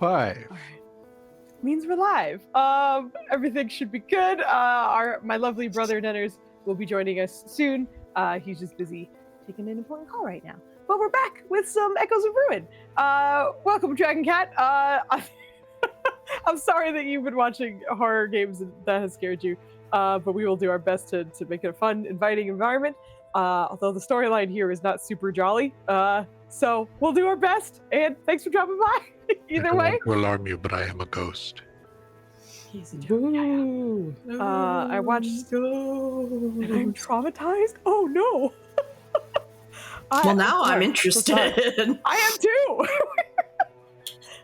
5. All right. Means we're live. Everything should be good. My lovely brother Netters will be joining us soon. He's just busy taking an important call right now. But we're back with some Echoes of Ruin. Welcome, Dragon Cat. I'm sorry that you've been watching horror games and that has scared you. But we will do our best to make it a fun, inviting environment. Although the storyline here is not super jolly. So we'll do our best. And thanks for dropping by. Either way. I don't want to alarm you, but I am a ghost. He's a joke. I watched and I'm traumatized. Oh no. Well, now I'm interested. I am too.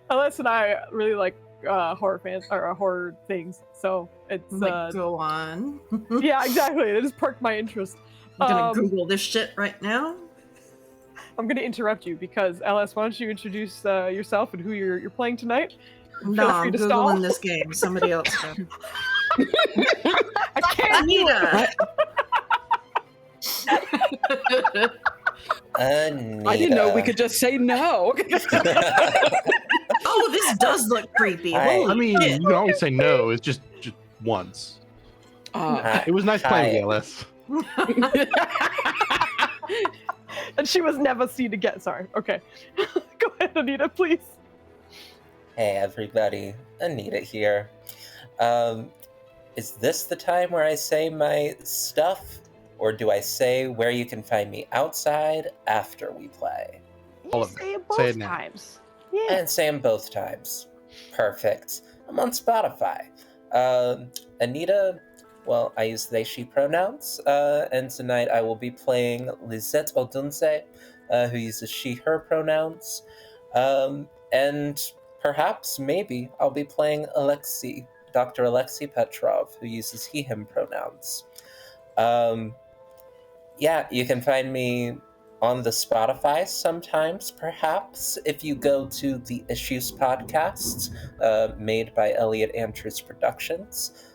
Ellis and I really like horror fans or horror things, so it's go on. Yeah, exactly. It just perked my interest. I'm gonna Google this shit right now. I'm gonna interrupt you because Ellis, why don't you introduce yourself and who you're playing tonight? No, I'm Googling this game. Somebody else can. I can't. Anita. Anita. I didn't know we could just say no. Oh, this does look creepy. Hi. I mean, you can always say no. It's just once. It was nice playing with you, Ellis. And she was never seen again. Sorry. Okay. Go ahead, Anita, please. Hey, everybody. Anita here. Is this the time where I say my stuff? Or do I say where you can find me outside after we play? You say it both times. Yeah. And say them both times. Perfect. I'm on Spotify. Anita, well, I use they, she pronouns. And tonight I will be playing Lisette Odunze, who uses she, her pronouns. And perhaps, maybe, I'll be playing Alexei, Dr. Alexei Petrov, who uses he, him pronouns. Yeah, you can find me on the Spotify sometimes, perhaps, if you go to the Issues podcast, made by Elliot Andrews Productions.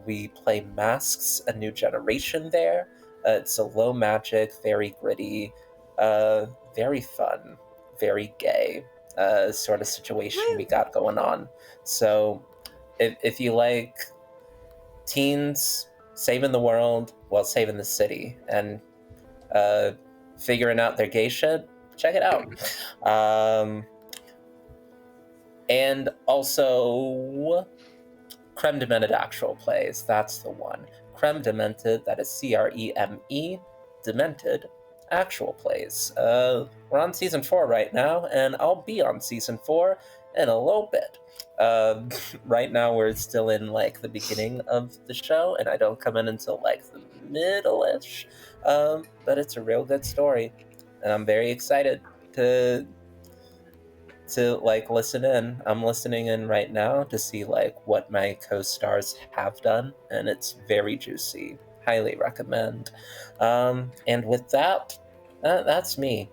We play Masks, A New Generation there. It's a low magic, very gritty, very fun, very gay sort of situation we got going on. So if you like teens saving the world while saving the city and figuring out their gay shit, check it out. And also Creme Demented actual plays, that's the one. Creme Demented, that is CREME, Demented actual plays. We're on season 4 right now, and I'll be on season 4 in a little bit. Right now we're still in like the beginning of the show, and I don't come in until like the middle-ish. But it's a real good story, and I'm very excited to like listen in. I'm listening in right now to see like what my co-stars have done, and it's very juicy. Highly recommend. And with that, that's me.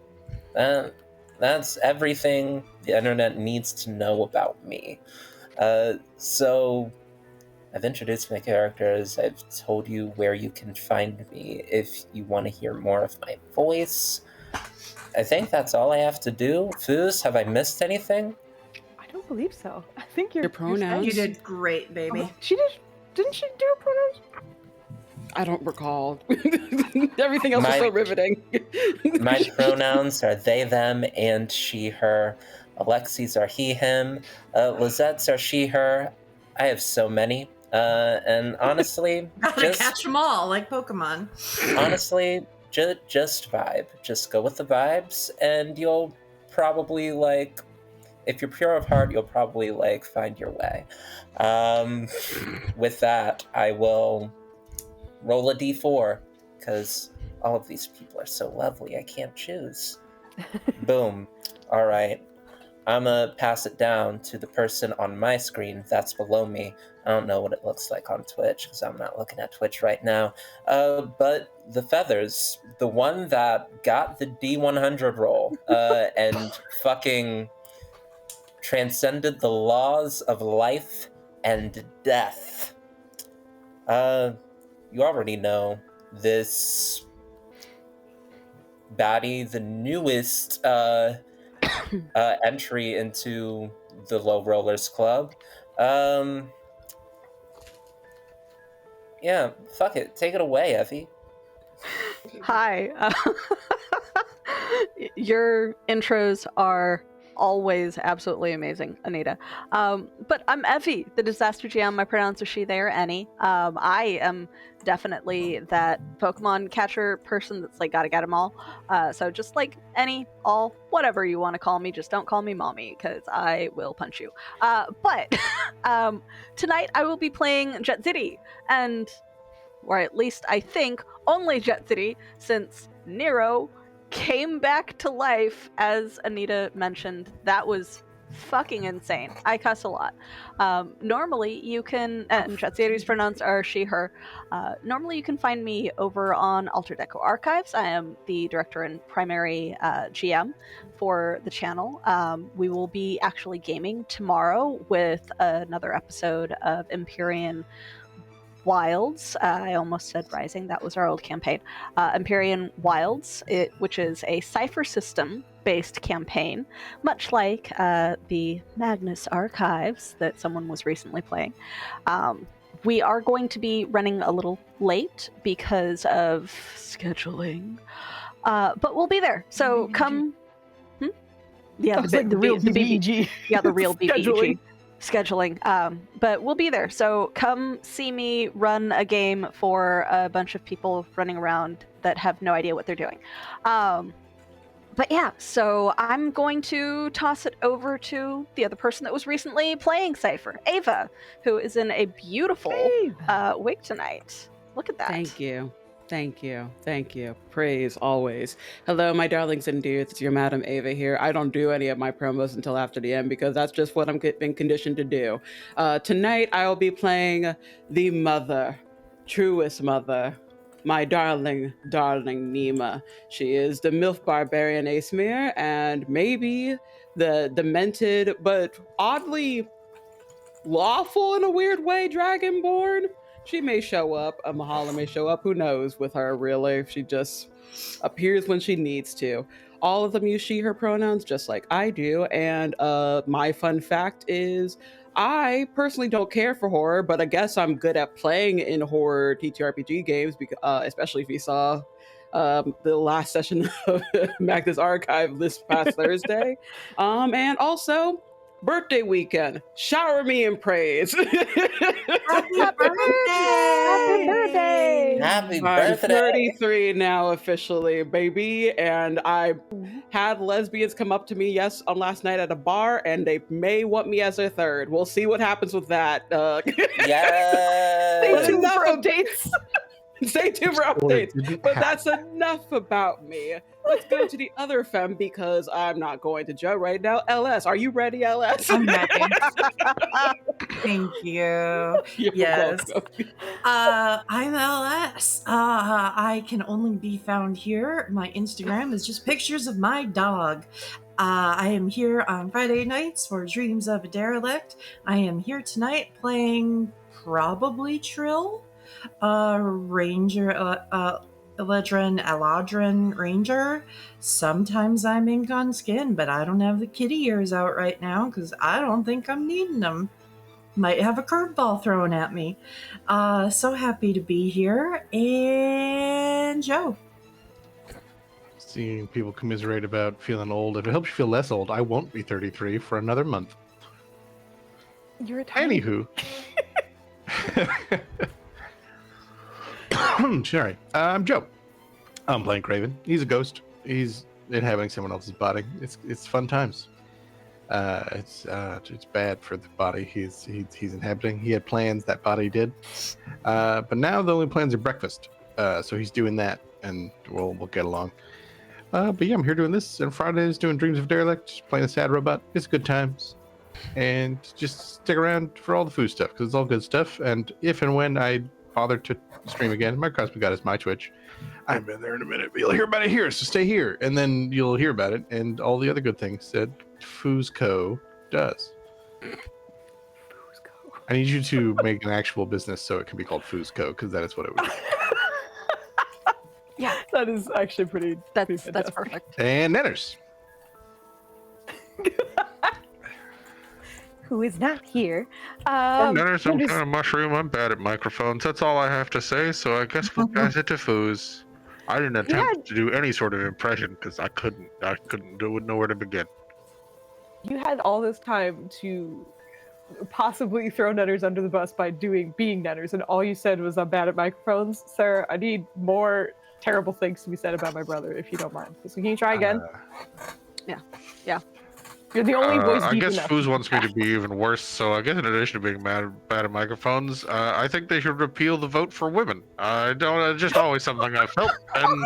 That's everything the internet needs to know about me. So I've introduced my characters. I've told you where you can find me if you want to hear more of my voice. I think that's all I have to do. Foos, have I missed anything? I don't believe so. I think your pronouns. You did great, baby. She did. Didn't she do her pronouns? I don't recall. Everything else was so riveting. My pronouns are they, them, and she, her. Alexei's are he, him. Lizette's are she, her. I have so many. And honestly, Gotta catch them all, like Pokemon. Honestly, just vibe. Just go with the vibes, and you'll probably, like, if you're pure of heart, you'll probably, like, find your way. With that, I will roll a d4, because all of these people are so lovely, I can't choose. Boom. All right. I'm gonna pass it down to the person on my screen that's below me. I don't know what it looks like on Twitch, because I'm not looking at Twitch right now. But the feathers, the one that got the D100 roll, and fucking transcended the laws of life and death. You already know this baddie, the newest entry into the Low Rollers Club. Yeah, fuck it. Take it away, Effie. Hi. Your intros are always absolutely amazing, Anita. But I'm Effie, the Disaster GM. My pronouns are she, they, or any. I am definitely that Pokemon catcher person that's like, gotta get them all. So just like any, all, whatever you want to call me, just don't call me mommy, because I will punch you. But tonight I will be playing Jet City, or at least I think only Jet City, since Nero came back to life, as Anita mentioned. That was fucking insane. I cuss a lot. Normally you can, and Jet City's pronouns are she, her. Normally you can find me over on Alter Deco Archives. I am the director and primary GM for the channel. We will be actually gaming tomorrow with another episode of Empyrean Wilds. I almost said Rising. That was our old campaign. Empyrean Wilds, which is a cipher system-based campaign, much like the Magnus Archives that someone was recently playing. We are going to be running a little late because of scheduling, but we'll be there. So come. Yeah, the real BBG. Yeah, the real BBG. Scheduling, but we'll be there, so come see me run a game for a bunch of people running around that have no idea what they're doing. But yeah, so I'm going to toss it over to the other person that was recently playing Cypher, Ava, who is in a beautiful wig tonight. Look at that. Thank you. Thank you. Thank you. Praise always. Hello, my darlings and dears. It's your Madam Ava here. I don't do any of my promos until after the end because that's just what I'm been conditioned to do. Tonight, I'll be playing the mother, truest mother, my darling, darling Nima. She is the MILF barbarian Aesmere and maybe the demented but oddly lawful in a weird way Dragonborn. She may show up, Mahala may show up, who knows with her really, she just appears when she needs to. All of them use she, her pronouns just like I do, and my fun fact is I personally don't care for horror, but I guess I'm good at playing in horror TTRPG games, because, especially if you saw the last session of Magnus Archive this past Thursday. And also, birthday weekend. Shower me in praise. Happy birthday! Happy birthday! Happy I'm birthday! 33 now officially, baby, and I had lesbians come up to me, on last night at a bar, and they may want me as their third. We'll see what happens with that. Yes! Stay tuned for updates. Stay tuned for updates. But that's enough about me. Let's go to the other femme because I'm not going to Joe right now. LS, are you ready, LS? I'm ready. Thank you. You're Yes. welcome. I'm LS. I can only be found here. My Instagram is just pictures of my dog. I am here on Friday nights for Dreams of a Derelict. I am here tonight playing probably Trill, Ranger, Eladrin Ranger. Sometimes I'm in Gunskin, but I don't have the kitty ears out right now because I don't think I'm needing them. Might have a curveball thrown at me. So happy to be here. And Joe. Seeing people commiserate about feeling old, if it helps you feel less old, I won't be 33 for another month. You're a tiny. Anywho. Sorry. I'm Joe. I'm playing Craven. He's a ghost. He's inhabiting someone else's body. It's fun times. It's bad for the body he's inhabiting. He had plans, that body did. But now the only plans are breakfast. So he's doing that, and we'll get along. But yeah, I'm here doing this, and Fridays doing Dreams of Derelict, playing the sad robot. It's good times. And just stick around for all the food stuff, because it's all good stuff. And if and when I bother to stream again, my Cosmic God is my Twitch. I've been there in a minute, but you'll hear about it here, so stay here. And then you'll hear about it and all the other good things that Foozco does. I need you to make an actual business so it can be called Foozco, because that is what it would be. Yeah, that is actually pretty. That's perfect. And Nenners. who is not here. I'm Nenners, I'm Nenners- kind of mushroom. I'm bad at microphones. That's all I have to say. So I guess we'll pass it to Foos. I didn't attempt to do any sort of impression because I couldn't know where to begin. You had all this time to possibly throw Netters under the bus by being Netters, and all you said was, I'm bad at microphones. Sir, I need more terrible things to be said about my brother, if you don't mind. So can you try again? Yeah. You're the only voice I deep guess enough. Foos wants me to be even worse. So I guess in addition to being bad at microphones, I think they should repeal the vote for women. I don't. Just always something I felt and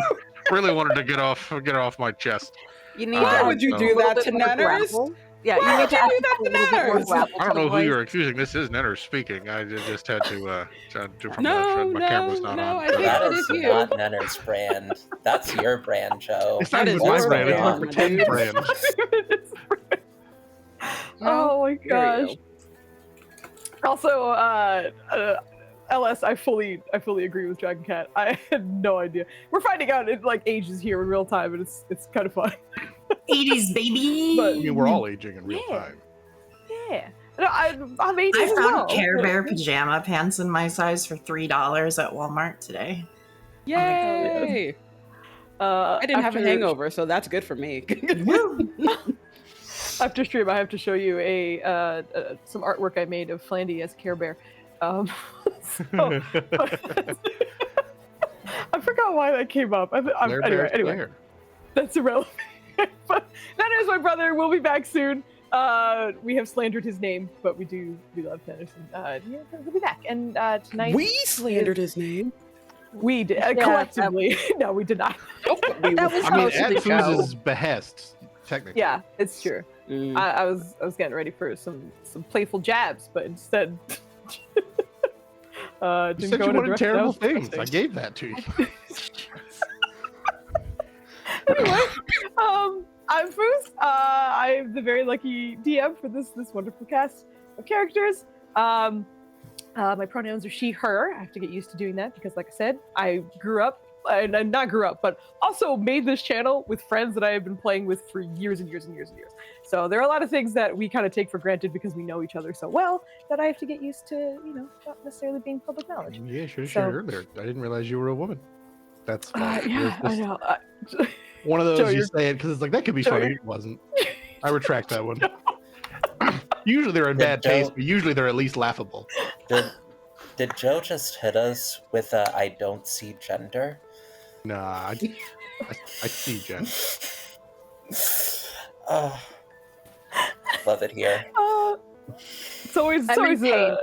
really wanted to get off my chest. You need Why to would add you a do little that bit to more Nanners? gravel. Yeah, Why you need would to you add do that a to little bit more Nanners? gravel I to don't know the who voice. you're accusing. This is Nenner speaking. I just had to from No, my camera's not no, on. I think That that is is you. not Nenner's brand. That's your brand, Joe. It's not That even is my your brand. It's my brand, pretend dude. brand. Oh my There you gosh. Also, LS, I fully agree with Dragon Cat. I had no idea. We're finding out it like ages here in real time, and it's kind of fun. 80s baby. But- I mean, we're all aging in real Yeah. time. Yeah. No, I'm 80s I as found well. Care but- Bear pajama pants in my size for $3 at Walmart today. Yay! I didn't have a after- hangover, so that's good for me. Woo! After stream, I have to show you some artwork I made of Flandy as Care Bear. So- I forgot why that came up. Blair Bear's Anyway, Blair. that's irrelevant. But that is my brother. We'll be back soon. We have slandered his name, but we love Dennis. And yeah, we'll be back. And tonight We slandered his name. we did Yeah, collectively. No, we did not. That was I mean, most of at the show. Fooz's behest, technically. Yeah, it's true. Mm. I was getting ready for some playful jabs, but instead, You didn't said go you in a wanted direct- terrible that was things. I interesting. gave that to you. Anyway, I'm Foos. I'm the very lucky DM for this wonderful cast of characters. My pronouns are she, her. I have to get used to doing that because, like I said, I grew up, and not grew up, but also made this channel with friends that I have been playing with for years and years and years and years. So there are a lot of things that we kind of take for granted because we know each other so well that I have to get used to, not necessarily being public knowledge. Yeah, should have So- shared earlier. I didn't realize you were a woman. That's fine. Yeah, I know. One of those Joe, you you're- say it because it's like that could be Joe, funny. you're- It wasn't. I retract that one. Usually they're in Did bad Joe- taste, but usually they're at least laughable. Did Joe just hit us with a I don't see gender? Nah, I see, Jen. Love it here. It's always I'm in pain.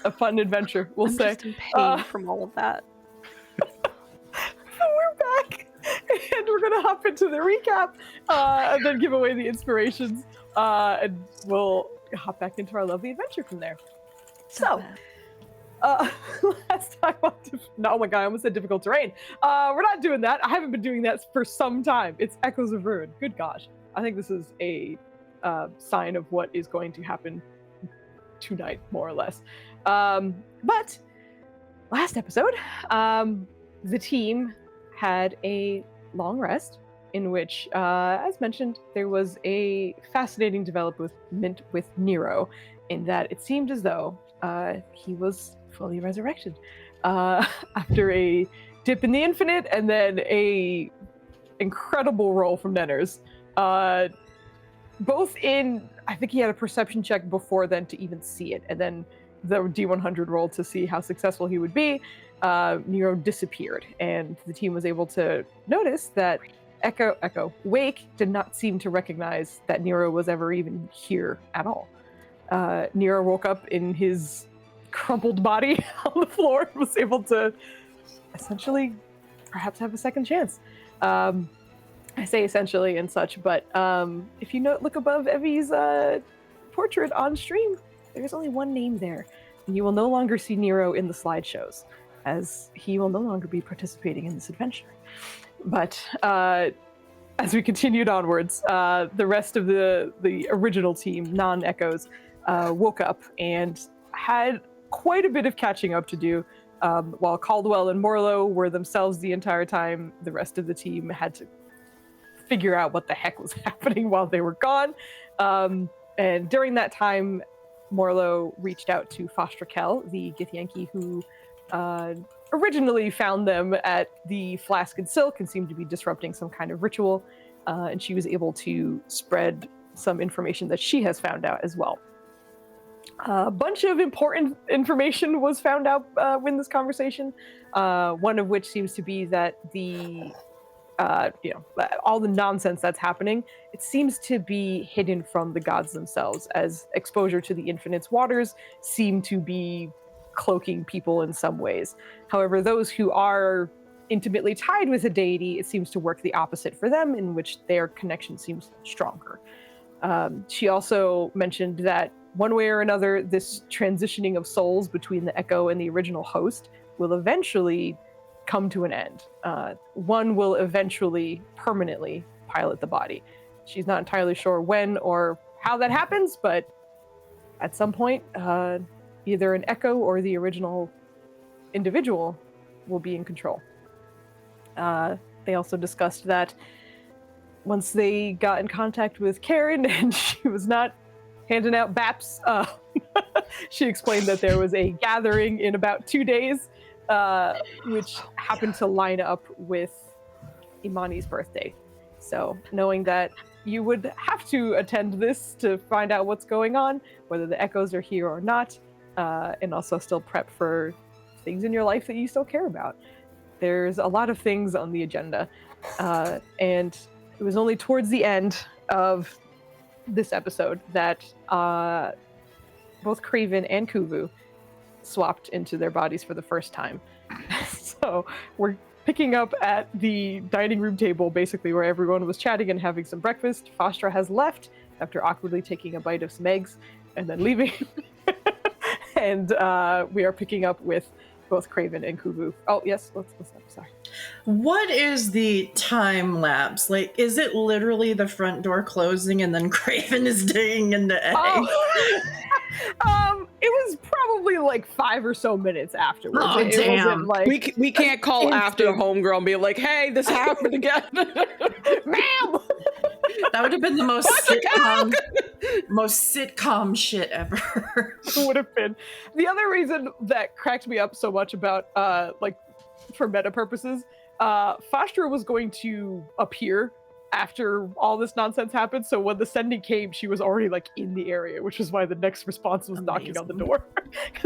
a fun adventure, we'll I'm say. just in pain Uh, from all of that. We're back, and we're gonna hop into the recap, and then give away the inspirations, and we'll hop back into our lovely adventure from there. So, last time on oh my god, I almost said difficult terrain. We're not doing that. I haven't been doing that for some time. It's Echoes of Ruin. Good gosh, I think this is a sign of what is going to happen tonight, more or less. But last episode, the team had a long rest in which, as mentioned, there was a fascinating development with Nero, in that it seemed as though he was fully resurrected after a dip in the infinite and then a incredible roll from Nenners. Both in, I think he had a perception check before then to even see it, and then the D100 roll to see how successful he would be. Nero disappeared, and the team was able to notice that Wake did not seem to recognize that Nero was ever even here at all. Nero woke up in his crumpled body on the floor and was able to essentially perhaps have a second chance. I say essentially and such, but if you look above Evie's portrait on stream, there's only one name there. And you will no longer see Nero in the slideshows, as he will no longer be participating in this adventure. But as we continued onwards, the rest of the original team, non-Echoes, woke up and had quite a bit of catching up to do. While Caldwell and Morlo were themselves the entire time, the rest of the team had to figure out what the heck was happening while they were gone. And during that time, Morlo reached out to Fostrakel, the Githyanki who originally found them at the Flask and Silk and seemed to be disrupting some kind of ritual. And she was able to spread some information that she has found out as well. A bunch of important information was found out in this conversation. One of which seems to be that the, all the nonsense that's happening, it seems to be hidden from the gods themselves, as exposure to the Infinite's waters seem to be cloaking people in some ways. However, those who are intimately tied with a deity, it seems to work the opposite for them, in which their connection seems stronger. She also mentioned that one way or another, this transitioning of souls between the Echo and the original host will eventually come to an end. One will eventually permanently pilot the body. She's not entirely sure when or how that happens, but at some point, either an Echo or the original individual will be in control. They also discussed that once they got in contact with Karen and she was not handing out BAPs, she explained that there was a gathering in about 2 days, which happened to line up with Imani's birthday. So knowing that you would have to attend this to find out what's going on, whether the Echoes are here or not, and also still prep for things in your life that you still care about. There's a lot of things on the agenda, and it was only towards the end of this episode that both Craven and Kuvu swapped into their bodies for the first time. So we're picking up at the dining room table, basically where everyone was chatting and having some breakfast. Fostra has left after awkwardly taking a bite of some eggs and then leaving. And we are picking up with both Craven and Kuvu. Oh, yes, let's sorry. What is the time lapse? Like, is it literally the front door closing and then Craven is digging into eggs? It was probably like 5 or so minutes afterwards. Oh, it damn. wasn't like We can't call instant. after the homegirl and be like, hey, this happened again. Ma'am! That would have been the most sitcom shit ever. Would have been. The other reason that cracked me up so much about like for meta purposes, Fostra was going to appear after all this nonsense happened, so when the sending came, she was already like in the area, which is why the next response was knocking on the door.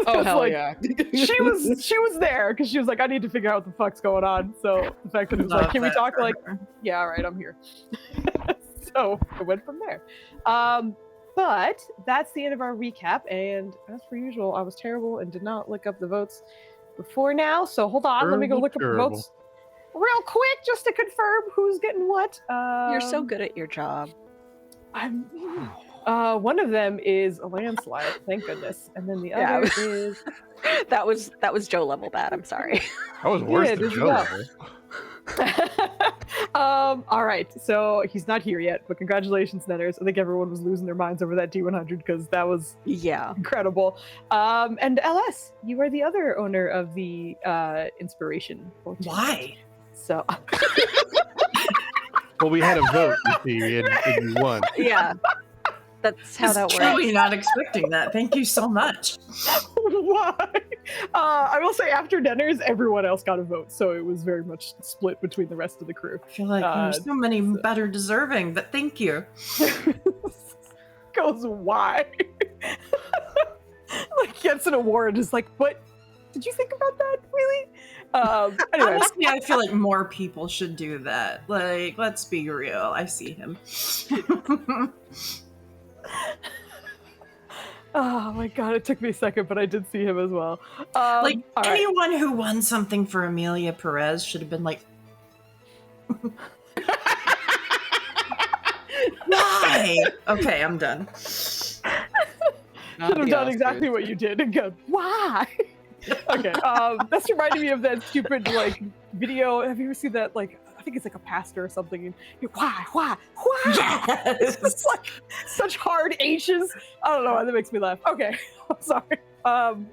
Oh, hell like, yeah. she was there because she was like, I need to figure out what the fuck's going on. So the fact that it was like, can we talk? Like, yeah, all right, I'm here. So it went from there. But that's the end of our recap, and as per usual, I was terrible and did not look up the votes before now, so hold on, let me go look up the votes real quick just to confirm who's getting what. You're so good at your job. I'm one of them is a landslide, thank goodness, and then the other is that was Joe level bad. I'm sorry. That was worse than Joe. All right, so he's not here yet, but congratulations, Netters. I think everyone was losing their minds over that D100 because that was incredible. And LS, you are the other owner of the inspiration. Why? So Well, we had a vote, you see, and you won. Yeah. That's how that works. Truly not expecting that. Thank you so much. Why? I will say after Denners, everyone else got a vote, so it was very much split between the rest of the crew. I feel like there's so many better deserving, but thank you. Goes, why? Like, gets an award, is like, what? Did you think about that, really? Anyway. Honestly, I feel like more people should do that. Like, let's be real. I see him. Oh my god, it took me a second, but I did see him as well. Like, all right. anyone who won something for Amelia Perez should have been like, why? Okay, I'm done. Should have done exactly what you did and go, why? Okay, that's reminding me of that stupid, like, video. Have you ever seen that, like, I think it's like a pastor or something. And why? Yes. It's like such hard H's. I don't know why that makes me laugh. Okay, I'm sorry.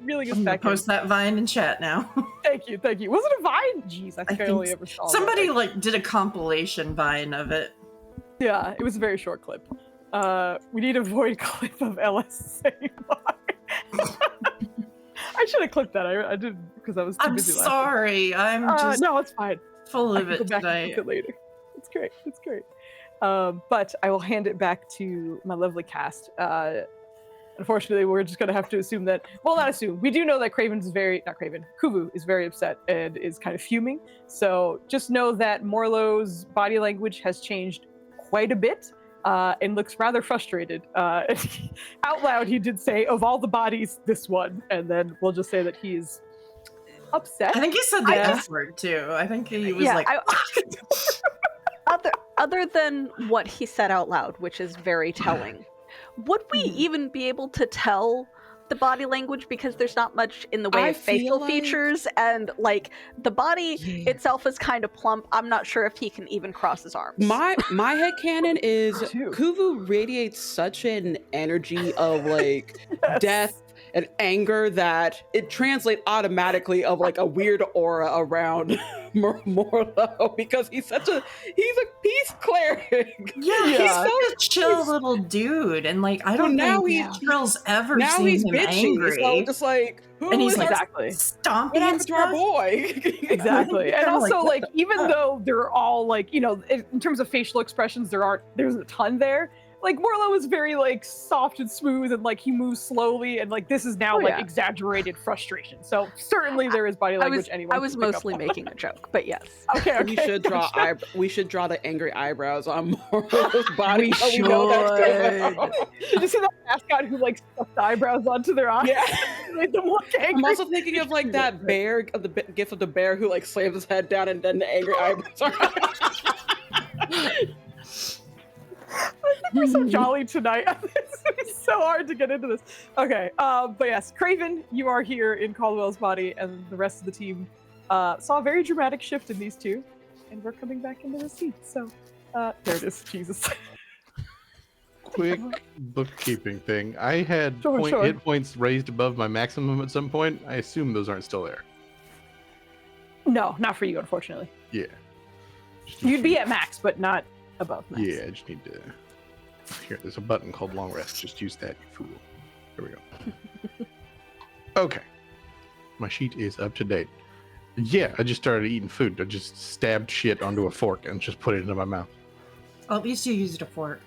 Reeling us I'm gonna back in. post that Vine in chat now. Thank you. Was it a Vine? Jeez, I think I only ever saw somebody that. like did a compilation Vine of it. Yeah, it was a very short clip. We need a void clip of LS saying I should have clipped that. I didn't because I was too I'm busy laughing. sorry. I'm just No, it's fine. full I of can go it back and tonight. clip it later. It's great. It's great. But I will hand it back to my lovely cast. Unfortunately, we're just going to have to assume that, well, not assume. We do know that Kuvu is very upset and is kind of fuming. So just know that Morlo's body language has changed quite a bit and looks rather frustrated. Out loud, he did say, of all the bodies, this one. And then we'll just say that he's upset. I think he said the F word too. I think he was like, other than what he said out loud, which is very telling, would we even be able to tell the body language, because there's not much in the way of facial features, and like the body itself is kind of plump. I'm not sure if he can even cross his arms. My headcanon is Kuvu radiates such an energy of like death and anger that it translates automatically of like a weird aura around Morlo, because he's a peace cleric. Yeah, he's such a chill little dude, and like I don't think Trill's ever seen him bitchy, angry. So just like, and he's like stomping and to our boy. Exactly. And also like even though they're all like, you know, in terms of facial expressions, there's a ton there. Like Morlo is very like soft and smooth, and like he moves slowly, and like this is now exaggerated frustration. So certainly there is body language. I was mostly making a joke, but yes. Okay. We should draw we should draw the angry eyebrows on Morlo's body. We should. Did you see that mascot who like stuck the eyebrows onto their eyes? Yeah. Made them look angry. I'm also thinking of like that bear, of the gif of the bear who like slams his head down and then the angry eyebrows are. I think we're so jolly tonight. It's so hard to get into this. Okay, but yes, Craven, you are here in Caldwell's body, and the rest of the team saw a very dramatic shift in these two, and we're coming back into the seat. So there it is. Jesus. Quick bookkeeping thing. I had hit points raised above my maximum at some point. I assume those aren't still there. No, not for you, unfortunately. Yeah. You'd be at max, but not above max. Yeah, I just need to. Here, there's a button called long rest. Just use that, you fool. Here we go. Okay. My sheet is up to date. Yeah, I just started eating food. I just stabbed shit onto a fork and just put it into my mouth. Well, at least you used a fork.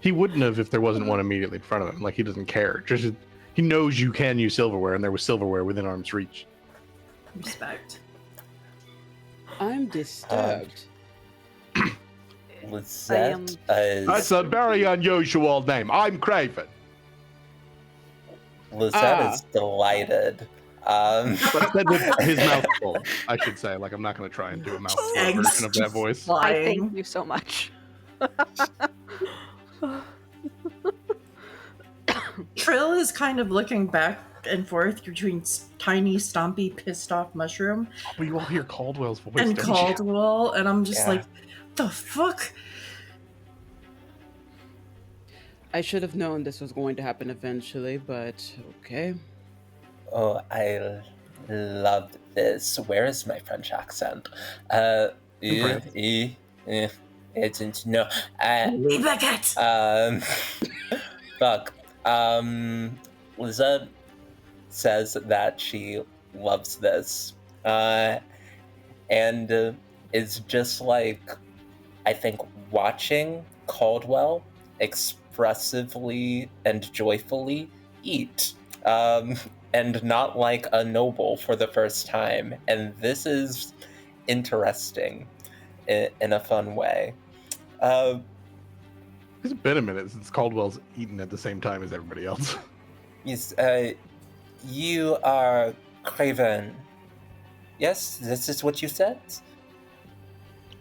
He wouldn't have if there wasn't one immediately in front of him. Like, he doesn't care. Just he knows you can use silverware, and there was silverware within arm's reach. Respect. I'm disturbed. That's a very unusual name. I'm Craven. Lizette is delighted. But said with his mouth full, I should say. Like, I'm not going to try and do a mouth full version of that voice. I thank you so much. Trill is kind of looking back and forth between tiny, stompy, pissed off mushroom. Well, you all hear Caldwell's voice. And Caldwell, and I'm just like, the fuck? I should have known this was going to happen eventually, but okay. Oh, I loved this. Where is my French accent? It's no. Fuck. Lizette says that she loves this, and is just like, I think, watching Caldwell expressively and joyfully eat, and not like a noble for the first time. And this is interesting in a fun way. It's been a minute since Caldwell's eaten at the same time as everybody else. Yes, you are Craven. Yes, this is what you said?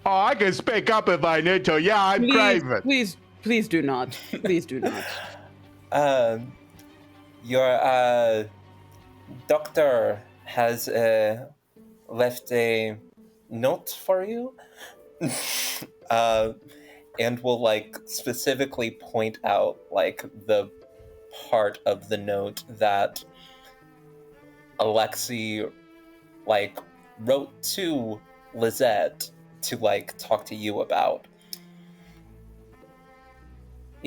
Oh, I can speak up if I need to. Yeah, I'm Craven. Please do not. Please do not. Your doctor has left a note for you. And will like specifically point out like the part of the note that Alexi like wrote to Lizette to like talk to you about.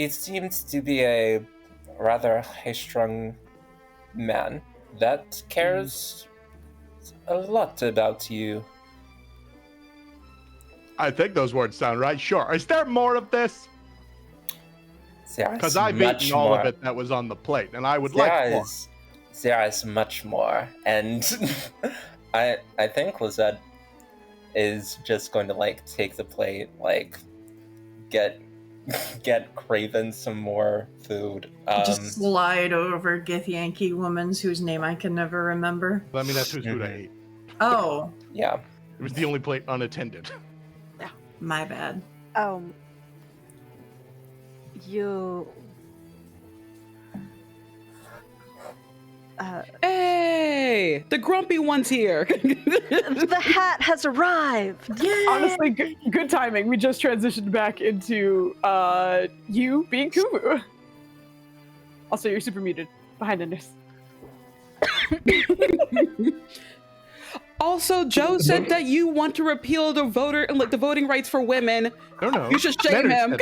He seems to be a rather high-strung man that cares a lot about you. I think those words sound right. Sure. Is there more of this? Because I've eaten all of it that was on the plate, and I would like more. There is much more, and I think Lizette is just going to like take the plate, like get Craven some more food. Just slide over Githyanki woman's whose name I can never remember. I mean, that's whose food I ate. Oh, Yeah. It was the only plate unattended. my bad. You. Hey, the grumpy one's here. The hat has arrived. Yay! Honestly, good timing. We just transitioned back into you being Kumu. Also, you're super muted behind Enders. Also, Joe said that you want to repeal the voting rights for women. No. You should shame him.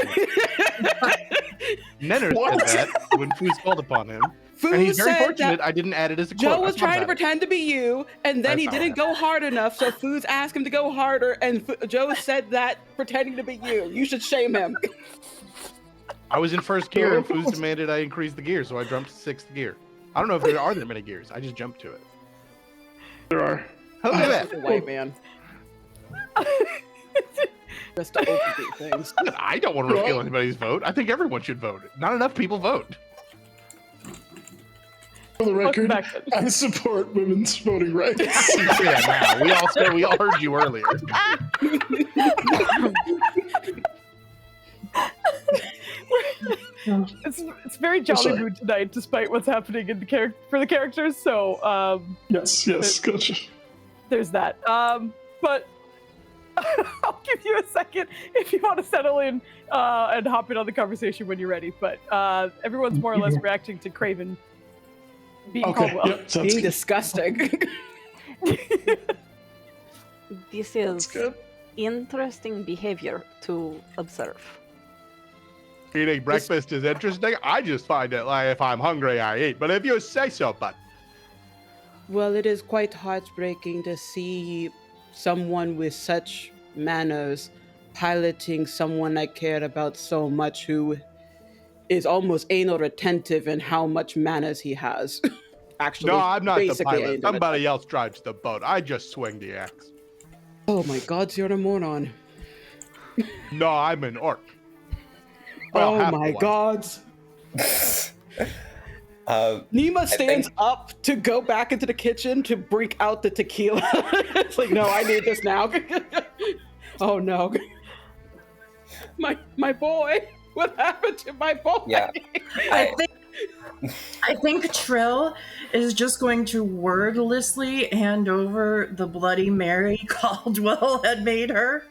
Nenner said that when Foos called upon him. Foos And he's very said fortunate that I didn't add it as a quote. Joe was trying to pretend to be you, and then he didn't go hard enough, so Foos asked him to go harder, and Joe said that pretending to be you. You should shame him. I was in first gear, and Foos demanded I increase the gear, so I jumped to sixth gear. I don't know if there are that many gears. I just jumped to it. There are. Look at that. White man. Just to overdo things. I don't want to repeal anybody's vote. I think everyone should vote. Not enough people vote. For the record, back. I support women's voting rights. Yeah, now. We all heard you earlier. It's very jolly sorry. mood tonight, despite what's happening in the for the characters. So Yes, gotcha. there's that. But I'll give you a second if you want to settle in and hop in on the conversation when you're ready. But everyone's more or less reacting to Craven being Okay, Caldwell. yep, sounds Being good. disgusting. This That's is good. interesting behavior to observe. Eating breakfast is interesting. I just find it like if I'm hungry, I eat. But if you say so, bud. Well, it is quite heartbreaking to see someone with such manners piloting someone I cared about so much who is almost anal retentive in how much manners he has. Actually, No, I'm not the basically pilot. anal Somebody retentive. else drives the boat. I just swing the axe. Oh my god, you're a moron. No, I'm an orc. Well, Oh half my the one. gods. Nima stands up to go back into the kitchen to bring out the tequila. It's like, no, I need this now. Oh no. My boy. What happened to my boy? Yeah. I think Trill is just going to wordlessly hand over the Bloody Mary Caldwell had made her.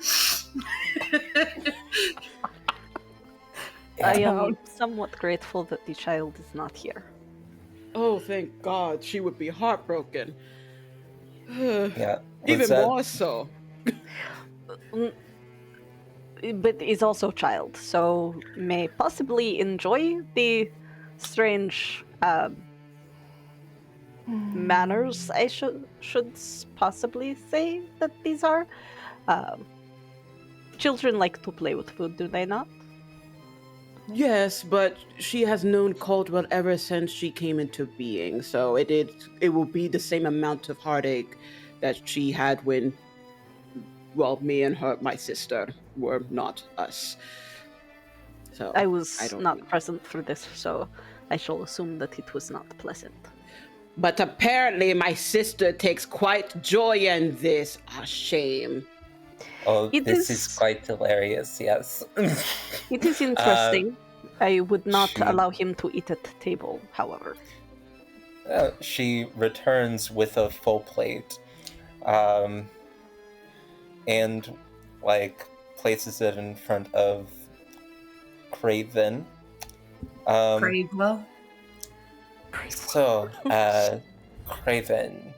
I am somewhat grateful that the child is not here. Oh, thank God. She would be heartbroken. Yeah. Even more so. But is also a child, so may possibly enjoy the strange manners, I should possibly say that these are. Children like to play with food, do they not? Yes, but she has known Caldwell ever since she came into being, so it will be the same amount of heartache that she had when, well, me and my sister were not us. So I was don't not think- present for this, so I shall assume that it was not pleasant. But apparently my sister takes quite joy in this. Ah, shame. Oh, It this is- is quite hilarious, yes. It is interesting. I would not she- allow him to eat at the table, however. She returns with a full plate, and like places it in front of Craven. Cradewell. So, Craven,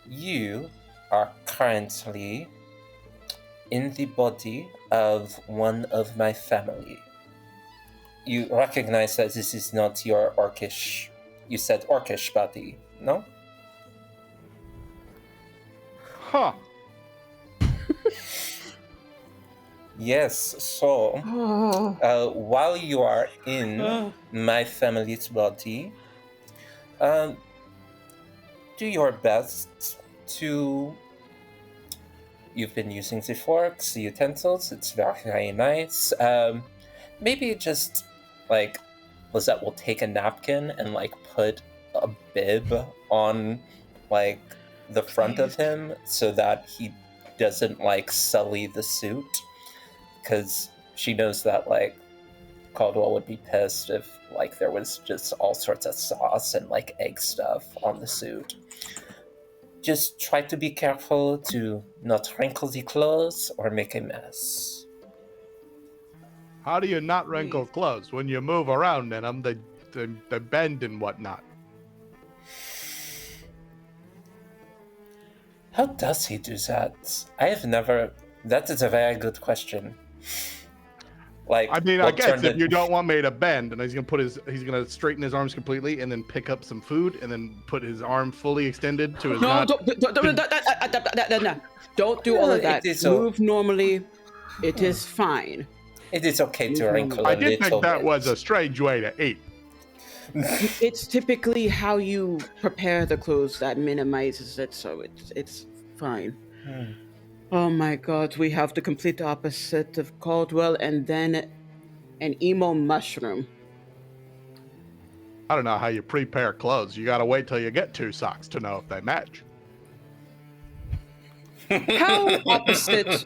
you are currently in the body of one of my family. You recognize that this is not your orcish. You said orcish body, no? Huh. Yes, so while you are in my family's body, do your best to. You've been using the forks, the utensils, it's very, very nice. Maybe just, like, Lizette will take a napkin and, like, put a bib on, like, the front of him so that he doesn't, like, sully the suit. Because she knows that, like, Caldwell would be pissed if, like, there was just all sorts of sauce and, like, egg stuff on the suit. Just try to be careful to not wrinkle the clothes or make a mess. How do you not wrinkle clothes when you move around in them? They bend and whatnot. How does he do that? I have never. That is a very good question. Like, I mean, we'll I guess turn if the- you don't want me to bend, and he's gonna straighten his arms completely, and then pick up some food, and then put his arm fully extended to his No, mouth. don't do all of that. It is Move normally. It is fine. It is okay to Mhm. wrinkle I a did little think that bit. was a strange way to eat. It's typically how you prepare the clothes that minimizes it, so it's fine. Hmm. Oh my god, we have the complete opposite of Caldwell and then an emo mushroom. I don't know how you prepare clothes. You gotta wait till you get 2 socks to know if they match. How opposite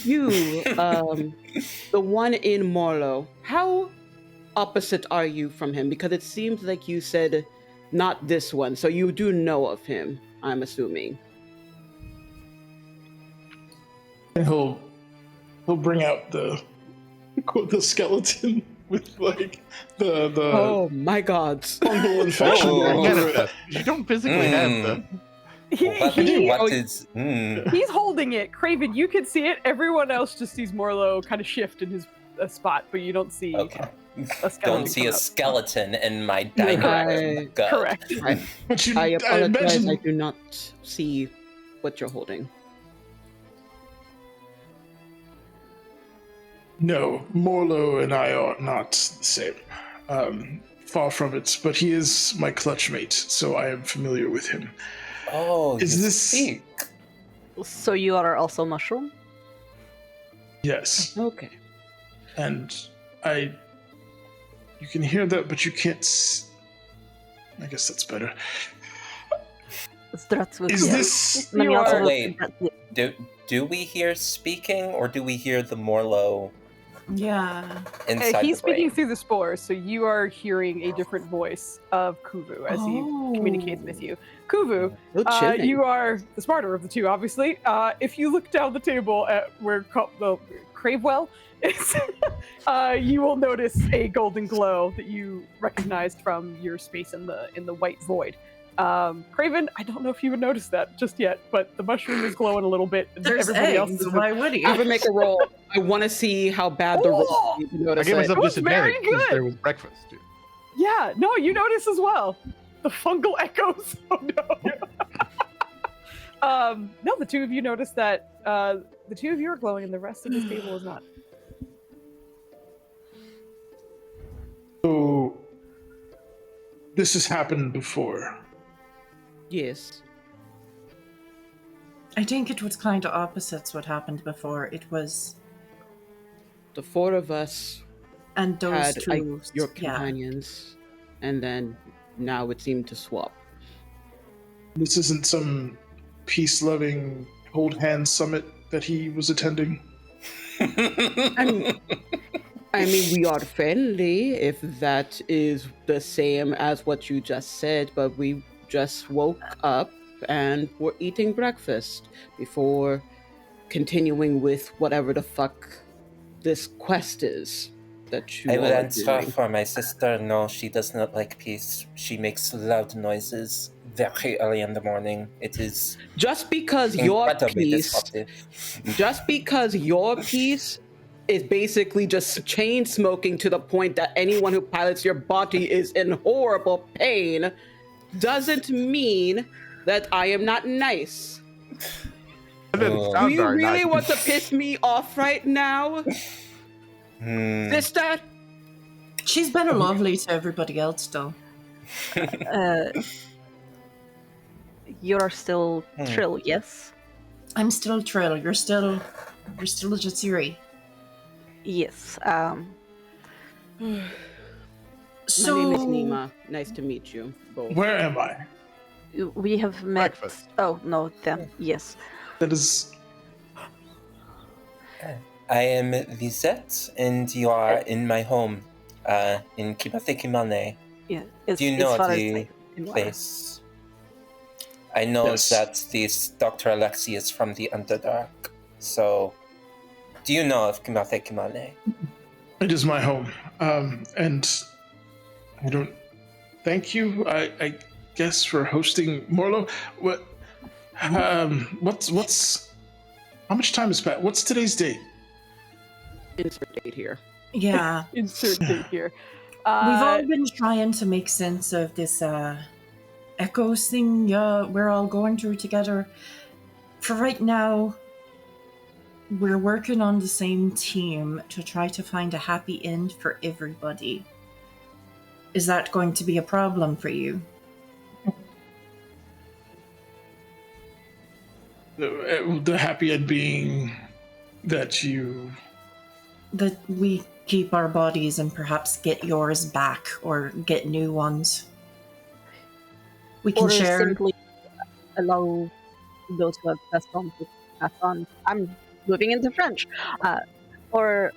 you, the one in Morlo, how opposite are you from him? Because it seems like you said not this one, so you do know of him, I'm assuming. And he'll bring out the skeleton with like the Oh my god. fungal infection Oh. all over it. You don't physically have the. What is? He's holding it. Craven, you can see it. Everyone else just sees Morlo kind of shift in his spot, but you don't see Okay. a skeleton. Don't see come a out. skeleton in my dining room. Good. Correct. But I apologize, imagine I do not see what you're holding. no, Morlo and I are not the same. Far from it. But he is my clutch mate, so I am familiar with him. Oh, Is you this- speak. So you are also mushroom? Yes, Okay. and you can hear that, but you can't. I guess that's better. Is this? You are- Oh, wait. Do we hear speaking, or do we hear the Morlo Yeah. inside He's the brain? speaking through the spores, so you are hearing a different voice of Kuvu as he communicates with you. Kuvu, Oh, chilling. you are the smarter of the two, obviously. If you look down the table at where the Cravewell is, you will notice a golden glow that you recognized from your space in the white void. Craven, I don't know if you would notice that just yet, but the mushroom is glowing a little bit. And There's everybody else eggs. is Why would he? I would make a roll. I want to see how bad the roll Oh! is. You I notice gave it. myself It was very disadvantage because good. there was breakfast. Dude. Yeah, no, you notice as well. The fungal echoes. Oh no. No, the two of you notice that the two of you are glowing and the rest of this table is not. So this has happened before. Yes. I think it was kind of opposites what happened before. It was, The 4 of us and those had two. your yeah. companions, and then now it seemed to swap. This isn't some peace-loving hold hands summit that he was attending. I mean, we are friendly, if that is the same as what you just said, but we just woke up and were eating breakfast before continuing with whatever the fuck this quest is that you I will are answer doing. for my sister. No, she does not like peace. She makes loud noises, very early in the morning. It is Just because your incredibly piece, disruptive. just because your piece is basically just chain smoking to the point that anyone who pilots your body is in horrible pain, doesn't mean that I am not nice. That didn't Oh. Do sound you very really nice. want to piss me off right now, sister? She's been lovely to everybody else, though. You're still Hmm. Trill, yes? I'm still Trill. You're still Jatsiri. Yes. So, My name is Nima. Nice to meet you both. Where am I? We have met. Breakfast. Oh no, them. Yes. That is. I am Lisette, and you are in my home, in Kimathekimane. Yeah. As, Do you as know far as the I am aware. place? I know Yes. that this Dr. Alexi is from the Underdark, so do you know of Kimathekimane? It is my home. And I don't. Thank you, I guess, for hosting Morlo. What? What's? How much time has passed? What's today's date? Insert date here. yeah. Insert date here. We've all been trying to make sense of this echoes thing we're all going through together. For right now, we're working on the same team to try to find a happy end for everybody. Is that going to be a problem for you? The happy end being that you. That we keep our bodies and perhaps get yours back or get new ones. We can Or share. simply allow those who have passed on to pass on. I'm moving into French. Or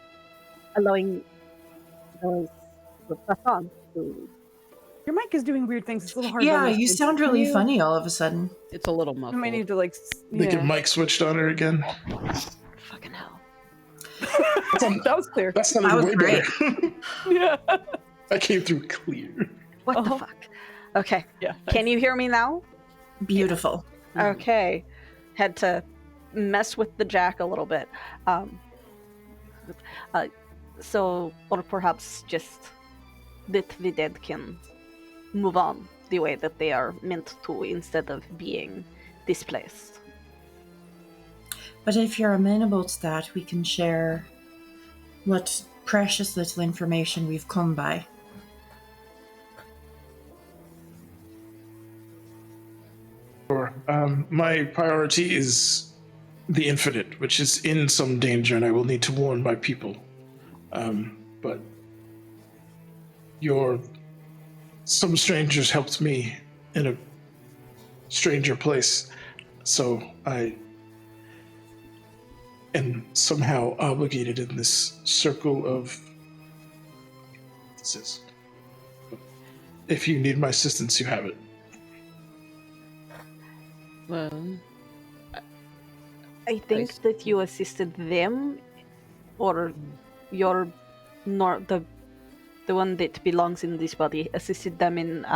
allowing those who have passed on to. Your mic is doing weird things. It's a little hard. to Yeah, understand. you sound Can really you- funny all of a sudden. It's a little I muffled. might need to like. They Yeah. get mic switched on her again. Fucking hell. That was clear. That That sounded was way great. better. Yeah. That came through clear. What the Uh-huh. fuck? Okay. Yeah. Can you hear me now? Beautiful. Okay. Had to mess with the jack a little bit. So, or perhaps just that the dead can move on the way that they are meant to instead of being displaced. But if you're amenable to that, we can share what precious little information we've come by. Sure. My priority is the infinite, which is in some danger, and I will need to warn my people. But some strangers helped me in a stranger place, so I am somehow obligated in this circle of. If you need my assistance, you have it. Well, I think see. that you assisted them, or your the one that belongs in this body assisted them in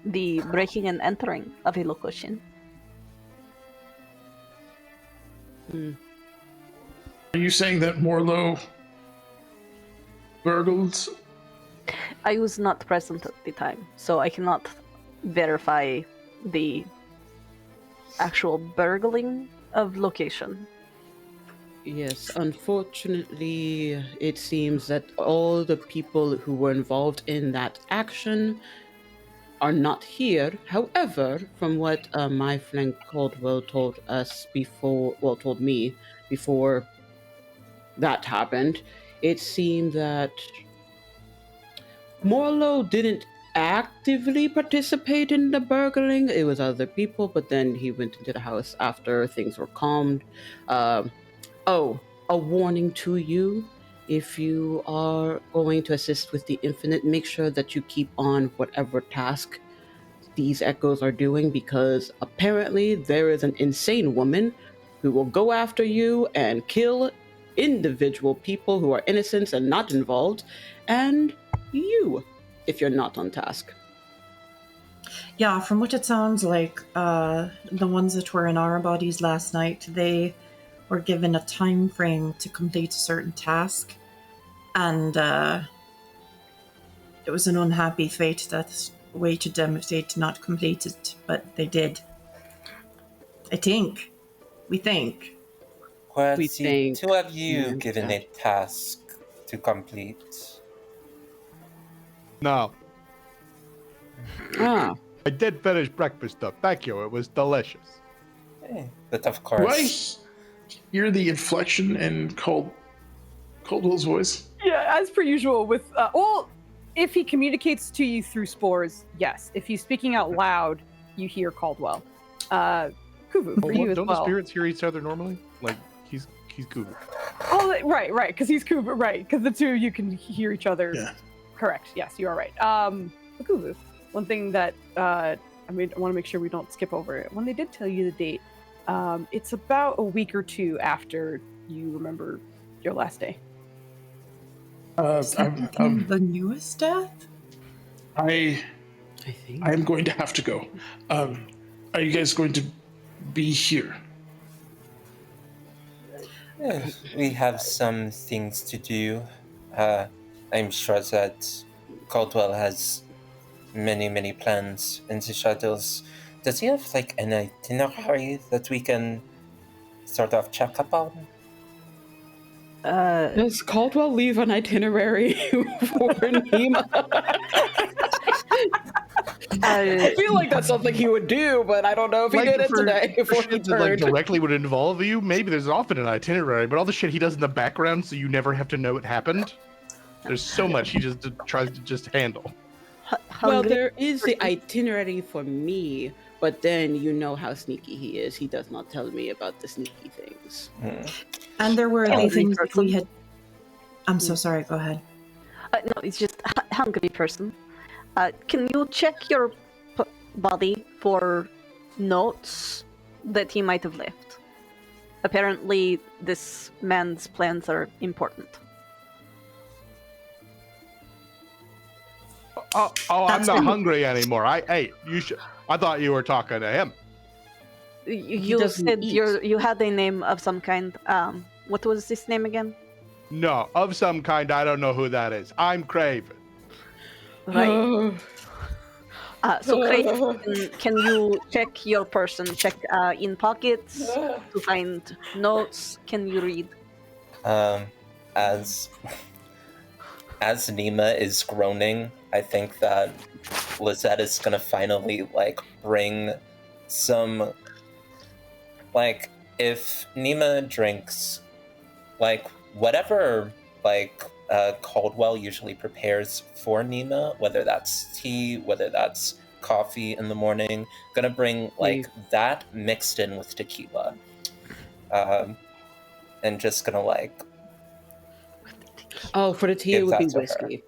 the breaking and entering of a location. Are you saying that Morlo burgled? I was not present at the time, so I cannot verify the actual burgling of location. yes, unfortunately, it seems that all the people who were involved in that action are not here. However, from what my friend Caldwell told me before that happened, it seemed that Morlo didn't actively participate in the burgling. It was other people, but then he went into the house after things were calmed. A warning to you. If you are going to assist with the infinite, make sure that you keep on whatever task these echoes are doing, because apparently there is an insane woman who will go after you and kill individual people who are innocent and not involved, and you, if you're not on task. Yeah, from what it sounds like, the ones that were in our bodies last night, they were given a time frame to complete a certain task, and it was an unhappy fate that waited them if they did not complete it, but they did. I think. We think. Were We the think two of you and given a task to complete? No, Ah, I did finish breakfast though. Thank you. It was delicious. But of Do course, I hear the inflection in Caldwell's voice? Yeah, as per usual with well, if he communicates to you through spores, yes. If he's speaking out loud, you hear Caldwell. Kuvu, for you as Don't well. the spirits hear each other normally? Like he's Kuvu. Oh, right, because he's Kuvu, right? Because the two of you can hear each other. Yeah. Correct. Yes, you are right. Kuvu, one thing that I want to make sure we don't skip over it. When they did tell you the date, it's about a week or two after you remember your last day. The newest death? I think. am going to have to go. Are you guys going to be here? we have some things to do. I'm sure that Caldwell has many plans in the shadows. Does he have like an itinerary that we can sort of check up on? Does Caldwell leave an itinerary for Nima? I feel like that's something he would do, but I don't know if he did it today before he shit that like turned. directly would involve you. Maybe there's often an itinerary, but all the shit he does in the background, so you never have to know it happened. There's so much he just tries to just handle. Well, there is the itinerary for me, but then you know how sneaky he is. He does not tell me about the sneaky things. And there were the Hungry things that we person. had. I'm so sorry, go ahead. No, it's just hungry person. Can you check your body for notes that he might have left? Apparently, this man's plans are important. Oh, I'm That's not been- hungry anymore. You should. I thought you were talking to him. You doesn't said eat. you had a name of some kind. What was this name again? No, of some kind. I don't know who that is. I'm Craven. Right. So, Craig, can you check your person? Check in pockets to find notes. Can you read? As Nima is groaning, I think that Lizette is gonna finally like bring some, like, if Nima drinks like whatever like Caldwell usually prepares for Nima, whether that's tea, whether that's coffee in the morning, gonna bring like that mixed in with tequila, and just gonna like. Oh, for the tea, Give it would that be to her. whiskey.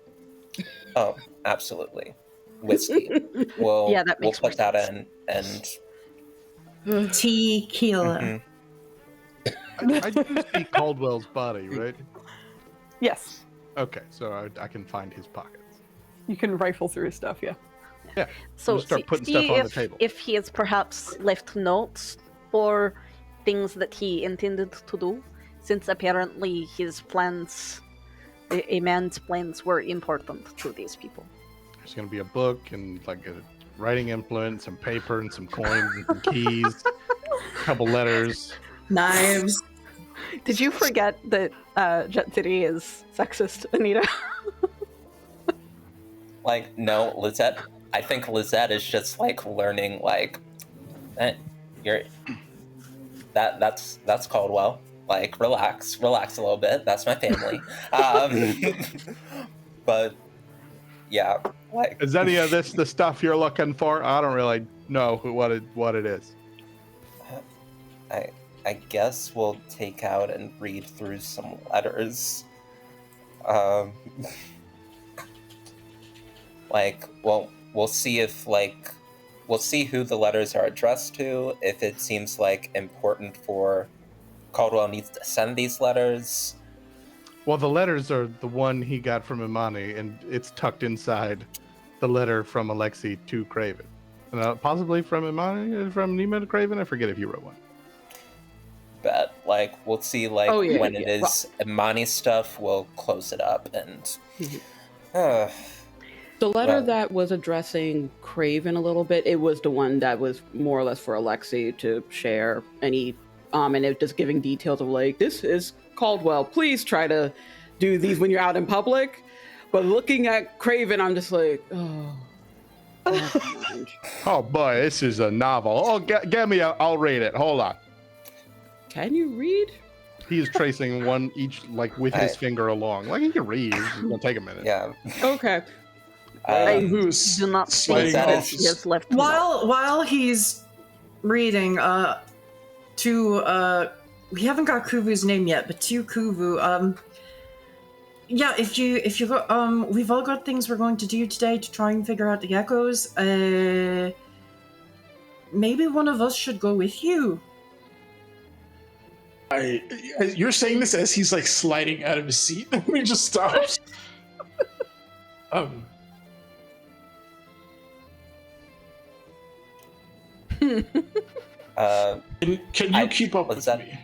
Oh, absolutely, whiskey. We'll Yeah, that makes we'll more put that sense. in and. Tequila. Mhm. I do see Caldwell's body, right? Yes, Okay, so I can find his pockets. you can rifle through his stuff. Yeah. Yeah. So Just start see, putting see stuff on the if, table. if he has perhaps left notes or things that he intended to do, since apparently his plans, a man's plans, were important to these people. There's gonna be a book and like a writing implement, some paper and some coins and some keys, a couple letters. Knives. Did you forget that Jet City is sexist, Anita? Like, no, Lizette. I think Lizette is just like learning. Like, that's Caldwell. Like, relax a little bit. That's my family. But yeah, like, Is any of this the stuff you're looking for? I don't really know what it is. I guess we'll take out and read through some letters. Like, well, we'll see if we'll see who the letters are addressed to. If it seems like important for Caldwell needs to send these letters. Well, the letters are the one he got from Imani, and it's tucked inside the letter from Alexei to Craven. Possibly from Imani, from Nima Craven. I forget if you wrote one. But like we'll see when it is Imani stuff, we'll close it up and the letter that was addressing Craven a little bit, it was the one that was more or less for Alexi to share any and it just giving details of like, this is Caldwell, please try to do these when you're out in public. But looking at Craven, I'm just like, oh. Oh boy, this is a novel. Oh, get me, I'll read it. Hold on. Can you read? He is tracing one each, like with his finger along. Like he can read. It's gonna take a minute. Yeah. Okay. Who's Do not sliding think off? he has left. While he's reading, we haven't got Kuvu's name yet, but to Kuvu, yeah, if you go, we've all got things we're going to do today to try and figure out the echoes. Maybe one of us should go with you. You're saying this as he's like sliding out of his seat, and he just stops. Can you keep up with me?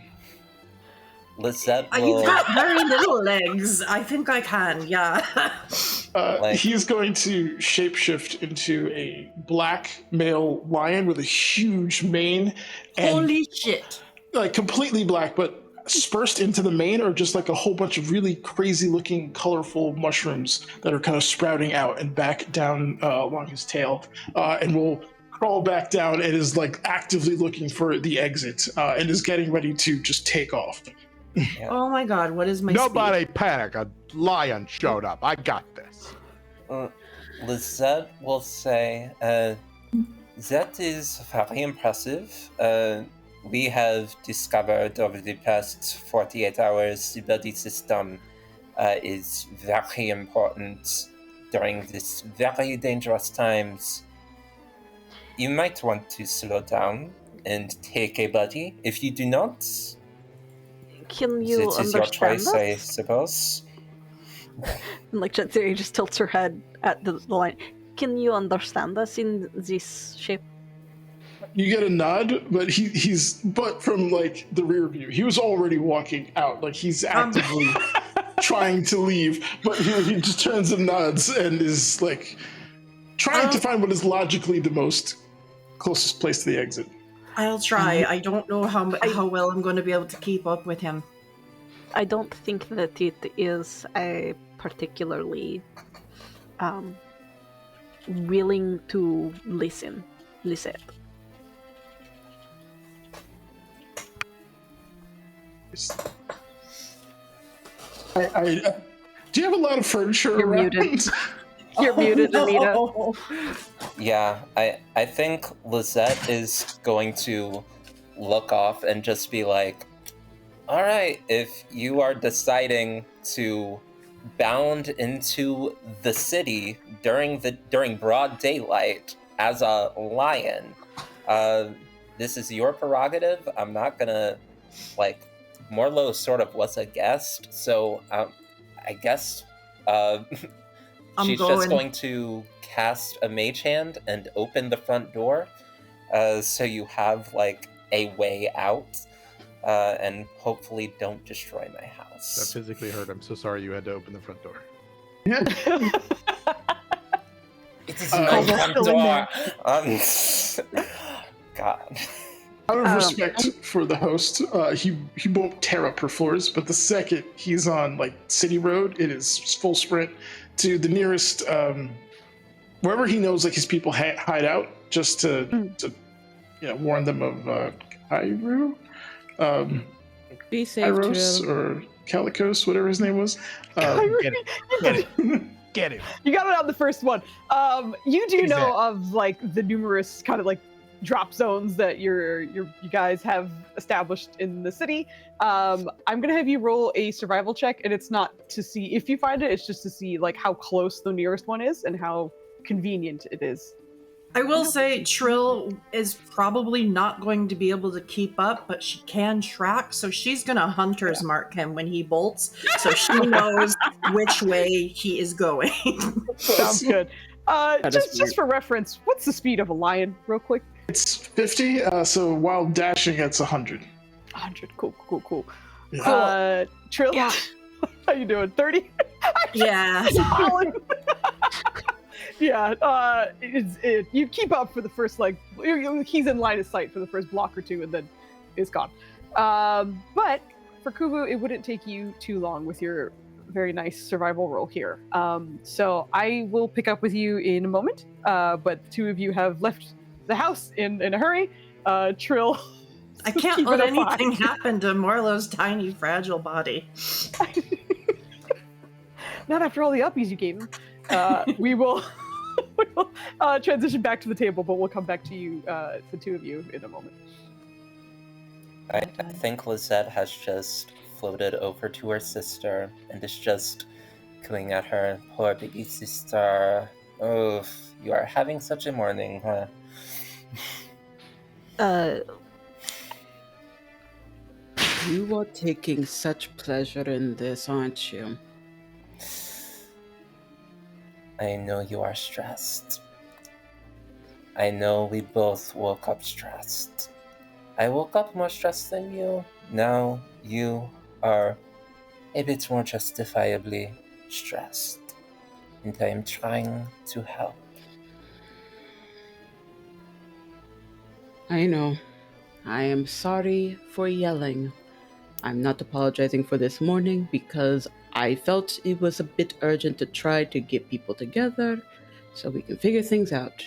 Lizette You've got very little legs. I think I can, yeah. He's going to shapeshift into a black male lion with a huge mane. And, Holy shit. like completely black, but dispersed into the mane are just like a whole bunch of really crazy looking colorful mushrooms that are kind of sprouting out and back down along his tail. And will crawl back down and is like actively looking for the exit and is getting ready to just take off. Yeah. Oh my god, what is my Nobody panic. A lion showed up. I got this. Lizette will say, that is very impressive. We have discovered over the past 48 hours the body system is very important during these very dangerous times. You might want to slow down and take a buddy. If you do not, Can you it is your understand choice, I us? suppose. And like Jetsuri just tilts her head at the line. Can you understand us in this shape? You get a nod, but he's from like the rear view. He was already walking out, like he's actively trying to leave, but he just turns and nods and is like trying to find what is logically the most closest place to the exit. I'll try. I don't know how well I'm going to be able to keep up with him. I don't think that it is a particularly willing to listen. Do you have a lot of furniture You're around? muted. You're muted, Anita. Yeah, I think Lizette is going to look off and just be like, all right, if you are deciding to bound into the city during broad daylight as a lion, this is your prerogative. I'm not gonna, like, Morlo sort of was a guest, so I guess she's just going to cast a mage hand and open the front door, so you have like a way out, and hopefully don't destroy my That house. physically hurt. I'm so sorry you had to open the front door. It is my front door. God. Out of respect for the host, he won't tear up her floors, but the second he's on like City Road, it is full sprint to the nearest wherever he knows like his people hide out, just to warn them of Kairu, Be safe, Kairos Trill. or Calicos, whatever his name was. Get it. Get it. You got it on the first one. You do Who's know that? of like the numerous kind of like drop zones that you guys have established in the city. I'm gonna have you roll a survival check, and it's not to see if you find it, it's just to see like how close the nearest one is and how convenient it is. I will say Trill is probably not going to be able to keep up, but she can track, so she's going to hunter's mark him when he bolts, so she knows which way he is going. Sounds good. That is Just for reference, what's the speed of a lion, real quick? It's 50, so while dashing, it's 100. 100. Cool. Yeah. Trill, Yeah. how you doing? 30? Yeah. Solid. Yeah, you keep up for the first, like, he's in line of sight for the first block or two and then is gone. But for Kuvu, it wouldn't take you too long with your very nice survival roll here. So I will pick up with you in a moment, but the two of you have left the house in a hurry. Trill, I can't keep let it a anything 5. happen to Morlo's tiny, fragile body. Not after all the uppies you gave him. We will transition back to the table, but we'll come back to you, the two of you, in a moment. I think Lizette has just floated over to her sister and is just cooing at her. Poor baby sister. Oh, you are having such a morning, huh? You are taking such pleasure in this, aren't you? I know you are stressed. I know we both woke up stressed. I woke up more stressed than you. Now you are a bit more justifiably stressed. And I am trying to help. I know. I am sorry for yelling. I'm not apologizing for this morning because I felt it was a bit urgent to try to get people together so we can figure things out.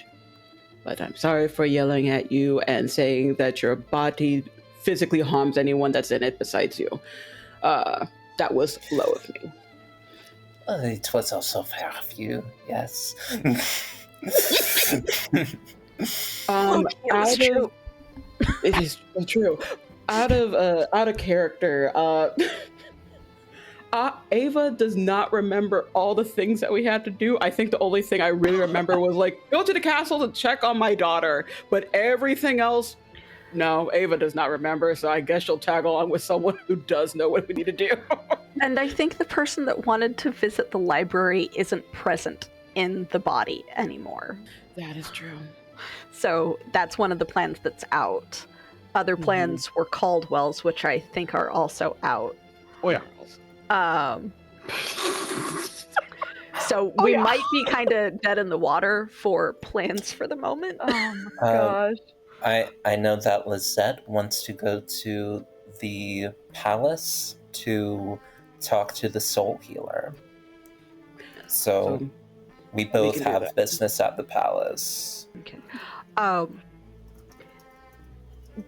But I'm sorry for yelling at you and saying that your body physically harms anyone that's in it besides you. That was low of me. It was also fair of you, yes. It is true. Out of character, Ava does not remember all the things that we had to do. I think the only thing I really remember was like go to the castle to check on my daughter, but everything else, no, Ava does not remember. So I guess she'll tag along with someone who does know what we need to do. And I think the person that wanted to visit the library isn't present in the body anymore. That is true. So that's one of the plans that's out. Other plans were Caldwell's, which I think are also out. Oh yeah. So we might be kind of dead in the water for plans for the moment. Oh my gosh. I know that Lizette wants to go to the palace to talk to the soul healer. So we both can do have that. business at the palace. Okay.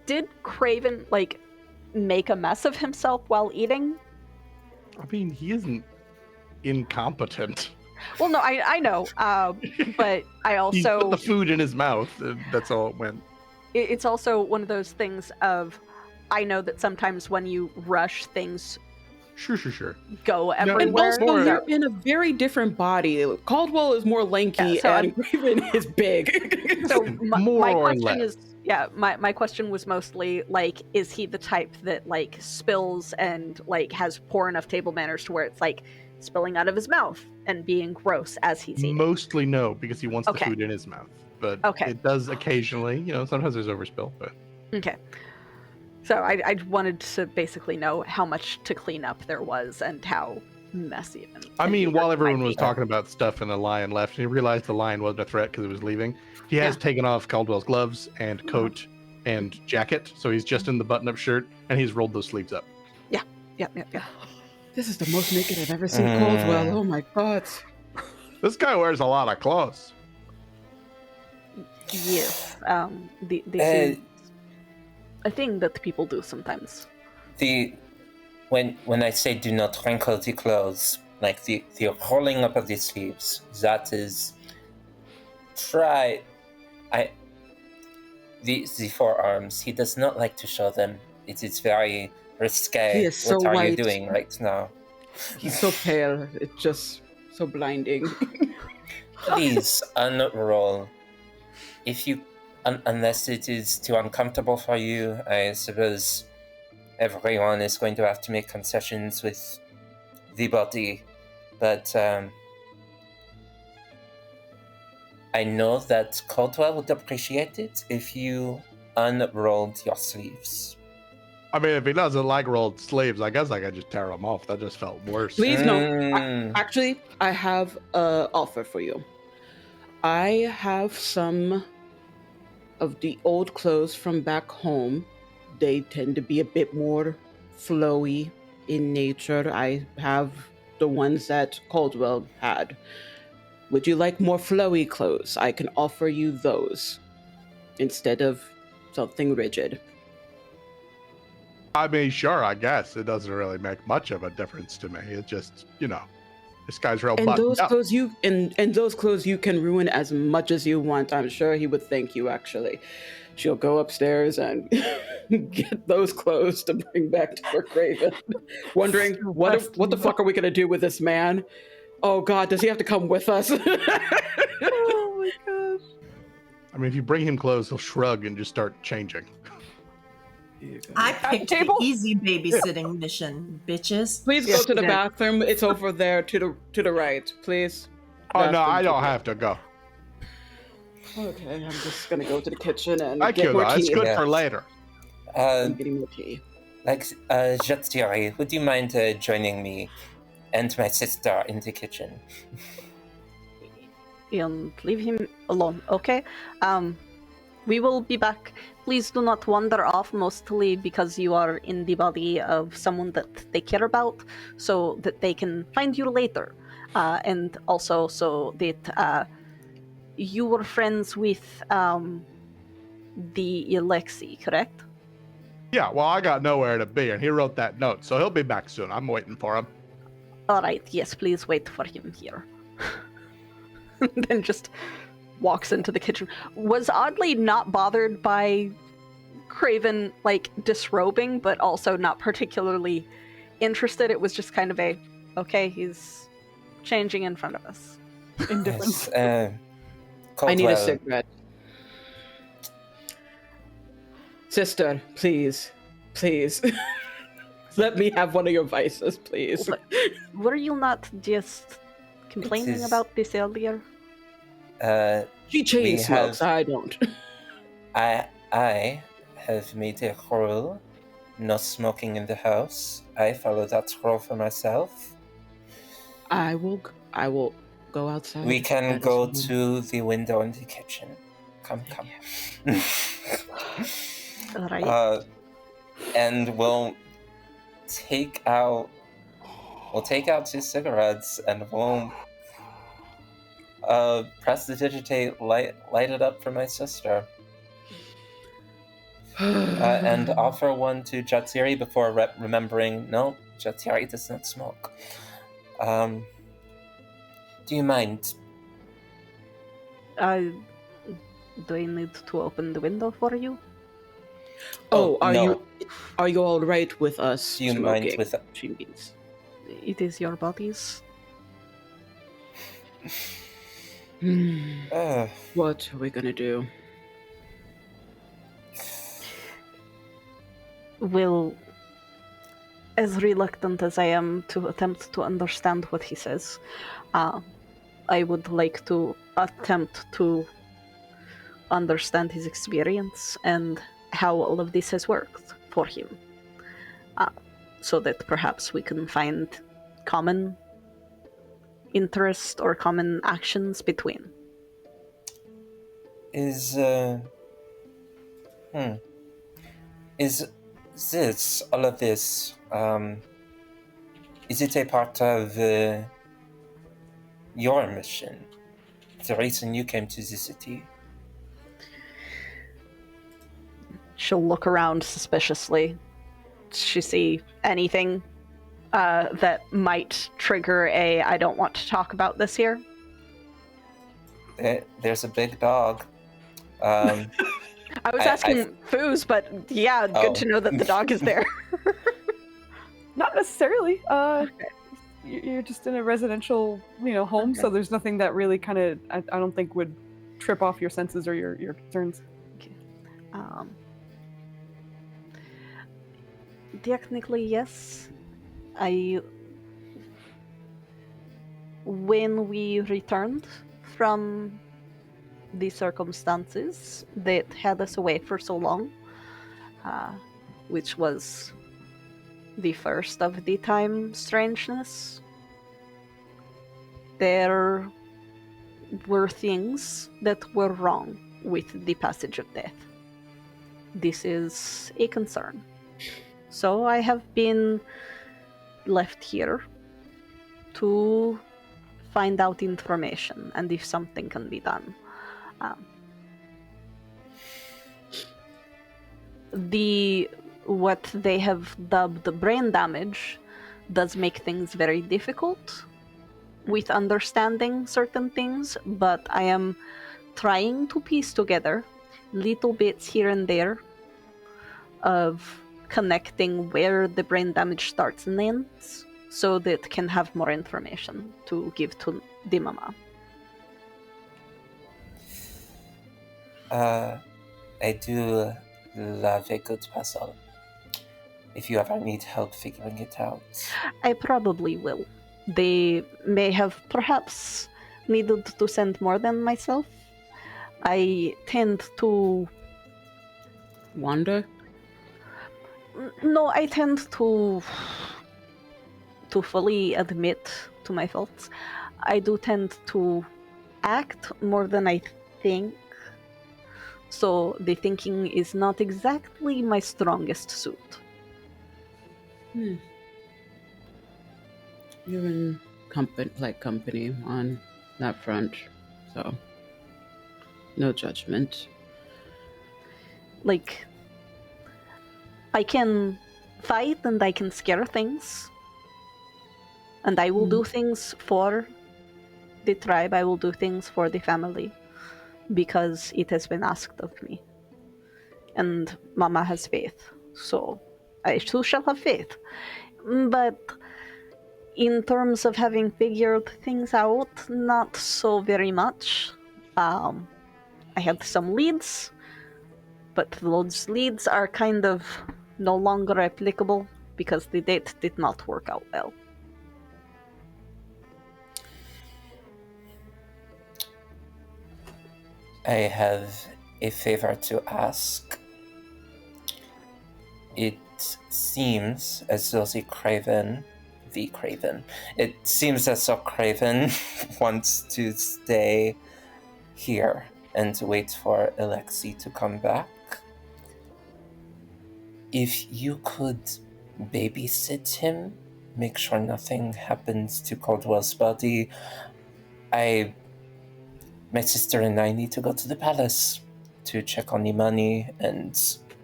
Did Craven make a mess of himself while eating? I mean, he isn't incompetent. Well, no, I know, but I also He put the food in his mouth. That's all it went. It's also one of those things of, I know that sometimes when you rush, things Sure. go and everywhere. And also, you're in a very different body. Caldwell is more lanky, and Craven is big. So More my or question less. my question was mostly is he the type that spills and has poor enough table manners to where it's spilling out of his mouth and being gross as he's eating? Mostly no, because he wants the food in his mouth. But it does occasionally, sometimes there's overspill. But okay. So I wanted to basically know how much to clean up there was and how messy. I mean, while everyone was talking about stuff and the lion left, and he realized the lion wasn't a threat because it was leaving, he has taken off Caldwell's gloves and coat and jacket, so he's just in the button-up shirt, and he's rolled those sleeves up. Yeah. This is the most naked I've ever seen Caldwell. Oh my god. This guy wears a lot of clothes. Yes. This is a thing that people do sometimes. When I say do not wrinkle the clothes, the rolling up of the sleeves, that is the forearms. He does not like to show them. It is very risque. He is so what are white. you doing right now? He's so pale. It's just so blinding. Please unroll. If you, unless it is too uncomfortable for you, I suppose everyone is going to have to make concessions with the body. But I know that Caldwell would appreciate it if you unrolled your sleeves. I mean, if he doesn't like rolled sleeves, I guess I could just tear them off. That just felt worse. Please, no. Mm. Actually, I have an offer for you. I have some of the old clothes from back home. They tend to be a bit more flowy in nature. I have the ones that Caldwell had. Would you like more flowy clothes? I can offer you those instead of something rigid. I mean, sure, I guess. It doesn't really make much of a difference to me. It just, this guy's real And buttoned those up. clothes those clothes you can ruin as much as you want. I'm sure he would thank you, actually. She'll go upstairs and get those clothes to bring back to Craven. Wondering what the fuck are we gonna do with this man? Oh god, does he have to come with us? Oh my gosh. I mean, if you bring him clothes, he'll shrug and just start changing. I At the picked the table? easy babysitting mission, bitches. Please go to the bathroom. It's over there to the right, please. Oh, no, Bathroom I to don't the- have to go. Okay, I'm just gonna go to the kitchen and Thank get you, more though. tea. It's good Yeah. for later. I'm getting more tea. Jatiri, would you mind joining me and my sister in the kitchen? And leave him alone, okay? We will be back. Please do not wander off, mostly because you are in the body of someone that they care about, so that they can find you later. And also so that you were friends with the Alexi, correct? Yeah, well, I got nowhere to be, and he wrote that note, so he'll be back soon. I'm waiting for him. All right, yes, please wait for him here. Then just walks into the kitchen. Was oddly not bothered by Craven, disrobing, but also not particularly interested. It was just kind of okay, he's changing in front of us. Indifferent. Yes, I need a Caldwell, cigarette. Sister, please. Please. Let me have one of your vices, please. But were you not just complaining is- about this earlier? She chain we smokes, have- I don't. I have made a rule: no smoking in the house. I follow that rule for myself. I will go outside. We can That is go fine. to the window in the kitchen. Come. All right. And we'll take out 2 cigarettes and we'll press the digitate, light it up for my sister, and offer one to Jatsiri before remembering, no, Jatsiri does not smoke. Do you mind? Do I need to open the window for you? Oh, no. are you all right with us Do you smoking? mind with? She means. It is your bodies. What are we gonna do? Will, as reluctant as I am to attempt to understand what he says, I would like to attempt to understand his experience and how all of this has worked for him, so that perhaps we can find common interest or common actions between. Is this all of this? Is it a part of your mission? The reason you came to the city? She'll look around suspiciously. Does she see anything that might trigger I don't want to talk about this here? There's a big dog. I was asking Foos, but yeah, good to know that the dog is there. Not necessarily. You're just in a residential, home, so there's nothing that really kind of, I don't think would trip off your senses or your concerns. Technically, yes. When we returned from the circumstances that had us away for so long, which was the first of the time strangeness. There were things that were wrong with the passage of death. This is a concern. So I have been left here to find out information and if something can be done. What they have dubbed brain damage does make things very difficult with understanding certain things, but I am trying to piece together little bits here and there of connecting where the brain damage starts and ends so that can have more information to give to the mama. I do love a good puzzle. If you ever need help figuring it out. I probably will. They may have perhaps needed to send more than myself. I tend to... Wanda? No, I tend to fully admit to my faults. I do tend to act more than I think. So the thinking is not exactly my strongest suit. You're in company on that front, so no judgment. Like, I can fight and I can scare things. And I will do things for the tribe, I will do things for the family. Because it has been asked of me. And Mama has faith, so I too shall have faith. But in terms of having figured things out, not so very much. I had some leads, but those leads are kind of no longer applicable because the date did not work out well. I have a favor to ask. It seems as though it seems as though Craven wants to stay here and wait for Alexi to come back. If you could babysit him, make sure nothing happens to Caldwell's body, my sister and I need to go to the palace to check on the money and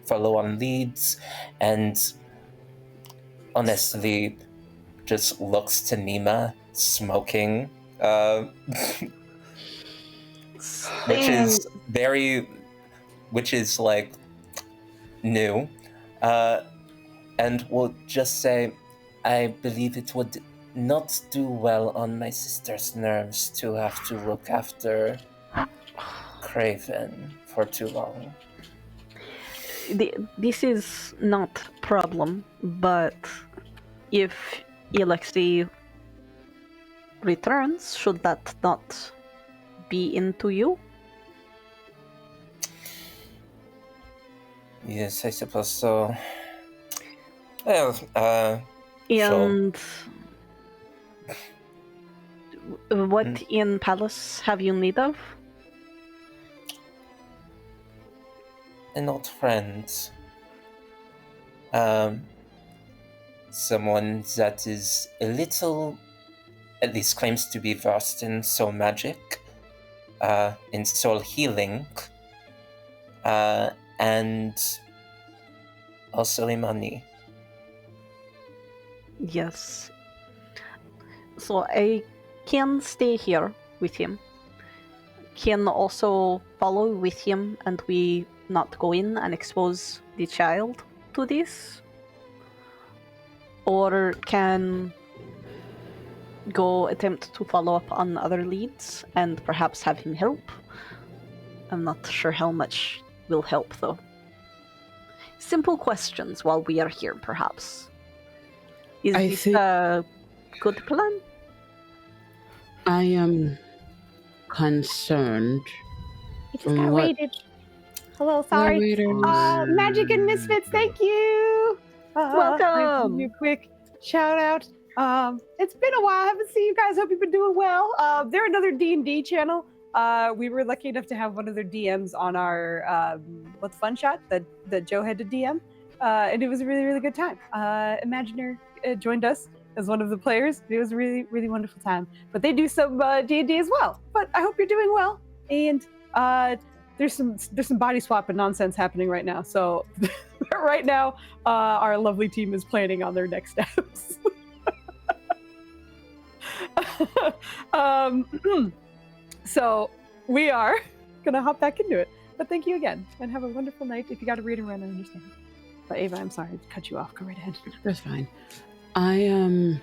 follow on leads, and honestly just looks to Nima smoking, which is like new, and will just say, I believe it would not do well on my sister's nerves to have to look after Craven for too long. This is not a problem, but if Alexi returns, should that not be into you? Yes, I suppose so. Well, and what in Palace have you need of? An old friend. Someone that is a little, at least claims to be versed in soul magic, in soul healing, and also in money. Yes. So I can stay here with him. Can also follow with him and we not go in and expose the child to this? Or can go attempt to follow up on other leads and perhaps have him help? I'm not sure how much will help though. Simple questions while we are here, perhaps. Is this a good plan? I am concerned I just From got what? raided. Hello, sorry. Magic and Misfits, thank you. I'm giving you a quick shout out. It's been a while. I haven't seen you guys. Hope you've been doing well. They're another D&D channel. We were lucky enough to have one of their DMs on our what's fun shot that Joe had to DM, and it was a really really good time. Imaginer joined us as one of the players. It was a really really wonderful time. But they do some D&D as well. But I hope you're doing well. And there's some body swap and nonsense happening right now. So right now, our lovely team is planning on their next steps. So we are gonna hop back into it. But thank you again, and have a wonderful night. If you got to read and run, I understand. But Ava, I'm sorry to cut you off. Go right ahead. That's fine. I am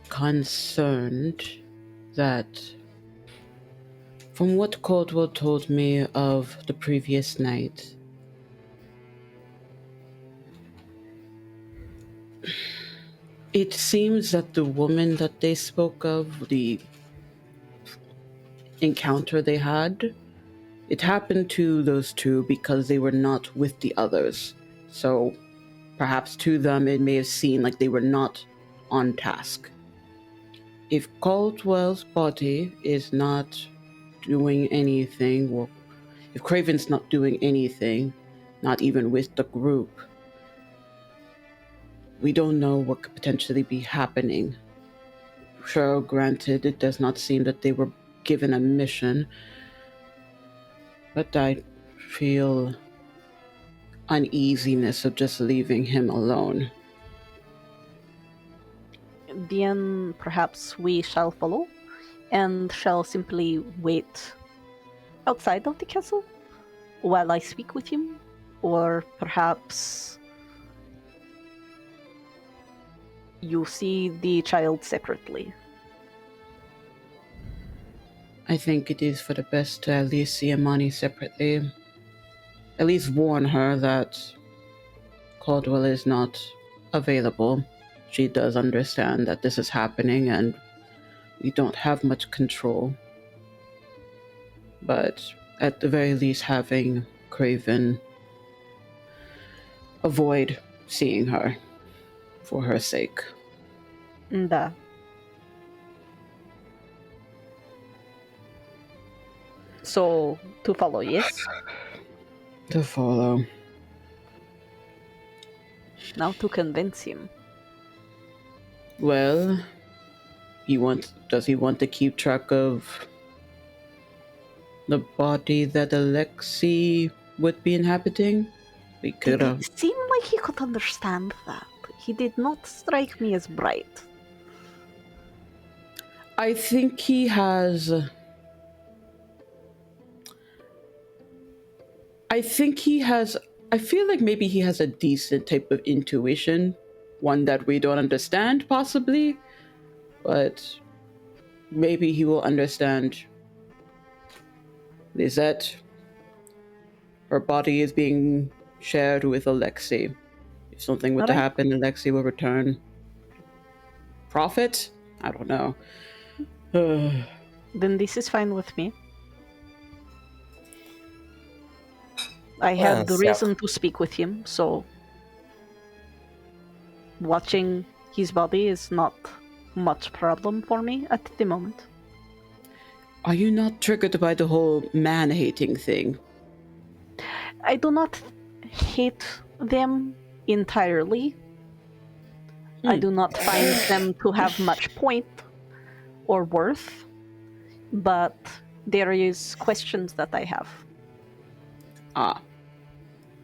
concerned that from what Caldwell told me of the previous night, it seems that the woman that they spoke of, the encounter they had, it happened to those two because they were not with the others. So perhaps to them it may have seemed like they were not on task. If Caldwell's body is not doing anything, or if Craven's not doing anything, not even with the group, we don't know what could potentially be happening. Sure, granted, it does not seem that they were given a mission, but I feel uneasiness of just leaving him alone. Then perhaps we shall follow, and shall simply wait outside of the castle while I speak with him, or perhaps you see the child separately. I think it is for the best to at least see Amani separately. At least warn her that Caldwell is not available. She does understand that this is happening and we don't have much control. But at the very least, having Craven avoid seeing her for her sake. Da. So, to follow, yes? To follow. Now to convince him. Well, does he want to keep track of the body that Alexei would be inhabiting? We could have. It seemed like he could understand that. He did not strike me as bright. I think he has. I feel like maybe he has a decent type of intuition, one that we don't understand, possibly, but maybe he will understand. Lisette, her body is being shared with Alexei. If something were to Alright. happen, Alexei will return. Profit? I don't know. Then this is fine with me. I had the Yes, yeah. reason to speak with him, so watching his body is not much problem for me at the moment. Are you not triggered by the whole man-hating thing? I do not hate them entirely. I do not find them to have much point or worth, but there is questions that I have.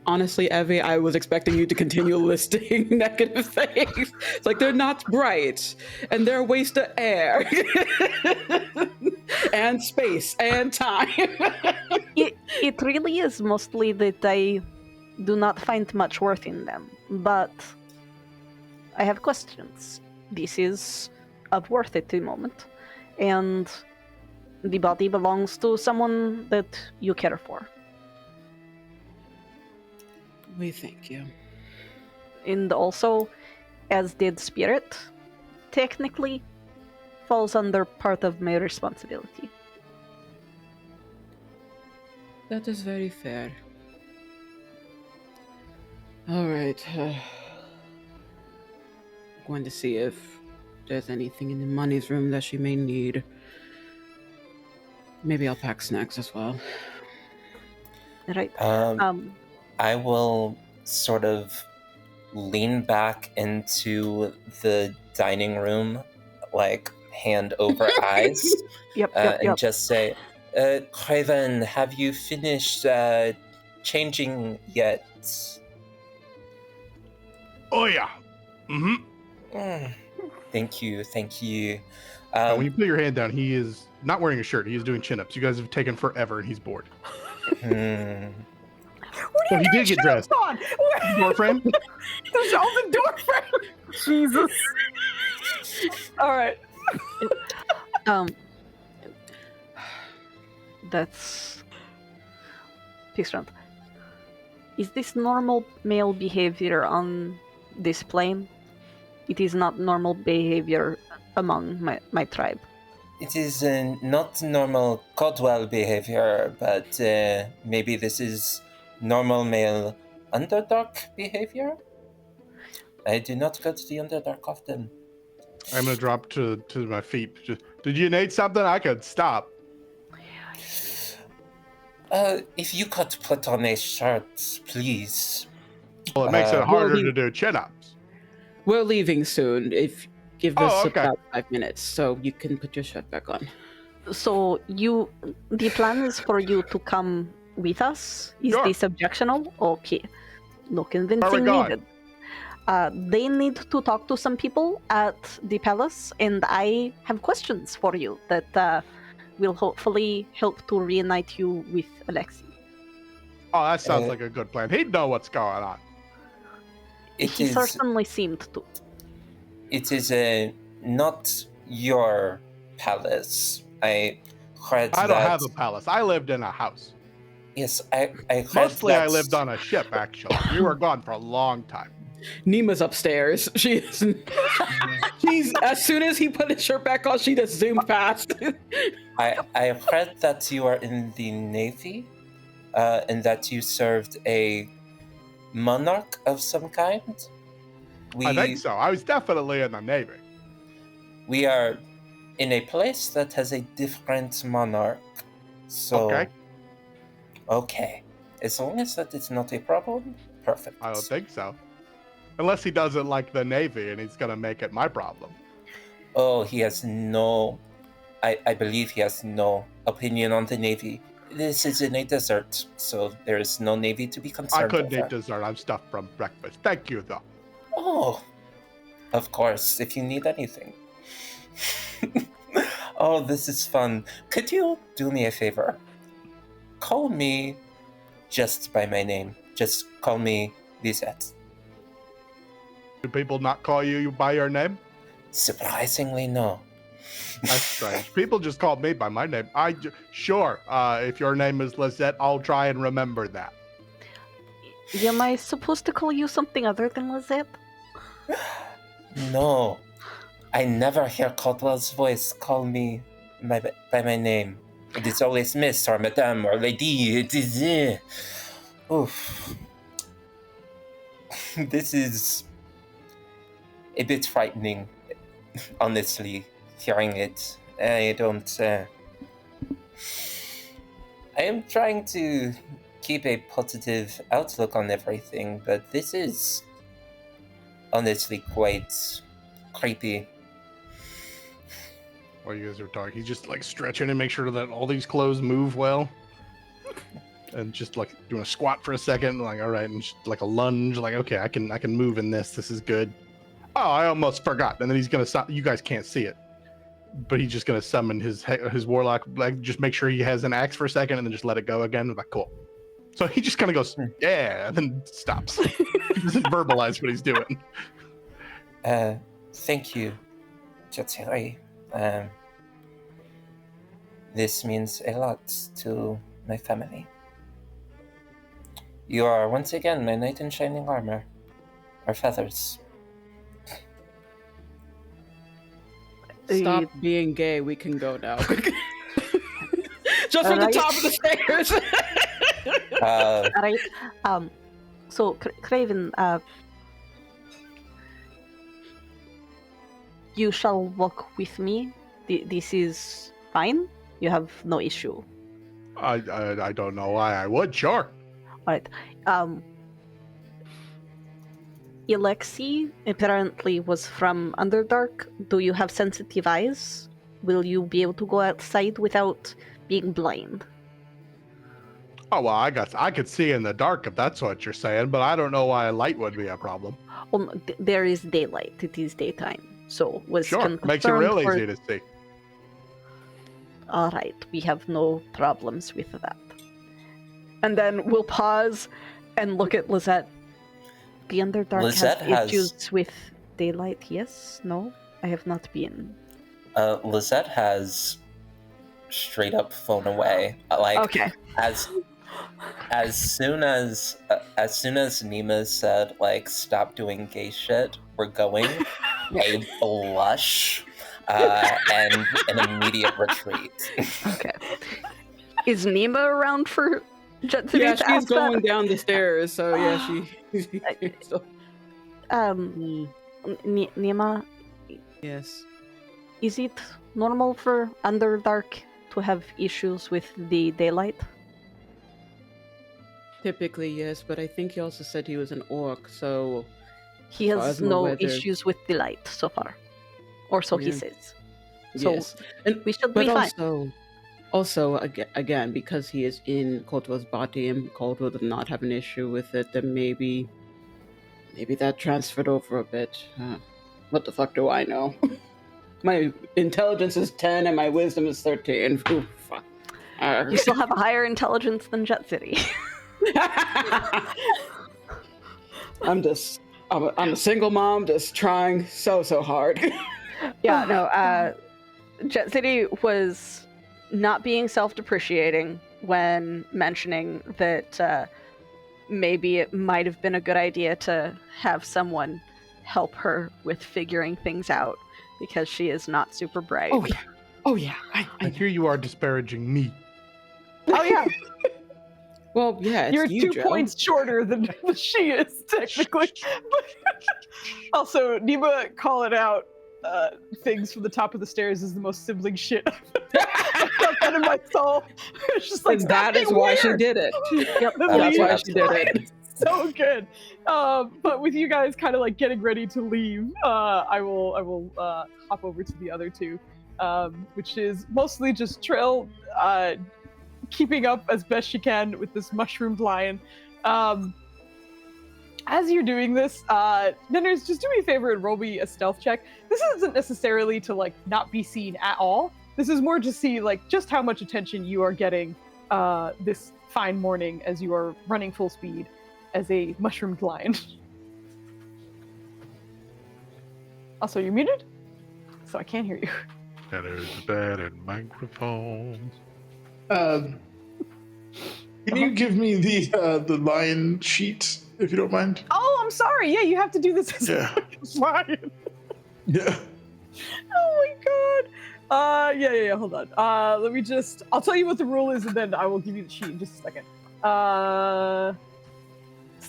Honestly, Evie, I was expecting you to continue listing negative things. It's like they're not bright, and they're a waste of air, and space, and time. It really is mostly that I do not find much worth in them, but I have questions. This is of worth at the moment, and the body belongs to someone that you care for. We thank you. And also, as dead spirit, technically falls under part of my responsibility. That is very fair. All right. Going to see if there's anything in the money's room that she may need. Maybe I'll pack snacks as well. Right. I will sort of lean back into the dining room, like hand over eyes, Yep. and just say, Craven, have you finished changing yet? Oh yeah. Mm-hmm. Thank you. When you put your hand down, he is not wearing a shirt. He is doing chin-ups. You guys have taken forever, and he's bored. What are So he did get dressed. on? Door frame. There's all the door frame. Jesus. All right. That's peace round. Is this normal male behavior on this plane? It is not normal behavior among my tribe. It is not normal Codwell behavior, but maybe this is normal male Underdark behavior? I do not go to the Underdark often. I'm gonna drop to my feet. Did you need something? I could stop. If you could put on a shirt, please. Well, it makes it harder to do chin-ups. We're leaving soon. Give us okay. about 5 minutes, so you can put your shirt back on. So the plan is for you to come with us? Is Sure. this objectional? Okay. No Where are convincing we going? needed. They need to talk to some people at the palace, and I have questions for you that will hopefully help to reunite you with Alexei. Oh, that sounds like a good plan. He'd know what's going on. He certainly seemed to. It is not your palace. I heard I don't have a palace. I lived in a house. Yes, I heard Mostly I lived on a ship, actually. We were gone for a long time. Nima's upstairs. She's as soon as he put his shirt back on, she just zoomed past. I heard that you are in the Navy, and that you served a monarch of some kind. I think so. I was definitely in the Navy. We are in a place that has a different monarch. So, okay. As long as that is not a problem, perfect. I don't think so. Unless he doesn't like the Navy and he's going to make it my problem. Oh, he has no... I believe he has no opinion on the Navy. This is in a desert, so there is no Navy to be concerned I couldn't over. eat dessert. I'm stuffed from breakfast. Thank you, though. Oh, of course, if you need anything. Oh, this is fun. Could you do me a favor? Call me just by my name. Just call me Lisette. Do people not call you by your name? Surprisingly, no. That's strange. People just call me by my name. Sure. If your name is Lisette, I'll try and remember that. Am I supposed to call you something other than Lizette? No. I never hear Caldwell's voice call me by my name. It is always Miss or Madame or Lady. It is... Oof. This is a bit frightening, honestly, hearing it. I don't... I am trying to keep a positive outlook on everything, but this is honestly quite creepy. While you guys are talking, he's just like stretching and make sure that all these clothes move well. And just like doing a squat for a second, like, all right, and just like a lunge, like, okay, I can move in this. This is good. Oh, I almost forgot. And then he's gonna you guys can't see it, but he's just gonna summon his warlock, like just make sure he has an axe for a second and then just let it go again. Like, cool. So he just kind of goes, yeah, and then stops. He doesn't verbalize what he's doing. Thank you, Jotiri. This means a lot to my family. You are once again my knight in shining armor. Or feathers. Stop being gay. We can go now. Just from the Right. top of the stairs. Uh, All right. So Craven, you shall walk with me. This is fine. You have no issue. I don't know why I would. Sure. All right. Alexi apparently was from Underdark. Do you have sensitive eyes? Will you be able to go outside without being blind? Oh well, I could see in the dark if that's what you're saying, but I don't know why light would be a problem. Well, no, there is daylight. It is daytime. So was Sure, confirmed makes it real for- easy to see. All right, we have no problems with that. And then we'll pause and look at Lizette. The Underdark Lizette has has- issues with daylight. Yes? No? I have not been. Lizette has straight up flown away. Okay. As soon as Nima said like stop doing gay shit, we're going. A blush and an immediate retreat. Okay. Is Nima around for Jet City Yeah, to she's ask that? going down the stairs, so yeah, she. Nima, Yes. is it normal for Underdark to have issues with the daylight? Typically, yes, but I think he also said he was an orc, so He As far has as I'm no aware, there- issues with the light so far. Or so he Yeah. says. So yes. And we should but be fine. also again, because he is in Caldwell's body and Caldwell did not have an issue with it, then maybe that transferred over a bit. What the fuck do I know? My intelligence is 10 and my wisdom is 13. Ooh, fuck. You still have a higher intelligence than Jet City. I'm a single mom, just trying so hard. Yeah, no, Jet City was not being self-depreciating when mentioning that maybe it might have been a good idea to have someone help her with figuring things out because she is not super bright. Oh yeah. And here you are disparaging me. Oh yeah, Well, yeah, it's you're you, 2 Joe. points shorter than she is technically. Also, Nima calling out things from the top of the stairs is the most sibling shit I've felt that in my soul. It's just like And that "Stop is being why she weird." did it. Yep, the That's lead why is she did it. great. So good. But with you guys kind of like getting ready to leave, I will hop over to the other two, which is mostly just Trill keeping up as best she can with this mushroomed lion. As you're doing this, Ninners, just do me a favor and roll me a stealth check. This isn't necessarily to like not be seen at all. This is more to see like just how much attention you are getting this fine morning as you are running full speed as a mushroomed lion. Also, you're muted, so I can't hear you. That is bad in microphones. Can you give me the lion sheet if you don't mind? Oh, I'm sorry. Yeah, you have to do this as Yeah. a lion. Yeah. Oh my god. Yeah. Hold on. I'll tell you what the rule is, and then I will give you the sheet in just a second.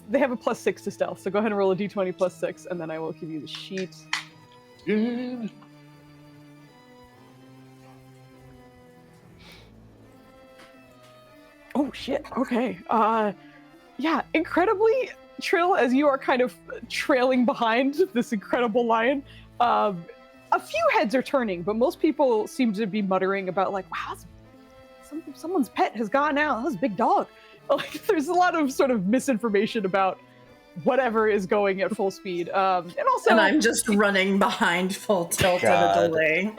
They have a +6 to stealth, so go ahead and roll a d20 +6, and then I will give you the sheet. Yeah. Oh shit. Okay. Yeah. Incredibly, Trill, as you are kind of trailing behind this incredible lion, a few heads are turning, but most people seem to be muttering about like, "Wow, someone's pet has gone out. That's a big dog." Like, there's a lot of sort of misinformation about whatever is going at full speed, and also. And I'm just running behind full tilt at God. a delay.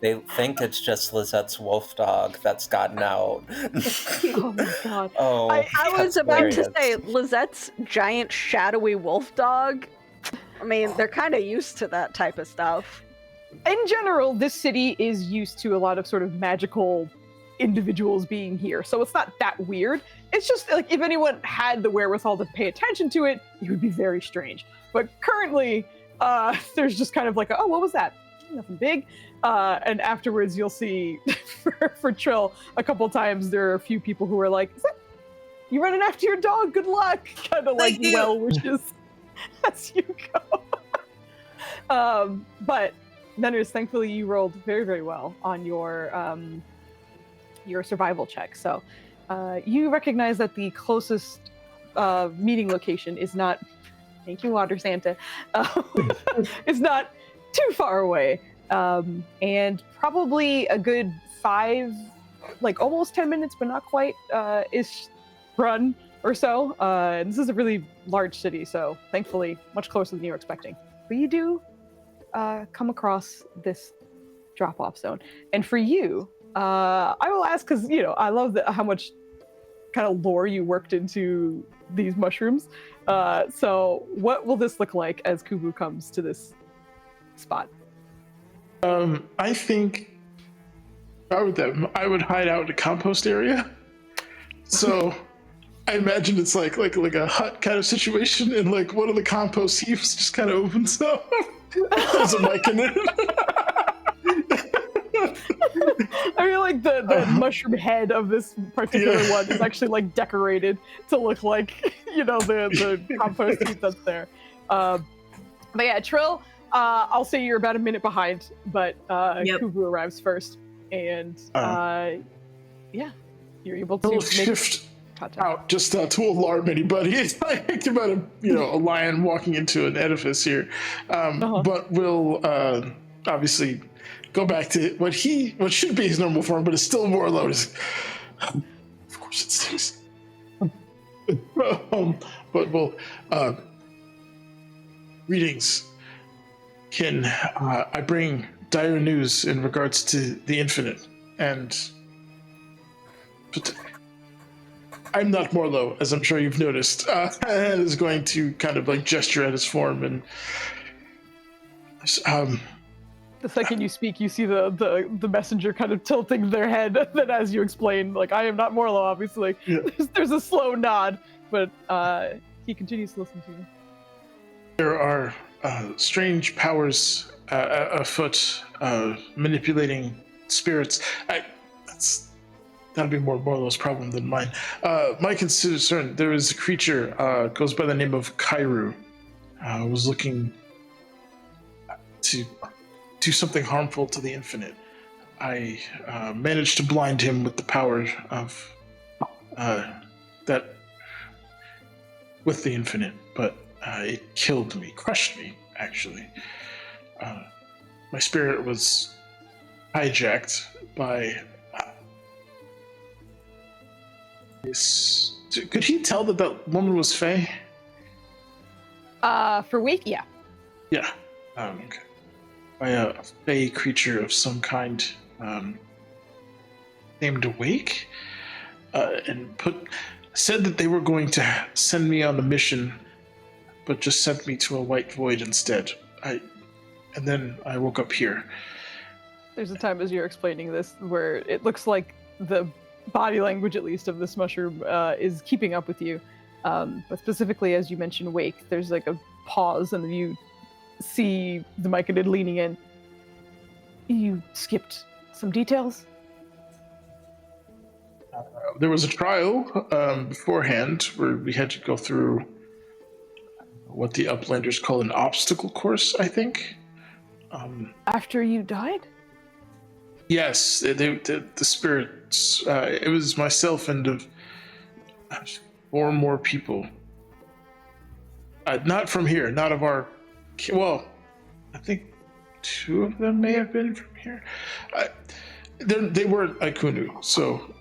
They think it's just Lizette's wolf dog that's gotten out. Oh my god. Oh, I was that's about to hilarious. say, Lizette's giant shadowy wolf dog. I mean, they're kind of used to that type of stuff. In general, this city is used to a lot of sort of magical individuals being here, so it's not that weird. It's just like if anyone had the wherewithal to pay attention to it, it would be very strange. But currently, there's just kind of like, oh, what was that? Nothing big. And afterwards, you'll see for Trill a couple times there are a few people who are like, "Is that you running after your dog? Good luck!" Kind of like Thank you. well wishes as you go. But Nenners, thankfully, you rolled very, very well on your survival check. So you recognize that the closest meeting location is not. Thank you, Water Santa. It's not too far away, and probably a good 5, like almost 10 minutes, but not quite, ish run or so. And this is a really large city, so thankfully much closer than you were expecting. But you do come across this drop-off zone, and for you, I will ask because I love how much kind of lore you worked into these mushrooms. So what will this look like as Kubu comes to this spot? I think I would hide out in a compost area. So I imagine it's like a hut kind of situation, and like one of the compost heaps just kind of opens up. There's a mic in it. I feel like the mushroom head of this particular one is actually like decorated to look like the compost heap that's there. But yeah, Trill, I'll say you're about a minute behind, but Kubu arrives first, and yeah, you're able to We'll make shift out just to alarm anybody. It's like about a lion walking into an edifice here, but we'll obviously go back to what should be his normal form, but it's still more lotus. Of course it stinks. But we'll greetings. I bring dire news in regards to the infinite, but I'm not Morlo, as I'm sure you've noticed. And is going to kind of like gesture at his form, and the second you speak, you see the messenger kind of tilting their head. Then, as you explain, like, I am not Morlo, obviously. Yeah. There's a slow nod, but he continues to listen to you. There are strange powers afoot, manipulating spirits. That'll be more Morlo's problem than mine. My concern, there is a creature goes by the name of Kairu. Was looking to do something harmful to the infinite. I managed to blind him with the power of that with the infinite, but it killed me, crushed me, actually. My spirit was hijacked by this. Could he tell that woman was Fae? For Wake, yeah. Yeah. Okay. By a Fae creature of some kind, named Wake, and said that they were going to send me on a mission, but just sent me to a white void instead. And then I woke up here. There's a time as you're explaining this where it looks like the body language, at least, of this mushroom is keeping up with you. But specifically, as you mentioned, Wake, there's like a pause, and you see the Myconid leaning in. You skipped some details? There was a trial beforehand where we had to go through what the Uplanders call an obstacle course, I think. After you died? Yes, the spirits. It was myself and 4 more people. Not from here, not of our. Well, I think 2 of them may have been from here. They weren't Aikunu, so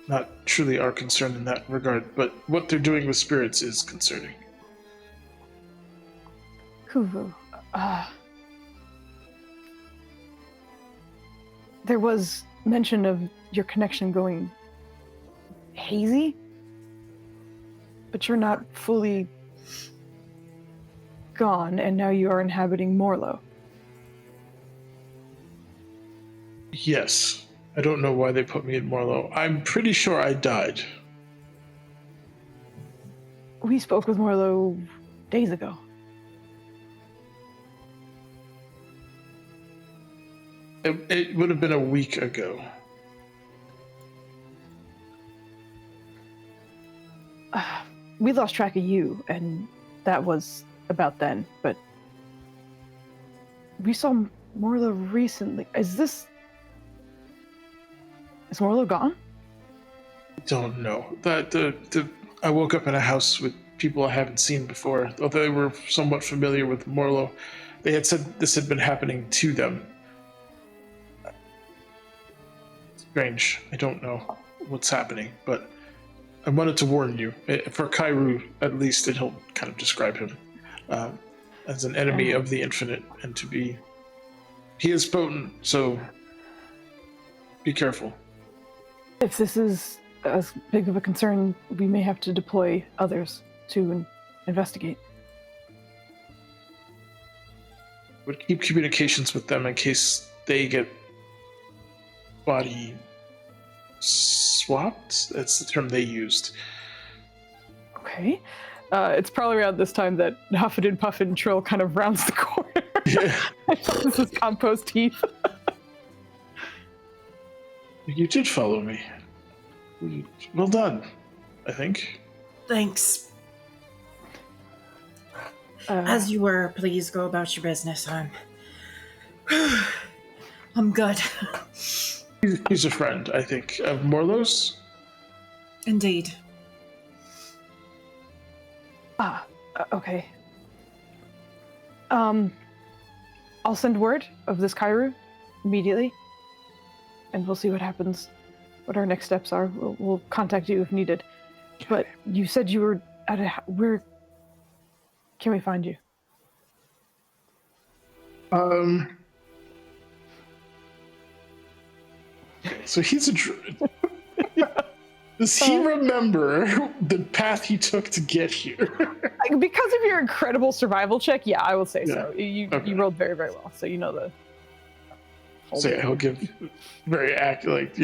not truly our concern in that regard. But what they're doing with spirits is concerning. Kuvu, there was mention of your connection going hazy, but you're not fully gone, and now you are inhabiting Morlo. Yes. I don't know why they put me in Morlo. I'm pretty sure I died. We spoke with Morlo days ago. It would have been a week ago. We lost track of you, and that was about then, but we saw Morlo recently. Is Morlo gone? Don't know. I woke up in a house with people I haven't seen before. Although they were somewhat familiar with Morlo, they had said this had been happening to them. Strange. I don't know what's happening, but I wanted to warn you. For Kairu, at least, and he'll kind of describe him as an enemy of the infinite, and he is potent, so be careful. If this is as big of a concern, we may have to deploy others to investigate. Would keep communications with them in case they get body swapped. That's the term they used. Okay. It's probably around this time that Huffin and Puffin Trill kind of rounds the corner. Yeah. This is compost teeth. You did follow me. Well done, I think. Thanks. As you were, please go about your business. I'm good. He's a friend, I think, of Morlo's. Indeed. Okay. I'll send word of this Kairu immediately, and we'll see what happens, what our next steps are. We'll contact you if needed. But you said you were at where can we find you? So he's a druid. Does he remember the path he took to get here? Because of your incredible survival check, yeah, I will say so. You rolled very, very well, so you know the. So yeah, he'll give very accurate,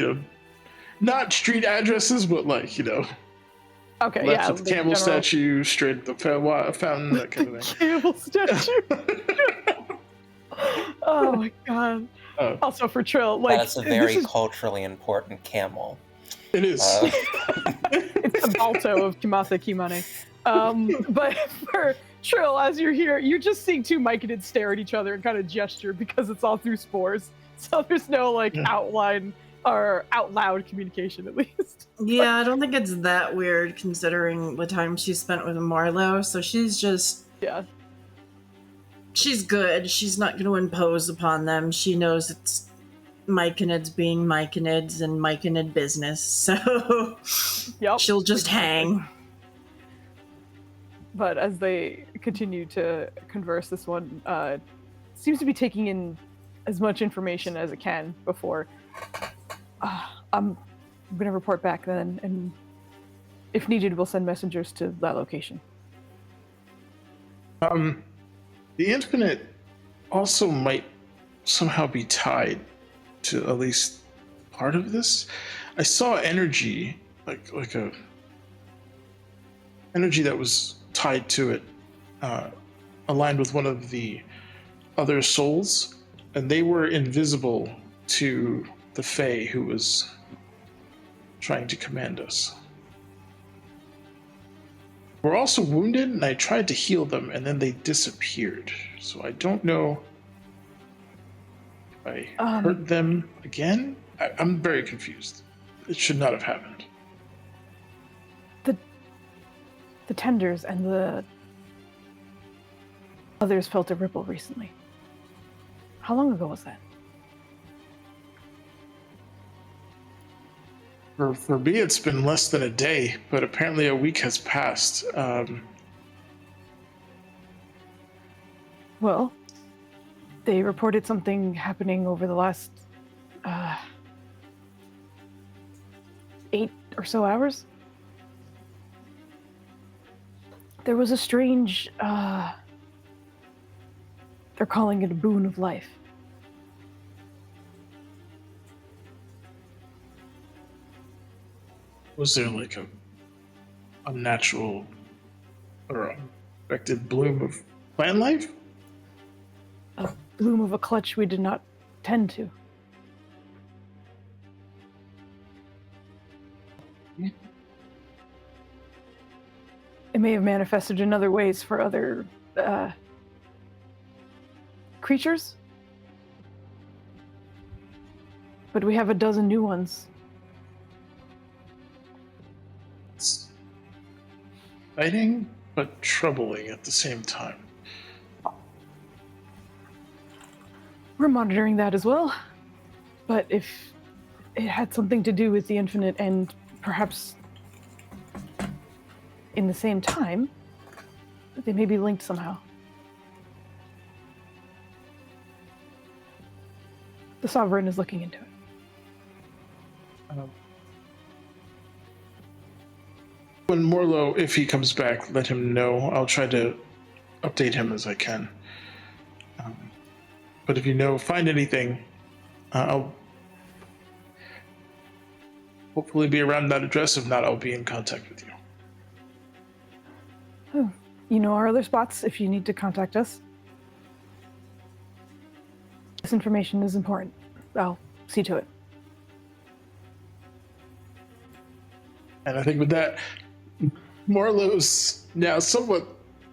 not street addresses, but Okay, left yeah. at the camel statue, straight at the fountain, that kind of thing. Camel statue. Oh my god. Also for Trill, that's a very culturally important camel. It is. It's the Balto of Kimasa Kimane. But for Trill, as you're here, you're just seeing two Myconids stare at each other and kind of gesture because it's all through spores. So there's no outline or out loud communication, at least. Yeah, I don't think it's that weird considering the time she spent with Marlo. So she's just she's good. She's not going to impose upon them. She knows it's Myconids being Myconids and Myconid business. So she'll just hang. But as they continue to converse, this one seems to be taking in as much information as it can before. I'm going to report back then, and if needed, we'll send messengers to that location. The Infinite also might somehow be tied to at least part of this. I saw energy, like a energy that was tied to it, aligned with one of the other souls, and they were invisible to the Fae who was trying to command us. We're also wounded, and I tried to heal them, and then they disappeared. So I don't know if I hurt them again. I'm very confused. It should not have happened. The tenders and the others felt a ripple recently. How long ago was that? For me, it's been less than a day, but apparently a week has passed. Well, they reported something happening over the last 8 or so hours. There was a strange, they're calling it a boon of life. Was there like a unnatural or unexpected bloom of plant life? A bloom of a clutch we did not tend to. It may have manifested in other ways for other creatures. But we have a dozen new ones. It's exciting, but troubling at the same time. We're monitoring that as well. But if it had something to do with the infinite and perhaps in the same time, they may be linked somehow. The Sovereign is looking into it. When Morlo, if he comes back, let him know. I'll try to update him as I can. But if you find anything, I'll hopefully be around that address. If not, I'll be in contact with you. Oh, you know our other spots if you need to contact us. This information is important. I'll see to it. And I think with that, Morlo's now somewhat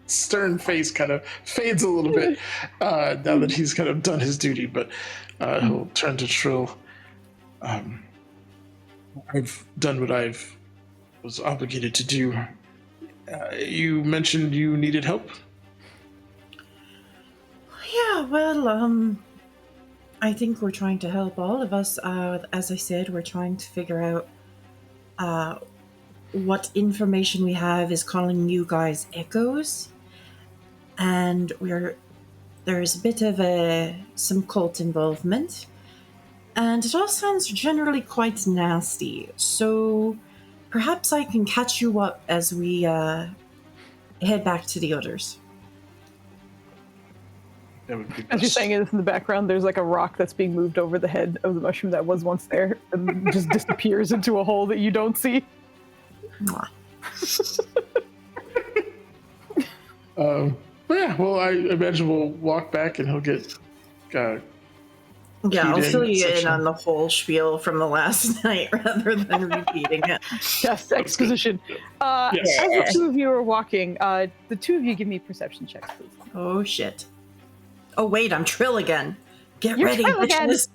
stern face kind of fades a little bit now that he's kind of done his duty, but he'll turn to Trill. I've done what I was obligated to do. You mentioned you needed help? Yeah, well, I think we're trying to help all of us. As I said, we're trying to figure out what information we have is calling you guys echoes. And there's a bit of some cult involvement. And it all sounds generally quite nasty. So perhaps I can catch you up as we head back to the others. That would be As you're best. saying this in the background, there's like a rock that's being moved over the head of the mushroom that was once there and just disappears into a hole that you don't see. Mwah. Yeah, well, I imagine we'll walk back and he'll get Yeah, I'll keyed in fill you in section. on the whole spiel from the last night rather than repeating it. Yes, exposition. Yes. As the two of you are walking, the two of you give me perception checks, please. Oh, shit. Oh, wait, I'm Trill again. Get You're ready, Trill again. bitches.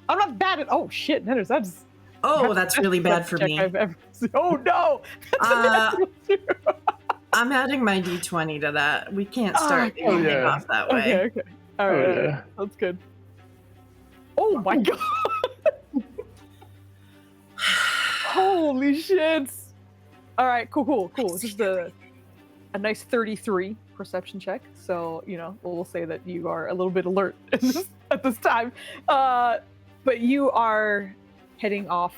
I'm not bad at. Oh shit, that's. Oh, that's really bad for me. I've ever seen. Oh no. Uh, I'm adding my d20 to that. We can't start oh, anything yeah. off that way. Okay. All right. Oh, yeah. That's good. Oh my god. Holy shit. All right. Cool. Just a nice 33 perception check. So we'll say that you are a little bit alert at this time. But you are heading off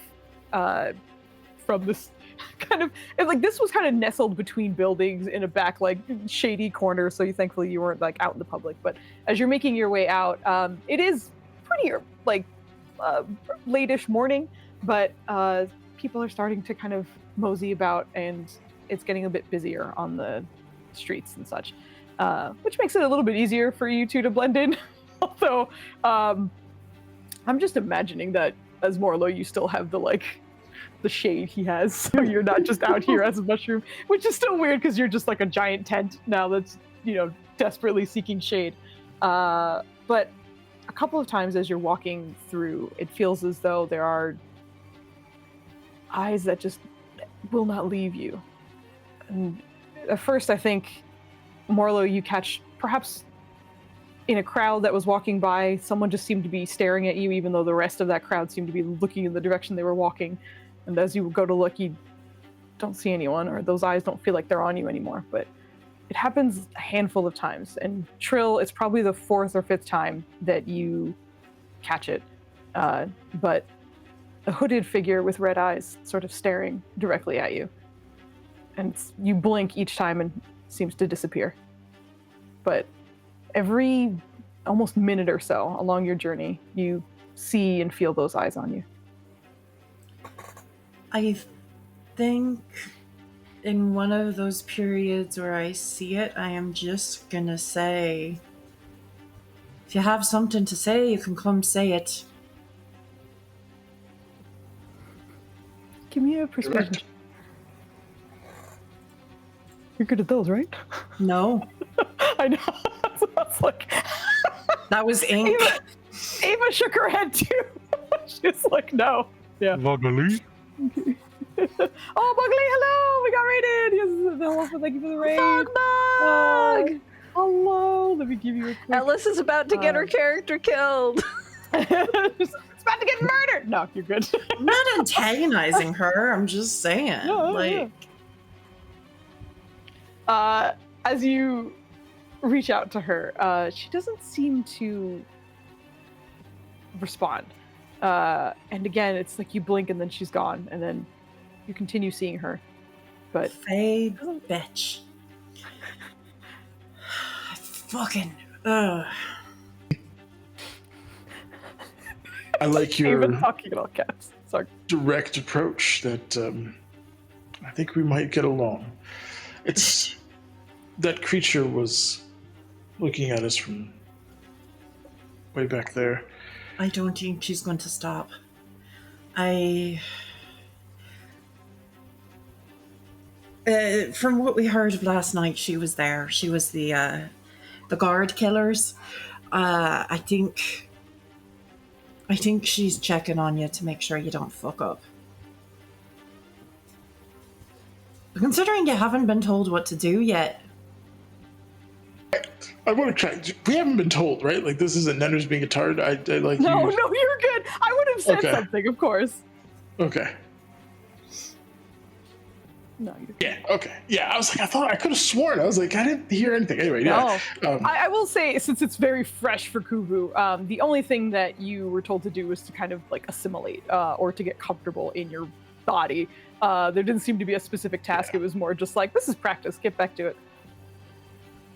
from this kind of, and like this was kind of nestled between buildings in a back like shady corner, so thankfully you weren't like out in the public. But as you're making your way out, it is pretty like late-ish morning, but people are starting to kind of mosey about, and it's getting a bit busier on the streets and such, which makes it a little bit easier for you two to blend in. Although I'm just imagining that as Morlo, you still have the shade he has, so you're not just out here as a mushroom, which is still weird because you're just like a giant tent now that's desperately seeking shade. But a couple of times as you're walking through, it feels as though there are eyes that just will not leave you. And at first, I think Morlo, you catch perhaps in a crowd that was walking by, someone just seemed to be staring at you, even though the rest of that crowd seemed to be looking in the direction they were walking. And as you go to look, you don't see anyone, or those eyes don't feel like they're on you anymore. But it happens a handful of times. And Trill, it's probably the 4th or 5th time that you catch it. But a hooded figure with red eyes sort of staring directly at you. And you blink each time and it seems to disappear. But every almost minute or so along your journey, you see and feel those eyes on you. I think in one of those periods where I see it, I am just gonna say, if you have something to say, you can come say it. Give me a persuasion. You're good at those, right? No, I know. So that's like that was ink. Ava shook her head too. She's like, no. Yeah. Luckily. Oh, Bugley, hello! We got raided! Yes, hello, thank you for the raid. Fogbug! Hello, let me give you a quick... Alice is about to get her character killed. It's about to get murdered! No, you're good. I'm not antagonizing her. I'm just saying. Yeah. As you reach out to her, she doesn't seem to respond. And again, it's like you blink and then she's gone, and then you continue seeing her. But Faye, bitch. Fucking. Ugh. I like even your talking in all caps. Sorry. direct approach that I think we might get along. It's that creature was looking at us from way back there. I don't think she's going to stop. From what we heard of last night, she was there. She was the guard killers. I think she's checking on you to make sure you don't fuck up. Considering you haven't been told what to do yet. I want to try. We haven't been told, right? Like, this isn't Nenner's being a tard. I like No, you. no, you're good. I would have said Okay. something, of course. Okay. No, you're good. Yeah. Okay. Yeah. I was like, I thought I could have sworn. I was like, I didn't hear anything. Anyway, yeah. I will say, since it's very fresh for Kuvu, the only thing that you were told to do was to kind of like assimilate or to get comfortable in your body. There didn't seem to be a specific task. It was more just like, this is practice. Get back to it.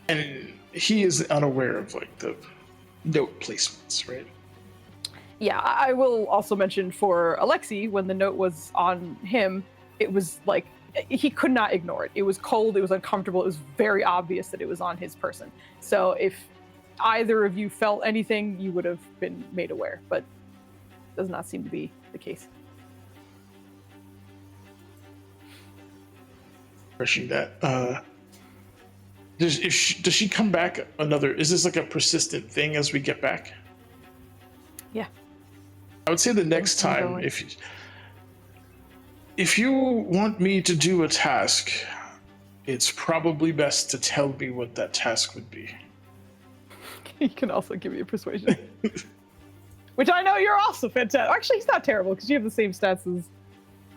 And he is unaware of like the note placements, right? Yeah, I will also mention for Alexei, when the note was on him, it was like, he could not ignore it. It was cold, it was uncomfortable, it was very obvious that it was on his person. So if either of you felt anything, you would have been made aware, but does not seem to be the case. Pushing that. Does she come back another? Is this like a persistent thing as we get back? Yeah. I would say the next time, Ongoing. if you want me to do a task, it's probably best to tell me what that task would be. You can also give me a persuasion. Which I know you're also fantastic. Actually, he's not terrible because you have the same stats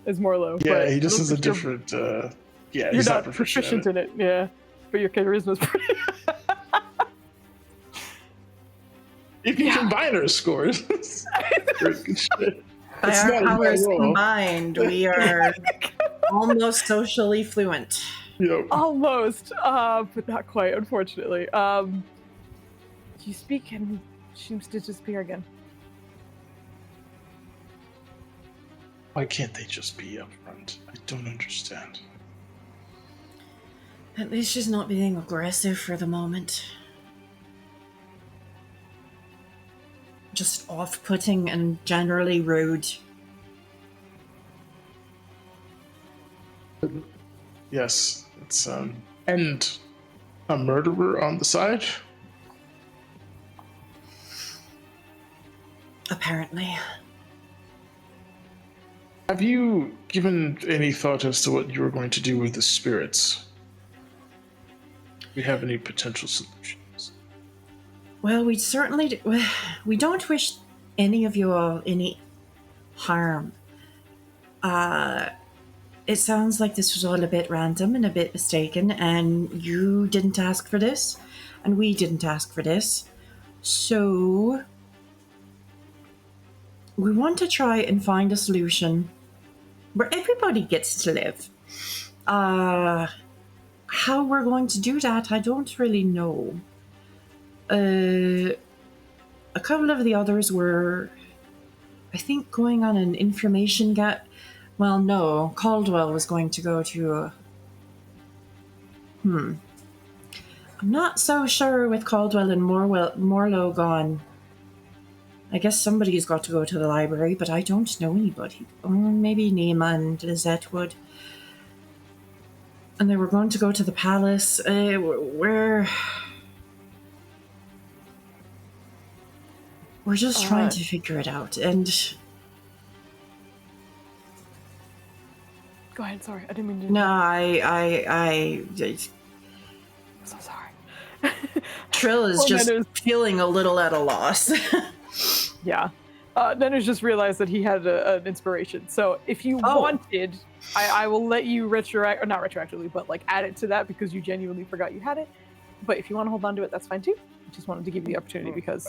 as Morlo. Yeah, but he just has a looks like you're- different. Yeah, You're he's not proficient proficient in it, yeah. But your charisma's pretty. If you combine our scores, very good shit. By It's our not a bad powers roll. combined, we are almost socially fluent. Yep. Almost, but not quite, unfortunately. You speak and she seems to disappear again. Why can't they just be upfront? I don't understand. At least she's not being aggressive for the moment. Just off-putting and generally rude. Yes, it's and a murderer on the side. Apparently. Have you given any thought as to what you were going to do with the spirits? Do we have any potential solutions? Well, we certainly we don't wish any of you all any harm. It sounds like this was all a bit random and a bit mistaken, and you didn't ask for this, and we didn't ask for this. So we want to try and find a solution where everybody gets to live. How we're going to do that, I don't really know. A couple of the others were, I think, going on an information Well, no, Caldwell was going to go to I'm not so sure with Caldwell and Morlo gone. I guess somebody's got to go to the library, but I don't know anybody. Oh, maybe Nima and Lizette would. And they were going to go to the palace. We're just trying to figure it out. And Go ahead. Sorry, I didn't mean to. no, I'm so sorry. Trill is Poor just Nenner's- feeling a little at a loss. Yeah. Nenner's just realized that he had an inspiration. So if you wanted, I will let you not retroactively, but like add it to that because you genuinely forgot you had it. But if you want to hold on to it, that's fine too. I just wanted to give you the opportunity because.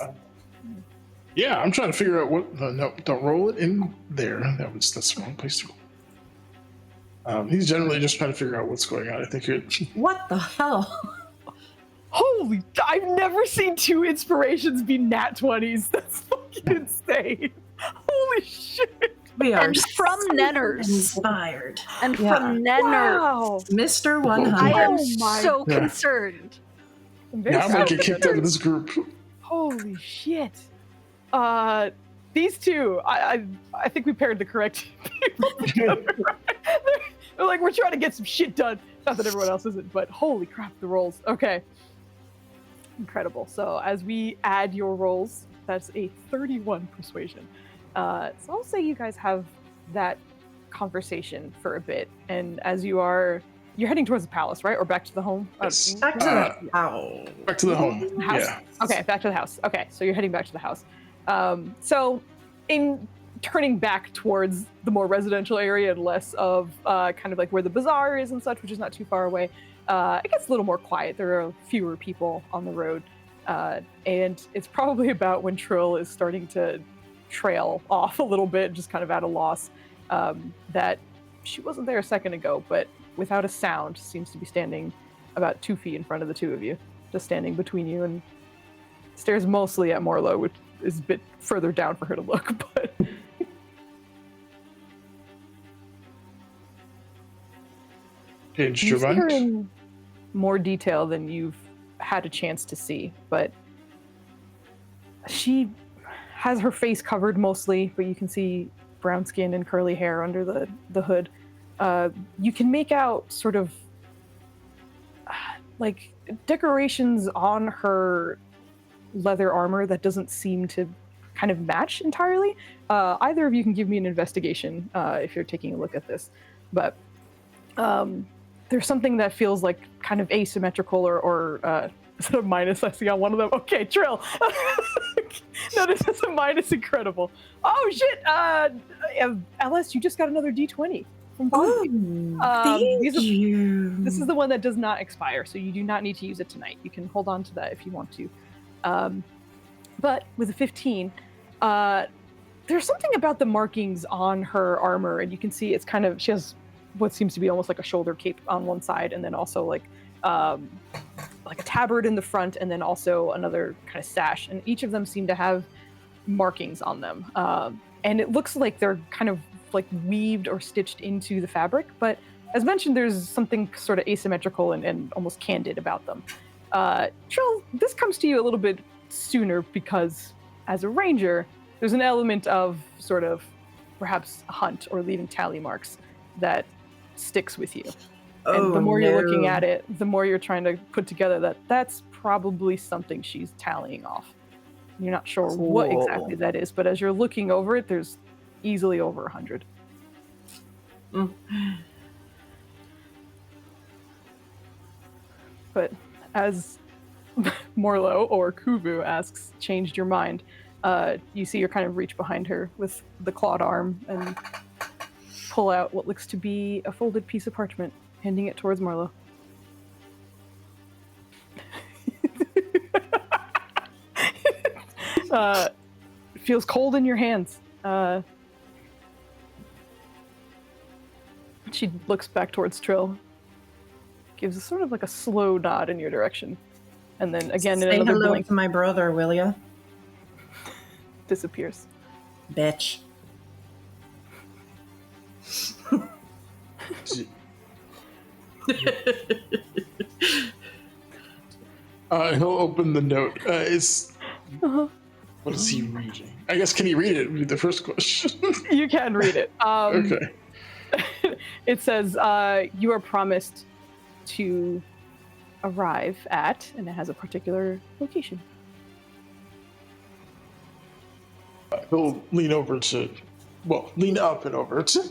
Yeah, I'm trying to figure out what. No, don't roll it in there. That's the wrong place to roll. He's generally just trying to figure out what's going on. I think it. What the hell? Holy! I've never seen 2 inspirations be nat 20s. That's fucking insane. Holy shit! We are And from so Nenners. inspired. And Yeah. from Nenner, Wow. Mr. I 100. am Oh my so God. concerned. I'm very Yeah, I'm gonna proud get of kicked you. out of this group. Holy shit! These two, I think we paired the correct people together. They're like, we're trying to get some shit done. Not that everyone else isn't, but holy crap, the rolls. Okay. Incredible. So as we add your rolls, that's a 31 persuasion. So I'll say you guys have that conversation for a bit, and as you're heading towards the palace, right, or back to the home? Yes. Back to the house. Back to the home. House. Yeah. Okay, back to the house. Okay, so you're heading back to the house. So in turning back towards the more residential area and less of kind of like where the bazaar is and such, which is not too far away, it gets a little more quiet. There are fewer people on the road. And it's probably about when Trill is starting to trail off a little bit, just kind of at a loss, that she wasn't there a second ago, but without a sound seems to be standing about 2 feet in front of the two of you, just standing between you, and stares mostly at Morlo, which is a bit further down for her to look, but... Changed You your see her mind? in more detail than you've had a chance to see, but she has her face covered mostly, but you can see brown skin and curly hair under the hood. You can make out sort of like decorations on her leather armor that doesn't seem to kind of match entirely. Either of you can give me an investigation if you're taking a look at this, but there's something that feels like kind of asymmetrical or is it a minus I see on one of them? Okay, Trill. No, this is a minus. Incredible. Oh shit! Alice, you just got another D20 from Bonnie. Thank you. This is the one that does not expire, so you do not need to use it tonight. You can hold on to that if you want to. But with a 15, there's something about the markings on her armor, and you can see it's kind of, she has what seems to be almost like a shoulder cape on one side, and then also like a tabard in the front, and then also another kind of sash, and each of them seem to have markings on them. And it looks like they're kind of like weaved or stitched into the fabric, but as mentioned, there's something sort of asymmetrical and almost candid about them. Trill, this comes to you a little bit sooner because as a ranger, there's an element of sort of perhaps a hunt or leaving tally marks that sticks with you. And the more you're looking at it, the more you're trying to put together that that's probably something she's tallying off. You're not sure what exactly that is, but as you're looking over it, there's easily over 100. But as Morlo or Kuvu asks, changed your mind, you see her kind of reach behind her with the clawed arm and pull out what looks to be a folded piece of parchment, handing it towards Morlo. Feels cold in your hands. She looks back towards Trill, gives a sort of like a slow nod in your direction, and then again Say in another hello blink to my brother, will ya? disappears. Bitch. He'll open the note. What What is he reading? I guess, can he read it? Read the first question. You can read it. Okay. It says, you are promised to arrive at, and it has a particular location. He'll lean up and over to.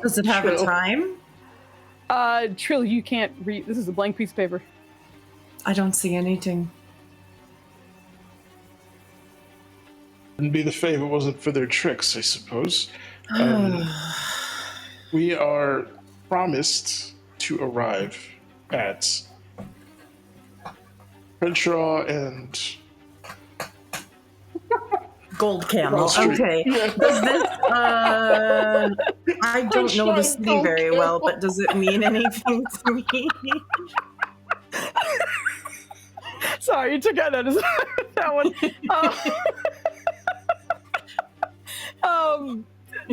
Does it have a Trill. time? Trill, you can't read. This is a blank piece of paper. I don't see anything. Wouldn't be the fave if it wasn't for their tricks, I suppose. We are promised to arrive at Crenshaw and Gold Camel. Wall Street. Okay. Yeah. Does this? I don't know the city Gold very well, Camel. but does it mean anything to me? Sorry, you took out that one.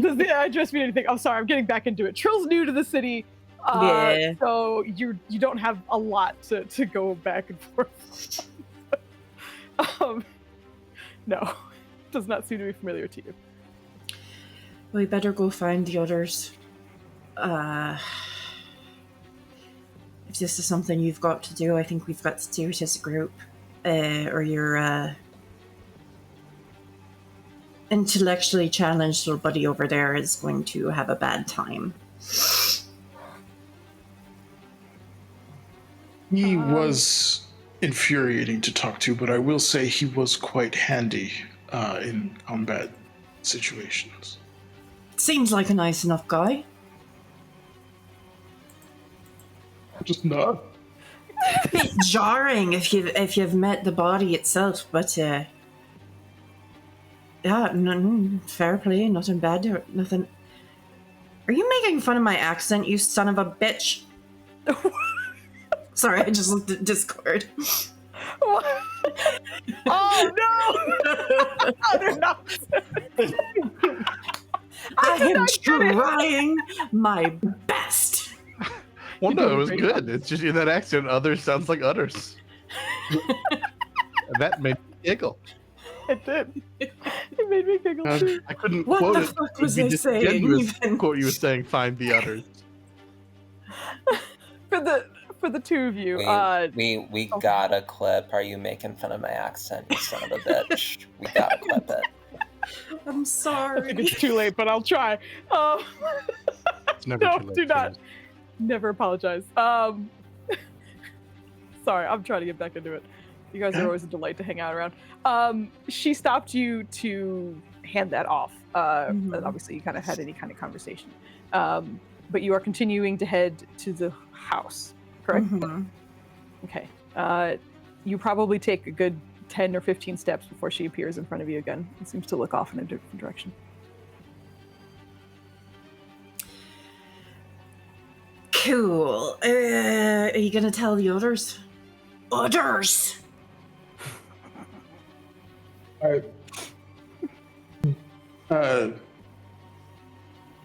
Does the address mean anything? I'm sorry, I'm getting back into it. Trill's new to the city, Yeah. so you don't have a lot to go back and forth. No, does not seem to be familiar to you. We better go find the others. If this is something you've got to do, I think we've got to do it as a group. Or your intellectually challenged little buddy over there is going to have a bad time. He was infuriating to talk to, but I will say he was quite handy in combat situations. Seems like a nice enough guy. Just not. A bit jarring if you've met the body itself, but yeah, fair play, nothing bad, nothing. Are you making fun of my accent, you son of a bitch? Sorry, I just looked at Discord. Oh no! Oh, no. I am trying my best. Well, no, it was good. It's just in that accent, others sounds like udders. And that made me giggle. It did. It made me giggle too. I couldn't What quote the it. fuck It would was be I saying disingenuous to even? quote you as saying, find the udders. For the two of you, We got a clip. Are you making fun of my accent, you son of a bitch? We gotta clip it. I'm I think sorry. it's too late, but I'll try. It's never No, too late. do not. James. Never apologize. Sorry, I'm trying to get back into it. You guys are always a delight to hang out around. She stopped you to hand that off. Mhm. Obviously, you kind of had any kind of conversation. But you are continuing to head to the house, correct? Mhm. Okay. You probably take a good 10 or 15 steps before she appears in front of you again. It seems to look off in a different direction. Cool. Are you gonna tell the others? Others! Alright.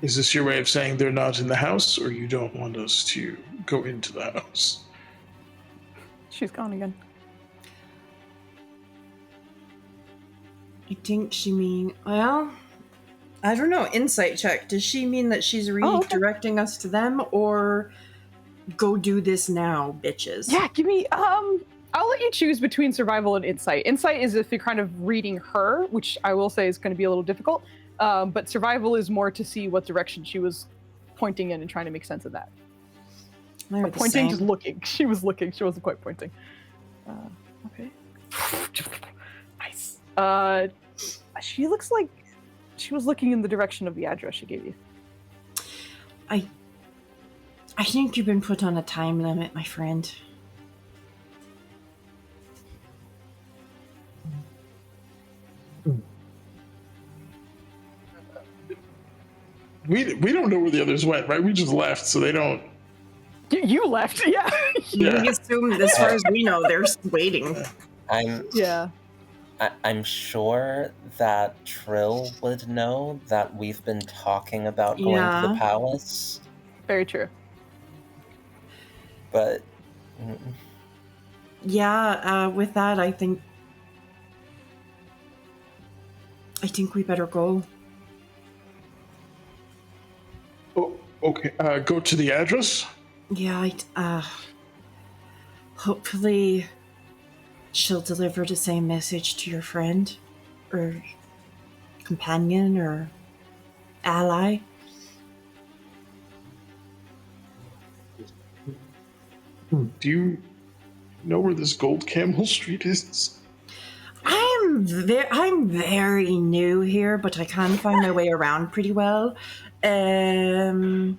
Is this your way of saying they're not in the house, or you don't want us to go into the house? She's gone again. I think she mean, well, I don't know, insight check. Does she mean that she's okay. redirecting us to them, or go do this now, bitches? Yeah, give me, I'll let you choose between survival and insight. Insight is if you're kind of reading her, which I will say is going to be a little difficult. But survival is more to see what direction she was pointing in and trying to make sense of that. They're Or the pointing, same. just looking. She was looking. She wasn't quite pointing. Okay. Nice. She looks like she was looking in the direction of the address she gave you. I think you've been put on a time limit, my friend. We don't know where the others went, right? We just left, so they don't. You left, yeah. Yeah. We assume, as far as we know, they're waiting. Yeah. I'm sure that Trill would know that we've been talking about going to the Yeah. palace, Very true. but Yeah, with that, I think I think we better go. Oh, okay. Go to the address. Yeah, hopefully she'll deliver the same message to your friend or companion or ally. Do you know where this Gold Camel Street is? I'm very new here, but I can find my way around pretty well. And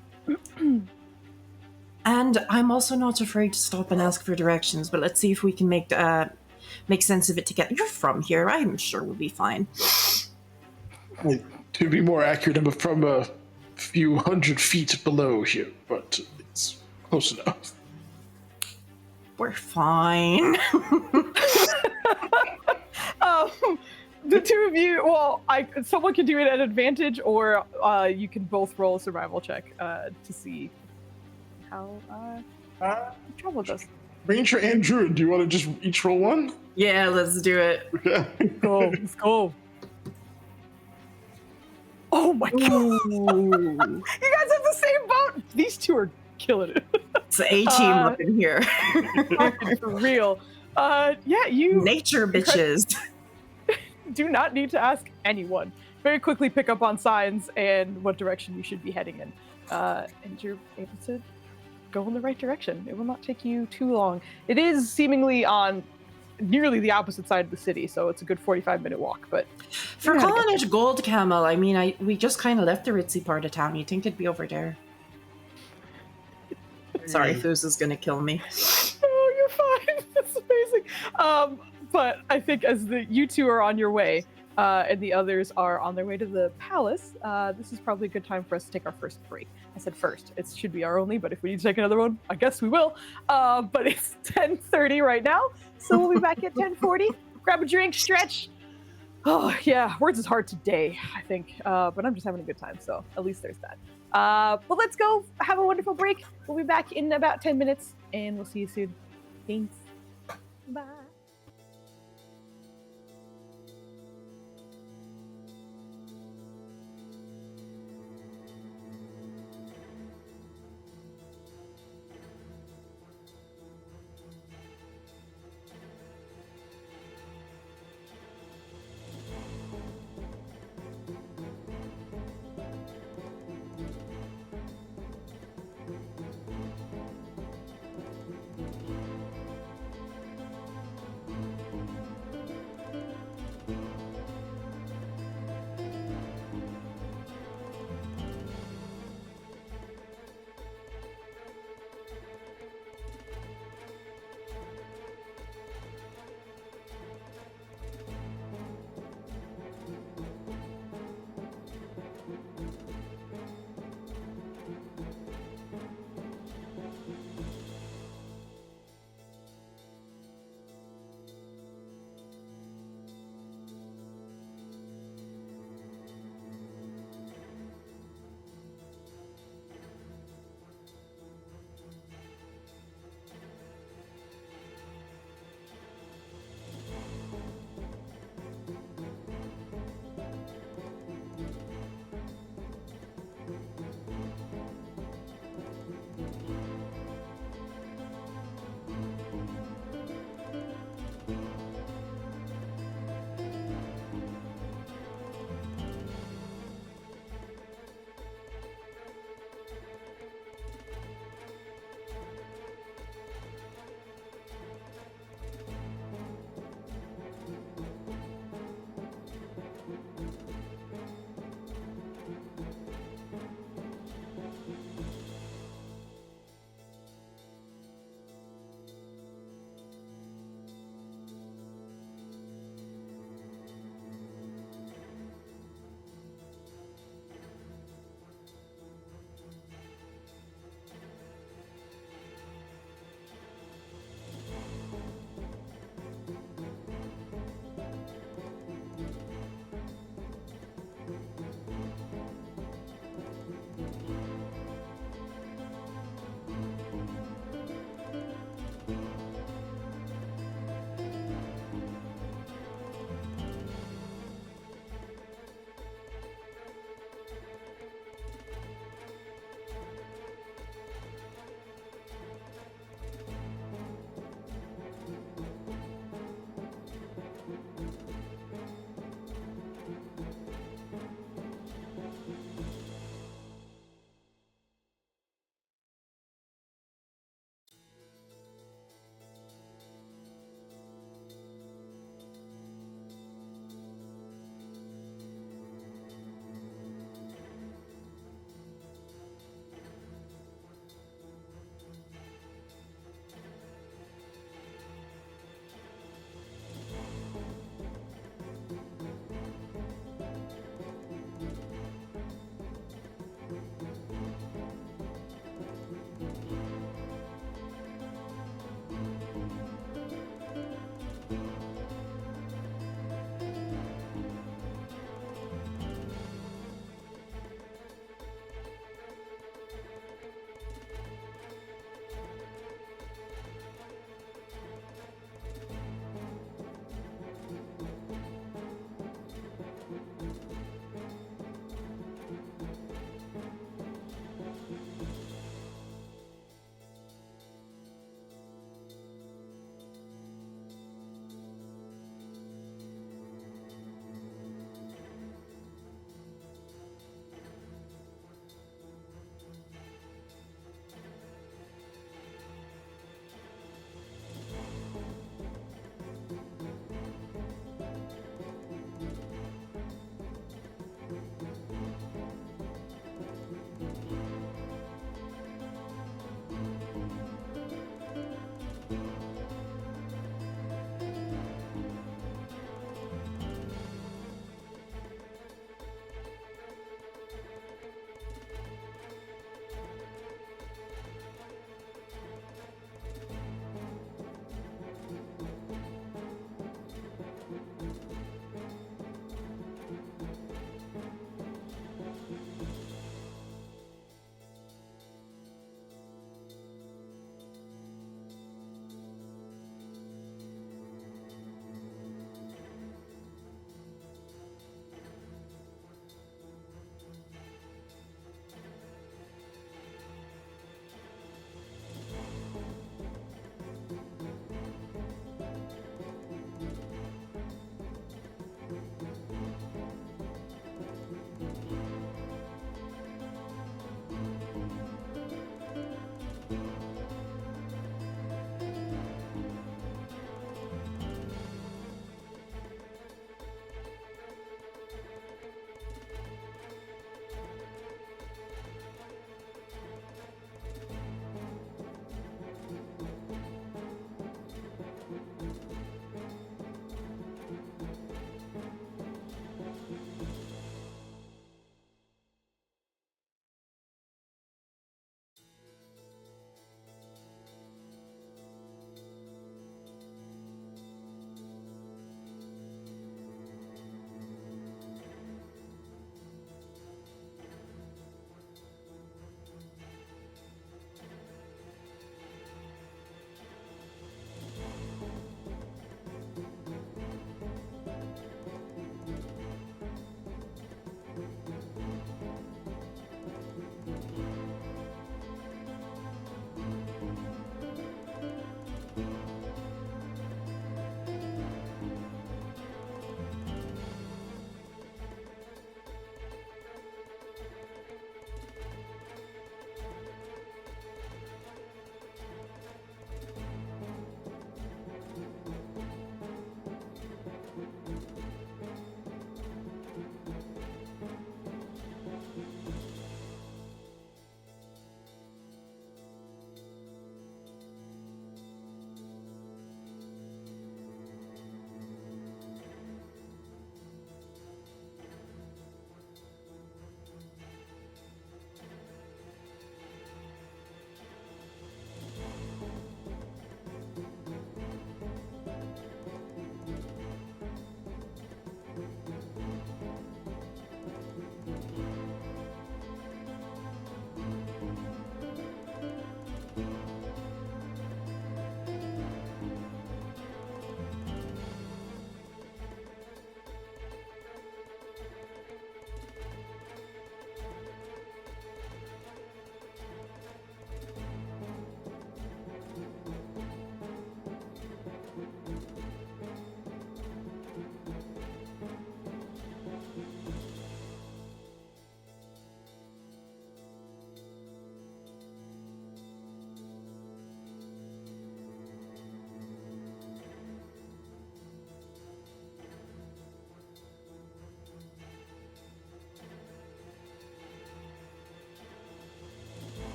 I'm also not afraid to stop and ask for directions, but let's see if we can make sense of it together. You're from here. I'm sure we'll be fine. To be more accurate, I'm from a few hundred feet below here, but it's close enough. We're fine. The two of you, well, someone can do it at advantage, or you can both roll a survival check to see how trouble goes. Ranger and Druid, do you want to just each roll one? Yeah, let's do it. Okay. Let's go. Oh my god! You guys have the same boat. These two are killing it. It's the A-team up in here. For real. Yeah, you Nature bitches. do not need to ask anyone. Very quickly pick up on signs and what direction you should be heading in. And you're able to go in the right direction. It will not take you too long. It is seemingly on nearly the opposite side of the city, so it's a good 45-minute walk. But For calling it Gold Camel, I mean, we just kind of left the ritzy part of town. You'd think it'd be over there. Sorry, Foos is gonna kill me. Oh, you're fine. That's amazing. But I think as you two are on your way, and the others are on their way to the palace, this is probably a good time for us to take our first break. I said first. It should be our only, but if we need to take another one, I guess we will. But it's 10:30 right now, so we'll be back at 10:40. Grab a drink, stretch. Oh, yeah, words is hard today, I think. But I'm just having a good time, so at least there's that. But let's go have a wonderful break. We'll be back in about 10 minutes, and we'll see you soon. Thanks. Bye.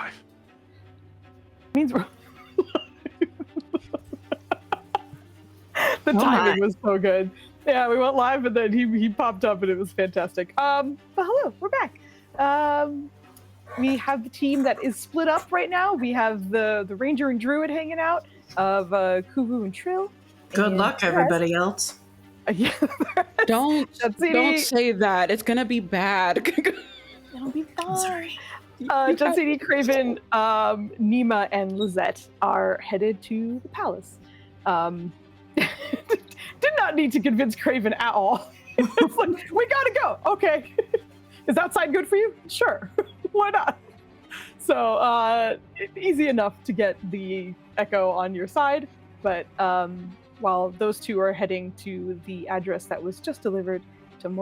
live. Means we're the Oh timing my. was so good. Yeah, we went live and then he popped up and it was fantastic. But hello, we're back. We have the team that is split up right now. We have the Ranger and Druid hanging out of Kuvu and Trill. Good And luck, everybody else. Yeah, Don't say that. It's gonna be bad. it'll be fine. I'm sorry. Jensini, Craven, Nima, and Lizette are headed to the palace. Did not need to convince Craven at all. It's like, we gotta go. Okay. Is outside good for you? Sure. Why not? So easy enough to get the Echo on your side, but while those two are heading to the address that was just delivered to in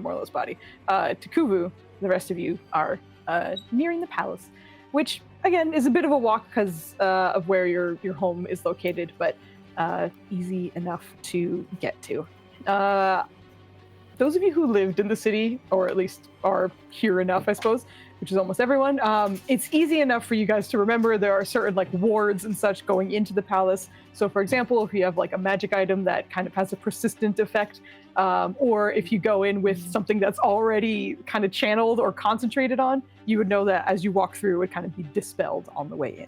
Morlo's body, to Kuvu, the rest of you are nearing the palace, which again is a bit of a walk because of where your home is located, but easy enough to get to. Those of you who lived in the city, or at least are here enough, I suppose, which is almost everyone, it's easy enough for you guys to remember there are certain like wards and such going into the palace. So for example, if you have like a magic item that kind of has a persistent effect, or if you go in with something that's already kind of channeled or concentrated on, you would know that as you walk through, it would kind of be dispelled on the way in.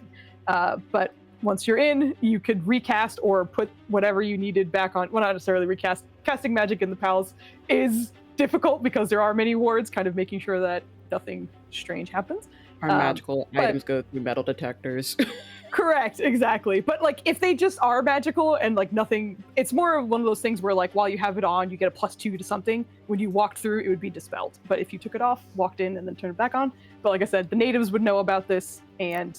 But once you're in, you could recast or put whatever you needed back on. Well, not necessarily recast. Casting magic in the palace is difficult because there are many wards, kind of making sure that nothing strange happens. Our magical items go through metal detectors. Correct, exactly. But like if they just are magical and like nothing, it's more of one of those things where like while you have it on, you get a +2 to something. When you walk through, it would be dispelled. But if you took it off, walked in, and then turned it back on, but like I said, the natives would know about this, and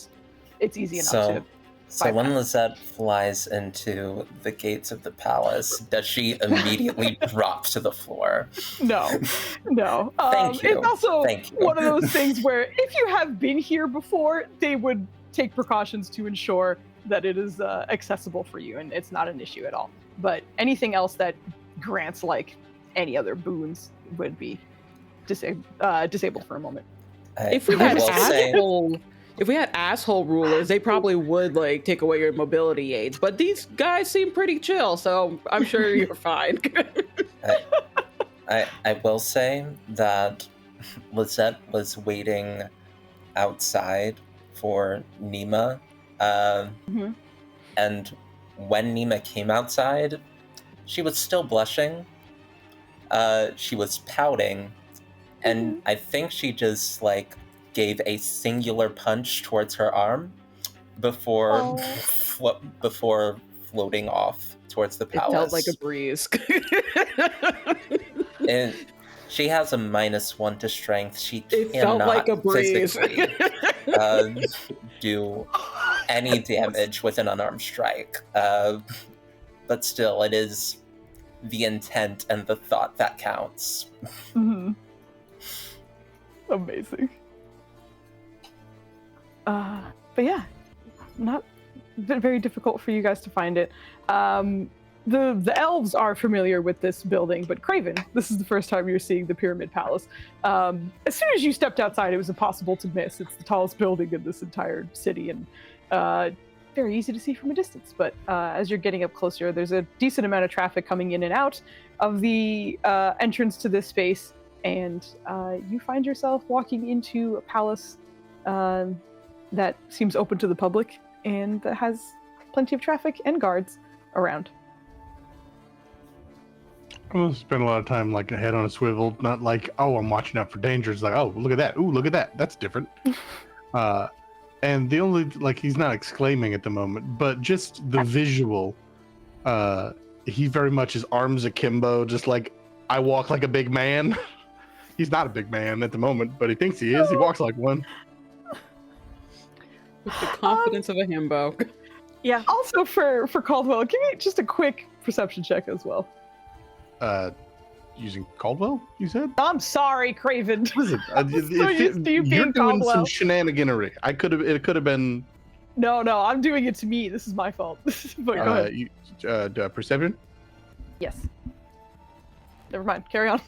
it's easy enough to. So when Lizette flies into the gates of the palace, does she immediately drop to the floor? No. Thank you. It's also Thank you. one of those things where if you have been here before, they would take precautions to ensure that it is accessible for you, and it's not an issue at all. But anything else that grants like any other boons would be disabled for a moment. If we had asshole rulers, they probably would like take away your mobility aids. But these guys seem pretty chill, so I'm sure you're fine. I will say that Lizette was waiting outside for Nima, and when Nima came outside, she was still blushing. She was pouting, and I think she just like gave a singular punch towards her arm before before floating off towards the palace. It felt like a breeze. And she has a -1 to strength. She It cannot felt like a breeze. physically do any damage with an unarmed strike. But still, it is the intent and the thought that counts. Mm-hmm. Amazing. But yeah, not very difficult for you guys to find it. The elves are familiar with this building, but Craven, this is the first time you're seeing the Pyramid Palace. As soon as you stepped outside, it was impossible to miss. It's the tallest building in this entire city, and very easy to see from a distance. But as you're getting up closer, there's a decent amount of traffic coming in and out of the entrance to this space, and you find yourself walking into a palace that seems open to the public and that has plenty of traffic and guards around. I'm gonna spend a lot of time like a head on a swivel, not like, oh, I'm watching out for danger. It's like, oh, look at that. Ooh, look at that. That's different. And the only, like, he's not exclaiming at the moment, but just the visual, he very much his arms akimbo, just like, I walk like a big man. He's not a big man at the moment, but he thinks he is. He walks like one. With the confidence of a himbo. Yeah. Also for Caldwell, give me just a quick perception check as well. Using Caldwell, you said? I'm sorry, Craven. What is it? I'm so used to you You're being doing Caldwell. some shenaniganery. It could have been. No, I'm doing it to me. This is my fault. But go ahead. Perception? Yes. Never mind. Carry on.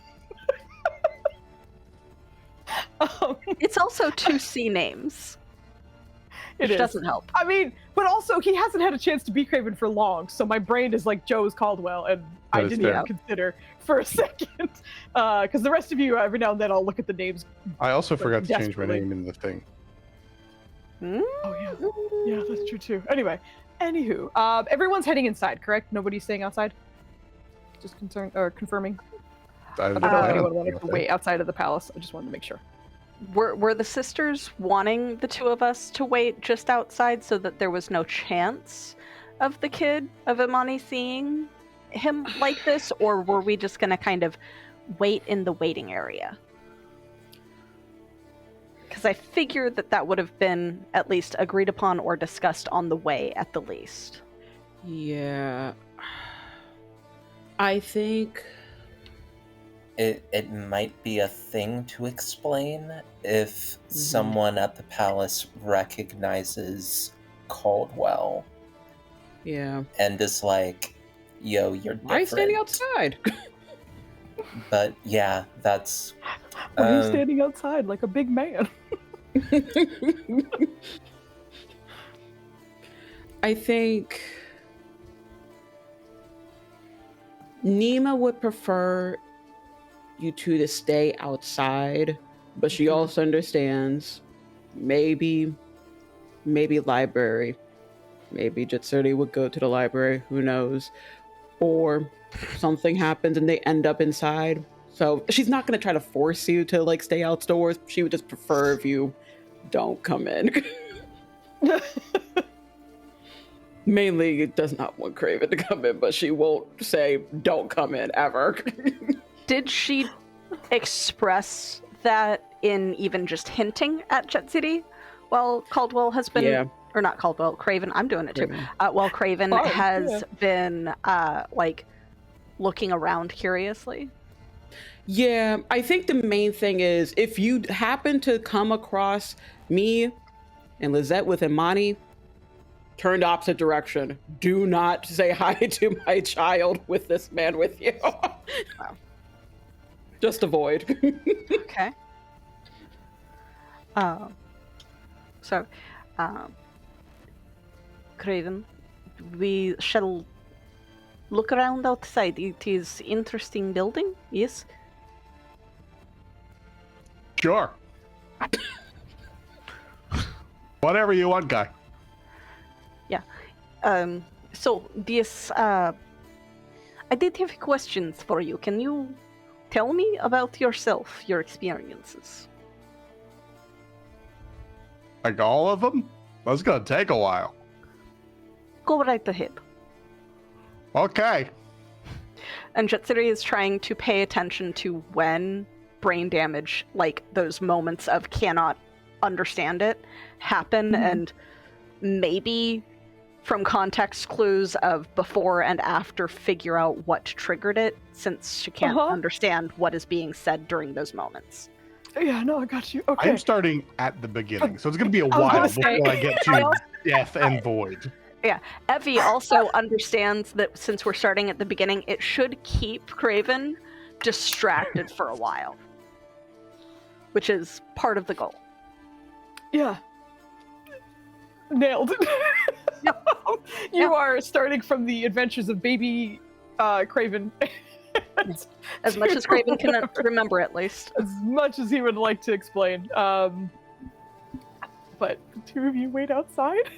It's also 2 C names. It Which is. doesn't help. I mean, but also he hasn't had a chance to be Craven for long, so my brain is like Joe's Caldwell, and I That is didn't fair. even consider for a second. Because the rest of you, every now and then, I'll look at the names. I also Like, forgot to change my desperately. name in the thing. Hmm? Oh yeah, that's true too. Anyway, anywho, everyone's heading inside, correct? Nobody's staying outside. Just confirming. I don't know if anyone wanted to wait outside of the palace. I just wanted to make sure. Were the sisters wanting the two of us to wait just outside so that there was no chance of the kid of Imani seeing him like this, or were we just going to kind of wait in the waiting area? Because I figured that would have been at least agreed upon or discussed on the way at the least. Yeah. I think It might be a thing to explain if someone at the palace recognizes Caldwell yeah. and is like, yo, you're different. Why standing outside? But yeah, that's... Why are you standing outside like a big man? I think Nima would prefer you two to stay outside, but she also understands maybe library. Maybe Jitsuri would go to the library, who knows? Or something happens and they end up inside. So she's not going to try to force you to like stay outdoors. She would just prefer if you don't come in. Mainly does not want Craven to come in, but she won't say don't come in ever. Did she express that in even just hinting at Jet City while Caldwell has been, or not Caldwell, Craven, I'm doing it too, while Craven has been like looking around curiously? Yeah, I think the main thing is if you happen to come across me and Lizette with Imani, turn the opposite direction. Do not say hi to my child with this man with you. Wow. Just avoid. Okay. Craven, we shall look around outside. It is interesting building, yes? Sure. Whatever you want, guy. Yeah. So this, I did have questions for you. Can you tell me about yourself, your experiences? Like all of them? That's gonna take a while. Go right ahead. Okay. And Jetsuri is trying to pay attention to when brain damage, like those moments of cannot understand it, happen, and maybe from context clues of before and after figure out what triggered it, since she can't understand what is being said during those moments. Yeah, no, I got you. Okay. I'm starting at the beginning, so it's gonna be a while before I get to death and void. Yeah, Evie also understands that since we're starting at the beginning, it should keep Craven distracted for a while, which is part of the goal. Yeah. Nailed. You are starting from the adventures of baby Craven. As much as Craven can remember, at least. As much as he would like to explain. But the two of you wait outside?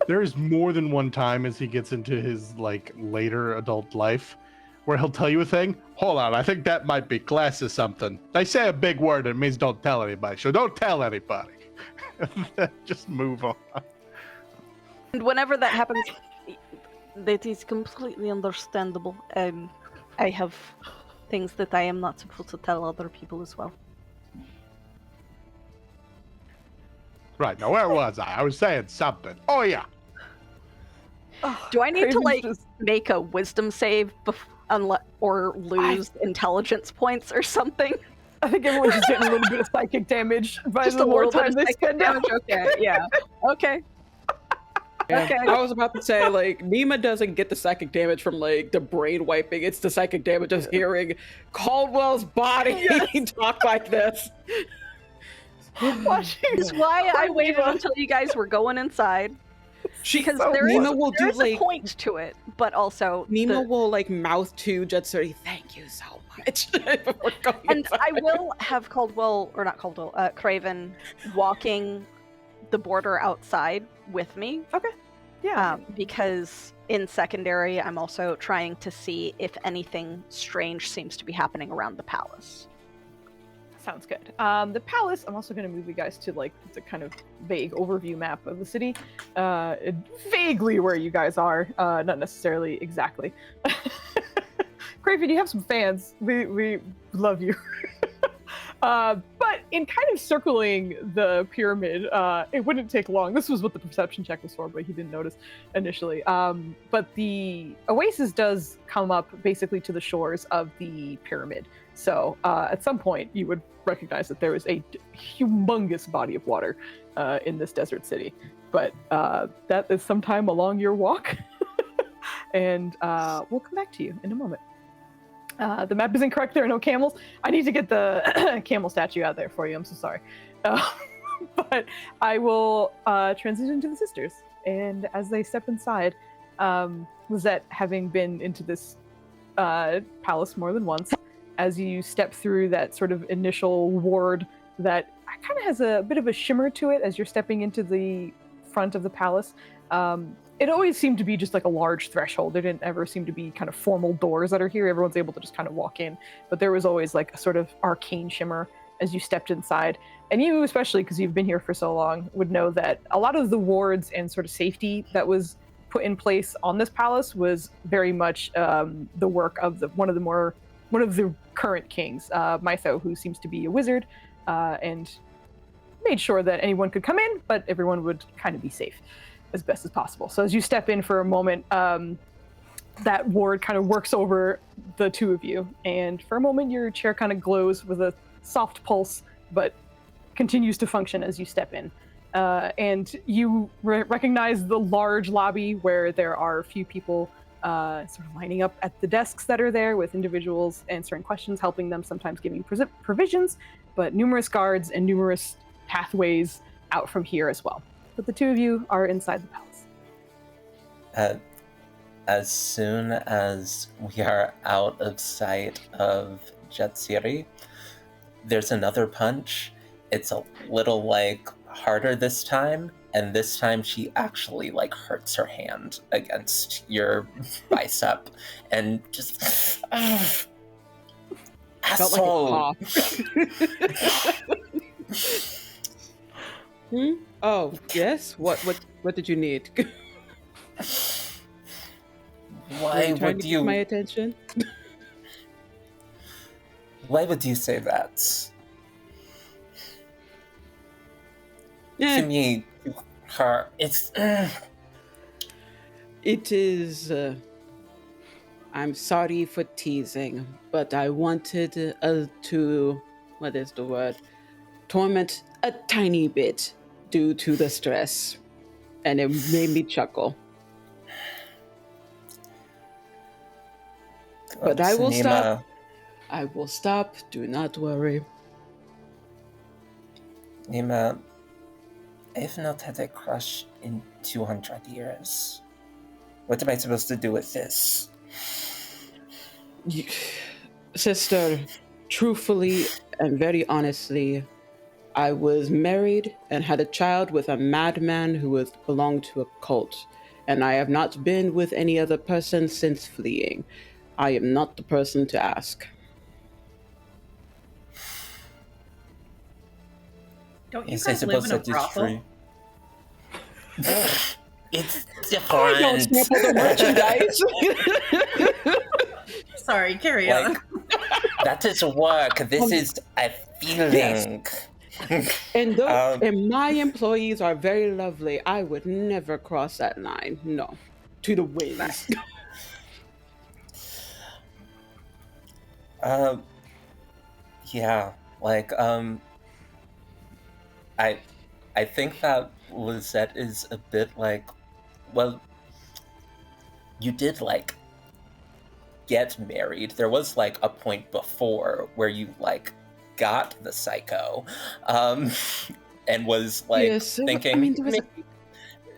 There's more than one time as he gets into his like later adult life where he'll tell you a thing. Hold on, I think that might be class or something. They say a big word and it means don't tell anybody, so don't tell anybody. Just move on. And whenever that happens, that is completely understandable. I have things that I am not supposed to tell other people as well. Right, now where was I? I was saying something. Oh yeah. Do I need to Craven's like just- make a wisdom save or lose intelligence points or something? I think everyone's just getting a little bit of psychic damage by Just the a more little bit time of they psychic spend out. damage. Okay, yeah. Okay. Yeah. Okay. I was about to say, like, Nima doesn't get the psychic damage from, like, the brain wiping. It's the psychic damage of hearing Caldwell's body talk like this. Watching That's why I waited Nima. until you guys were going inside. Because so there Nima is, will do, there is a like- point to it, but also Nima will like mouth to Jetsuri, thank you so much. Before going and inside. I will have Craven walking the border outside with me. Yeah. Because in secondary, I'm also trying to see if anything strange seems to be happening around the palace. Sounds good. The palace, I'm also going to move you guys to like the kind of vague overview map of the city. Vaguely where you guys are, not necessarily exactly. Craven, you have some fans. We love you. But in kind of circling the pyramid, it wouldn't take long. This was what the perception check was for, but he didn't notice initially. But the oasis does come up basically to the shores of the pyramid. So at some point, you would recognize that there is a humongous body of water in this desert city. But that is sometime along your walk. And we'll come back to you in a moment. The map is incorrect. There are no camels. I need to get the camel statue out there for you. I'm so sorry. But I will transition to the sisters. And as they step inside, Lizette, having been into this palace more than once, as you step through that sort of initial ward that kind of has a bit of a shimmer to it as you're stepping into the front of the palace, it always seemed to be just like a large threshold. There didn't ever seem to be kind of formal doors that are here. Everyone's able to just kind of walk in. But there was always like a sort of arcane shimmer as you stepped inside. And you, especially because you've been here for so long, would know that a lot of the wards and sort of safety that was put in place on this palace was very much the work of one of the current kings, Mytho, who seems to be a wizard, and made sure that anyone could come in, but everyone would kind of be safe as best as possible. So as you step in for a moment, that ward kind of works over the two of you, and for a moment your chair kind of glows with a soft pulse, but continues to function as you step in. And you recognize the large lobby where there are a few people sort of lining up at the desks that are there with individuals answering questions, helping them, sometimes giving provisions, but numerous guards and numerous pathways out from here as well. But the two of you are inside the palace. As soon as we are out of sight of Jetsiri, there's another punch. It's a little like harder this time, and this time she actually like hurts her hand against your bicep and just Felt asshole. like a cough. Oh, yes? What did you need? Why Trying would to you get my attention? Why would you say that? Yeah. To me, her, it's It is. I'm sorry for teasing, but I wanted to. What is the word? Torment a tiny bit due to the stress, and it made me chuckle. But I will stop. I will stop. Do not worry. Nima, I've not had a crush in 200 years. What am I supposed to do with this? Sister, truthfully and very honestly, I was married and had a child with a madman who belonged to a cult, and I have not been with any other person since fleeing. I am not the person to ask. Don't you Yes, I guys live suppose in a that is brothel? true. It's I don't different. sample the merchandise. Sorry, carry on. That is work. This is a feeling. And though, Um, and my employees are very lovely, I would never cross that line. No, to the winds. Yeah, like I think that Lizette is a bit like, well, you did like get married. There was like a point before where you like got the psycho, and was like Yes, thinking, I mean, there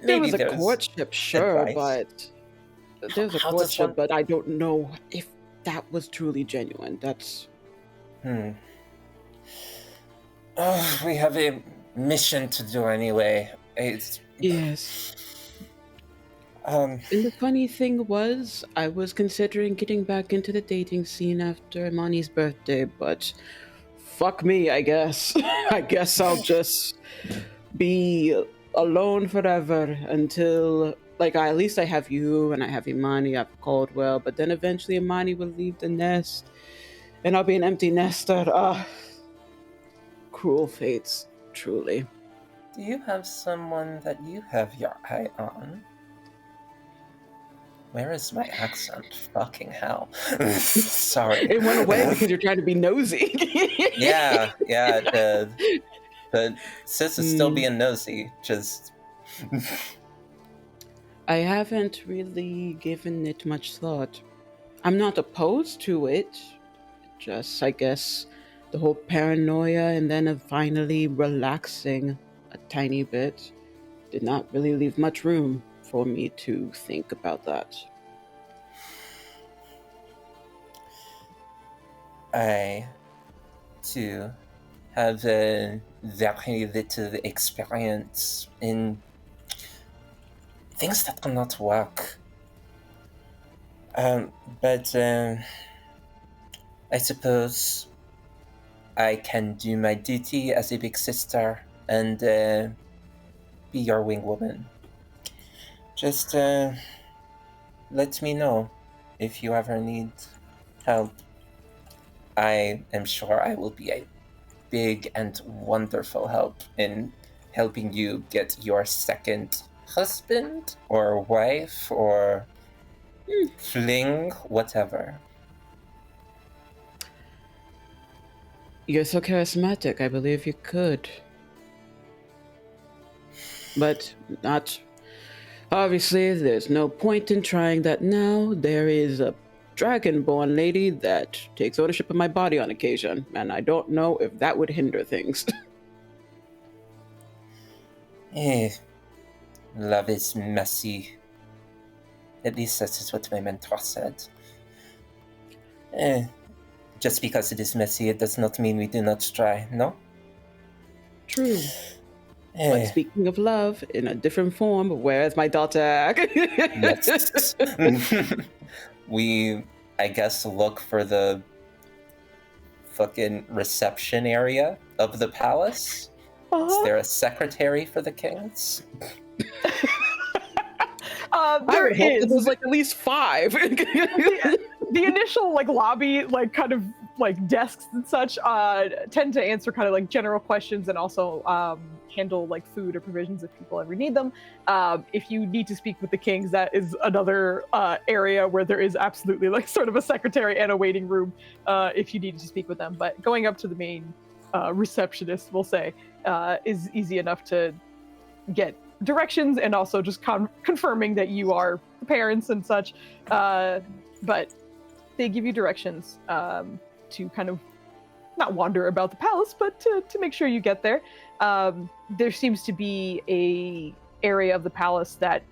maybe was a there's courtship, sure, advice. but there's a How does courtship, one- but I don't know if that was truly genuine. That's Oh, we have a mission to do anyway. It's yes. um And the funny thing was, I was considering getting back into the dating scene after Imani's birthday, but fuck me, I guess. I guess I'll just be alone forever until, like, at least I have you and I have Imani, I have Caldwell, but then eventually Imani will leave the nest and I'll be an empty nester. Cruel fates, truly. do you have someone that you have your eye on? Where is my accent? Fucking hell. Sorry. It went away because you're trying to be nosy. Yeah, the sis is still being nosy, just I haven't really given it much thought. I'm not opposed to it. Just, I guess, the whole paranoia and then of finally relaxing a tiny bit did not really leave much room for me to think about that. I, too, have a very little experience in things that cannot work. But I suppose I can do my duty as a big sister and be your wing woman. Just let me know if you ever need help. I am sure I will be a big and wonderful help in helping you get your second husband or wife or fling, whatever. You're so charismatic, I believe you could. But not. Obviously, there's no point in trying that now. There is a dragonborn lady that takes ownership of my body on occasion, and I don't know if that would hinder things. Love is messy. At least that is what my mentor said. Just because it is messy, it does not mean we do not try, no? True. But speaking of love, in a different form, where's my daughter? Yes. We, I guess, look for the fucking reception area of the palace. Is there a secretary for the kings? There is. There's like at least 5. The initial like lobby, like kind of like desks and such, tend to answer kind of like general questions and also handle like food or provisions if people ever need them. If you need to speak with the kings, that is another area where there is absolutely like sort of a secretary and a waiting room if you need to speak with them. But going up to the main receptionist, we'll say, is easy enough to get directions and also just confirming that you are the parents and such. But they give you directions to kind of not wander about the palace, but to make sure you get there. There seems to be a area of the palace that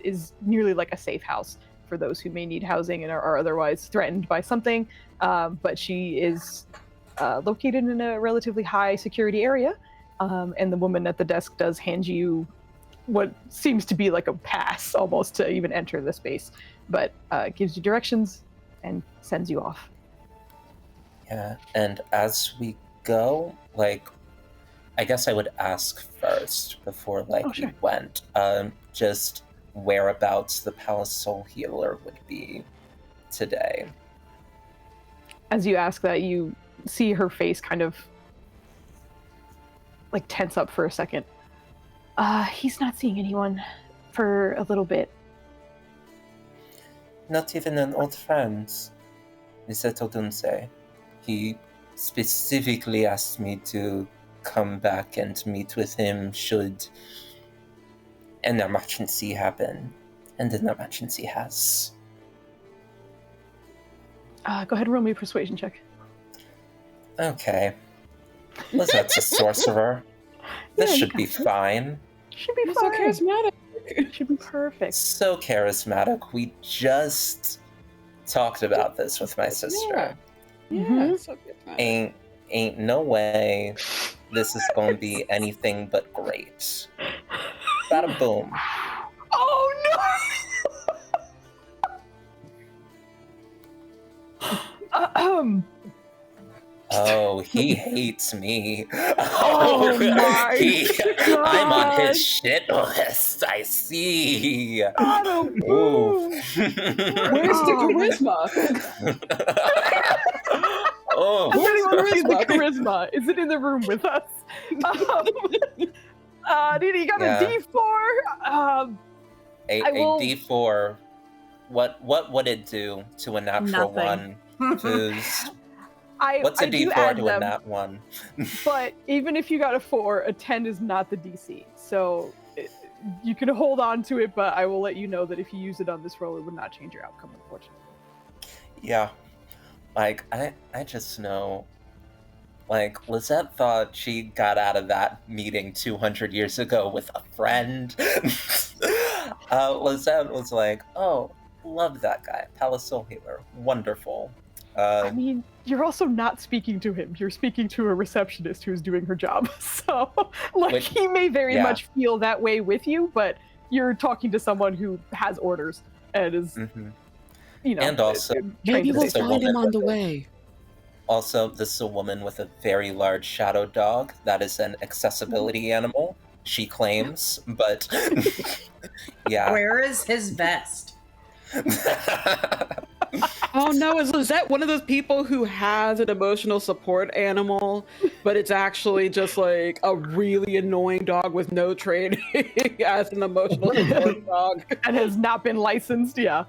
is nearly like a safe house for those who may need housing and are otherwise threatened by something. But she is located in a relatively high security area. And the woman at the desk does hand you what seems to be like a pass almost to even enter the space, but gives you directions and sends you off. Yeah, and as we go, like, I guess I would ask first before, like, sure. we went, just whereabouts the Palace Soul Healer would be today. As you ask that, you see her face kind of like tense up for a second. He's not seeing anyone for a little bit. Not even an old friend, Mr. Todunse. He specifically asked me to come back and meet with him should an emergency happen, and an emergency has. Go ahead and roll me a persuasion check. Okay. Lizette's a sorcerer. This Yeah, you should be got this. fine. Should be You're so fine. charismatic. Should be perfect. So charismatic. We just talked about this with my sister. Yeah, Mhm. so charismatic. Ain't no way this is going to be anything but great. Bada boom. Oh no! Oh, he hates me. Oh my I'm on God. his shit list. I see. Bada Ooh. boom! Where's the Oh. charisma? Oh, Does anyone see the charisma? charisma? Is it in the room with us? Nina, you got Yeah. a D4. a I will- D4. What would it do to a natural Nothing. one? Foos? What's a I do D4 add to a them, nat one? but even if you got a 4, a 10 is not the DC. So you can hold on to it, but I will let you know that if you use it on this roll, it would not change your outcome, unfortunately. Yeah. Like, I just know, like, Lizette thought she got out of that meeting 200 years ago with a friend. Lizette was like, oh, love that guy. Palace Soul Healer. Wonderful. I mean, you're also not speaking to him. You're speaking to a receptionist who's doing her job. So, like, Which- he may very yeah. much feel that way with you, but you're talking to someone who has orders and is, Mhm. you know, And also- trained Maybe to we'll say a so. find him woman on the with it. way. Also, this is a woman with a very large shadow dog that is an accessibility animal, she claims, but yeah. Where is his vest? Oh no, is Lizette one of those people who has an emotional support animal, but it's actually just like a really annoying dog with no training as an emotional support dog? And has not been licensed. Yeah.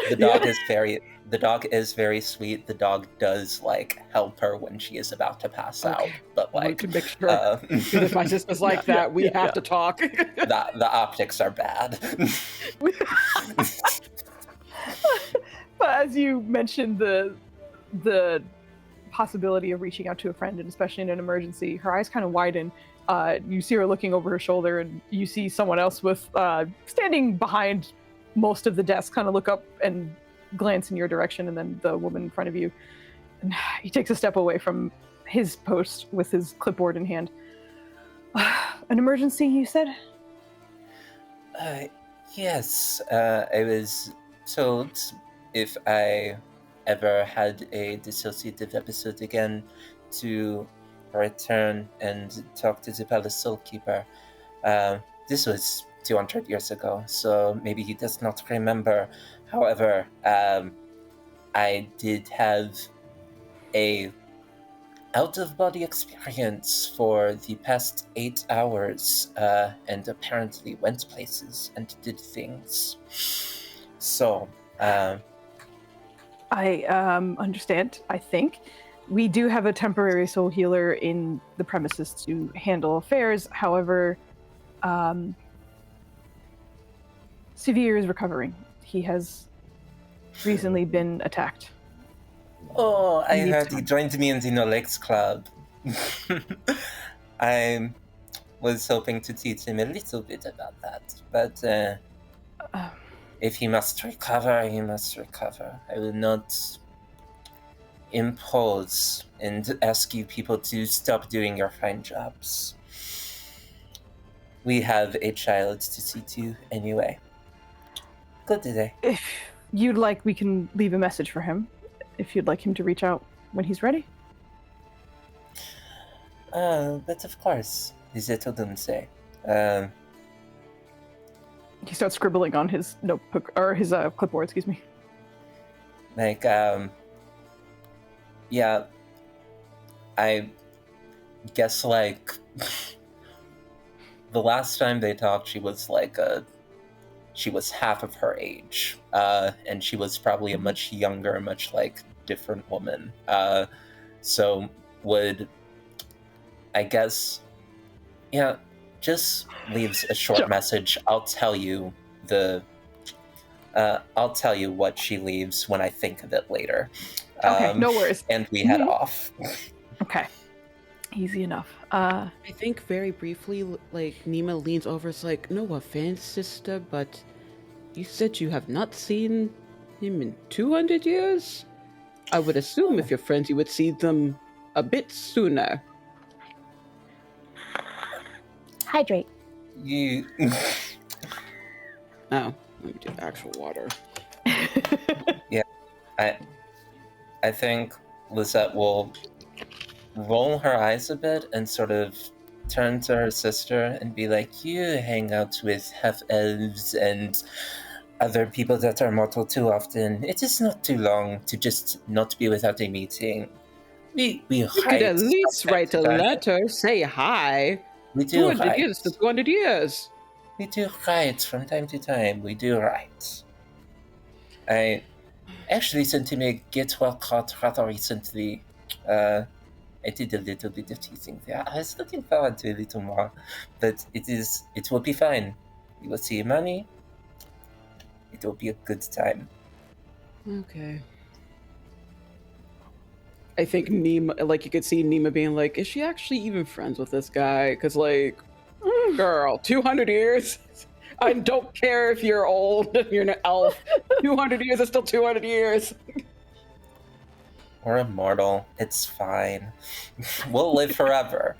The dog is very sweet. The dog does like help her when she is about to pass out, but I want like to make sure. Because if my sister's like Yeah, that, we yeah, have yeah. to talk. the optics are bad. But as you mentioned the possibility of reaching out to a friend, and especially in an emergency, her eyes kind of widen. You see her looking over her shoulder, and you see someone else with standing behind most of the desk, kind of look up and glance in your direction, and then the woman in front of you. And he takes a step away from his post with his clipboard in hand. An emergency, you said? Yes, I was told if I ever had a dissociative episode again to return and talk to the Palace Soulkeeper. This was 200 years ago, so maybe he does not remember. However, I did have a out-of-body experience for the past 8 hours, and apparently went places and did things. So, I understand, I think. We do have a temporary soul healer in the premises to handle affairs. However, Severe is recovering. He has recently been attacked. oh, I Needs heard he time. joined me in the Nolex Club. I was hoping to teach him a little bit about that, but Uh, if he must recover, he must recover. I will not impose and ask you people to stop doing your fine jobs. We have a child to see to anyway. Good day. if you'd like, we can leave a message for him. If you'd like him to reach out when he's ready. But of course, Lisette didn't say. He starts scribbling on his notebook, or his clipboard, excuse me. Like, yeah, I guess, like, the last time they talked, she was like she was half of her age, and she was probably a much younger, much like different woman. So would, I guess, yeah, just leaves a short Sure. message. I'll tell you what she leaves when I think of it later. Okay, no worries. And we head Mhm. off. Okay. Easy enough. I think very briefly, like Nima leans over. It's like, no offense, sister, but you said you have not seen him in 200 years. I would assume if you're friends, you would see them a bit sooner. Hydrate. You. Oh, let me do actual water. I think Lisette will roll her eyes a bit and sort of turn to her sister and be like, you hang out with half-elves and other people that are mortal too often. It is not too long to just not be without a meeting. We You could at least from time write to a time. letter, say hi. We do 200 write. years to 200 years. We do write from time to time. We do write. I actually sent him a get well caught rather recently. I did a little bit of teasing there. I was looking forward to a little more, but it will be fine. You will see money. It will be a good time. Okay. I think Nima, like you could see Nima being like, is she actually even friends with this guy? Because like, girl, 200 years? I don't care if you're old, if you're an elf. 200 years is still 200 years. We're immortal. It's fine. We'll live forever.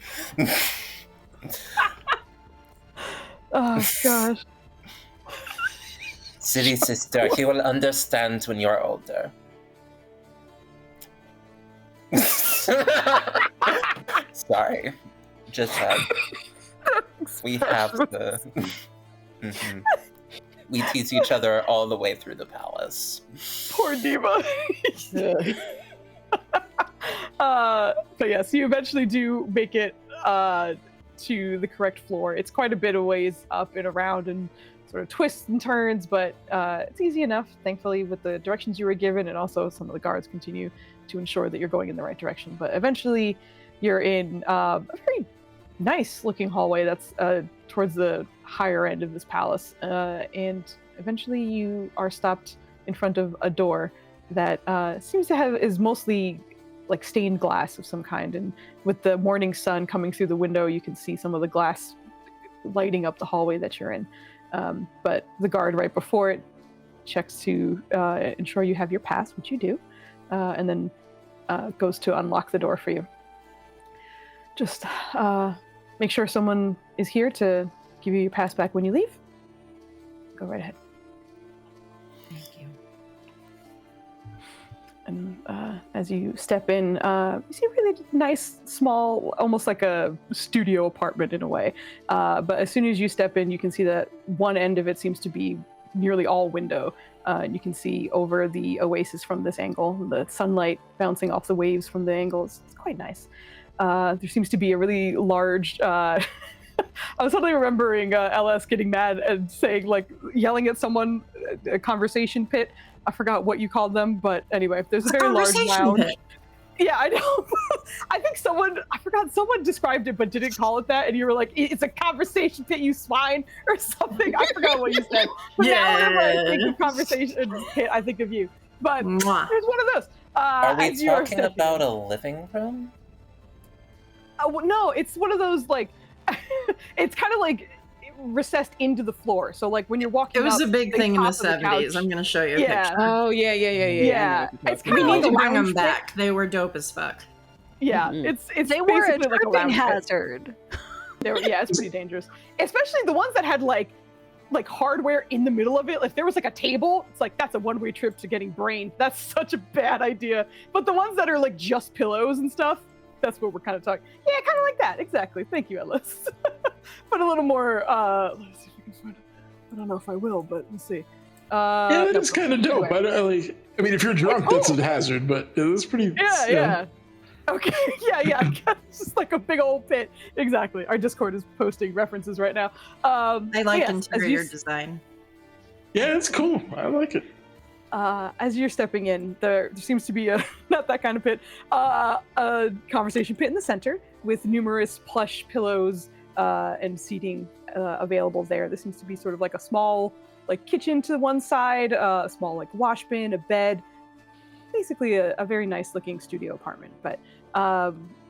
Oh gosh. Silly sister, he will understand when you're older. Sorry. Just we have the... Mhm. We tease each other all the way through the palace. Poor Nima. But yes, you eventually do make it to the correct floor. It's quite a bit of ways up and around and sort of twists and turns, but it's easy enough, thankfully, with the directions you were given, and also some of the guards continue to ensure that you're going in the right direction. But eventually, you're in a very nice-looking hallway that's towards the higher end of this palace, and eventually you are stopped in front of a door that seems to is mostly like stained glass of some kind, and with the morning sun coming through the window, you can see some of the glass lighting up the hallway that you're in. But the guard right before it checks to ensure you have your pass, which you do, and then goes to unlock the door for you. Just make sure someone is here to give you your pass back when you leave. Go right ahead. Thank you. And as you step in, you see a really nice, small, almost like a studio apartment in a way. But as soon as you step in, you can see that one end of it seems to be nearly all window. You can see over the oasis from this angle, the sunlight bouncing off the waves from the angle. It's quite nice. There seems to be a really large... I was suddenly remembering LS getting mad and saying, like, yelling at someone, a conversation pit. I forgot what you called them, but anyway, there's a very large lounge. Pit. Yeah, I know. I think someone described it but didn't call it that, and you were like, it's a conversation pit, you swine, or something. I forgot what you said. But now whenever I think of conversation pit, I think of you. But there's one of those. Are we talking about a living room? No, it's one of those, like, it's kind of like recessed into the floor. So like when you're walking, it was a big thing in the 70s. I'm gonna show you a picture. Oh yeah. It's we need to bring them back. They were dope as fuck. Yeah, it's they were a tripping hazard. It's pretty dangerous, especially the ones that had like hardware in the middle of it. If there was like a table, it's like that's a one-way trip to getting brained. That's such a bad idea. But the ones that are like just pillows and stuff, that's what we're kind of talking. Yeah, kind of like that. Exactly. Thank you, Ellis. But a little more. Let's see if we can find it. I don't know if I will, but let's see. Yeah, that's kind of dope. Anyway. I mean, if you're drunk, that's a hazard, but it was pretty. Yeah. Okay. Yeah. It's just like a big old pit. Exactly. Our Discord is posting references right now. I like interior design. Yeah, it's cool. I like it. As you're stepping in, there seems to be not that kind of pit, a conversation pit in the center with numerous plush pillows and seating available there. This seems to be sort of like a small like kitchen to one side, a small like wash bin, a bed, basically a very nice looking studio apartment. But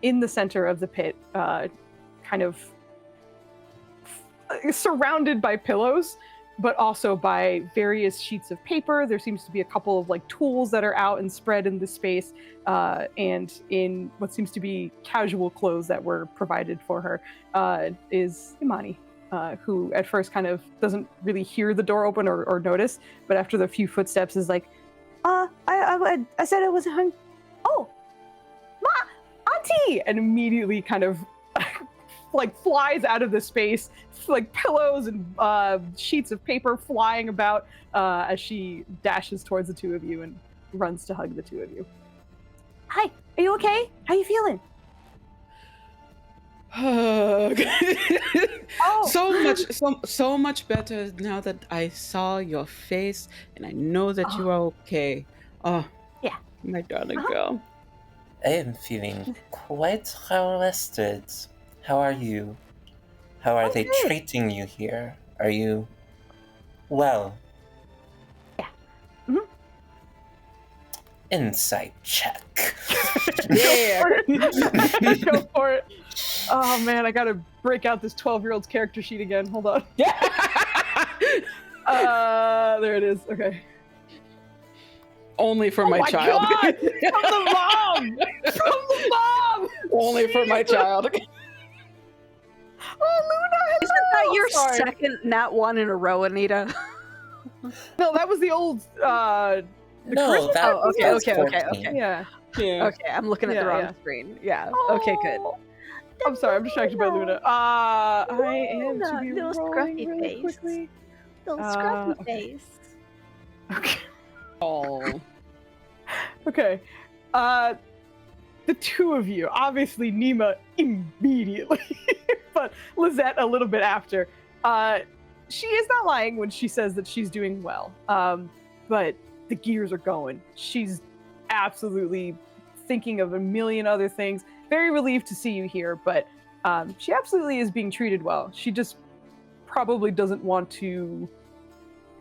in the center of the pit, kind of surrounded by pillows, but also by various sheets of paper. There seems to be a couple of like tools that are out and spread in the space, and in what seems to be casual clothes that were provided for her is Imani, who at first kind of doesn't really hear the door open or notice, but after the few footsteps is like, I said I wasn't hungry. Oh, Ma, Auntie! And immediately kind of like flies out of the space, like pillows and sheets of paper flying about as she dashes towards the two of you and runs to hug the two of you. Hi, are you okay? How you feeling? Oh. so much better now that I saw your face and I know that you are okay. Oh, yeah, my darling girl. I am feeling quite well rested. How are you? How are they treating you here? Are you well? Yeah. Mm-hmm. Insight check. Yeah. Go for it. Oh man, I gotta break out this 12-year-old's character sheet again. Hold on. There it is. Okay. Only for my child. God! From the mom! From the mom! Only for my child. Oh, Luna! Isn't that your Sorry. second nat 1 in a row, Anita? No, that was the old. No, charisma that Oh, okay, was okay, okay, 14. okay. Yeah. Yeah. Okay, I'm looking at the Yeah, wrong yeah. screen. Yeah. Okay, good. Oh, I'm sorry, I'm distracted by Luna. I am to be Little rolling scruffy really face. quickly. Little scruffy okay. face. Okay. Oh. Okay. The two of you, obviously Nima immediately, but Lizette a little bit after. She is not lying when she says that she's doing well. But the gears are going. She's absolutely thinking of a million other things. Very relieved to see you here, but she absolutely is being treated well. She just probably doesn't want to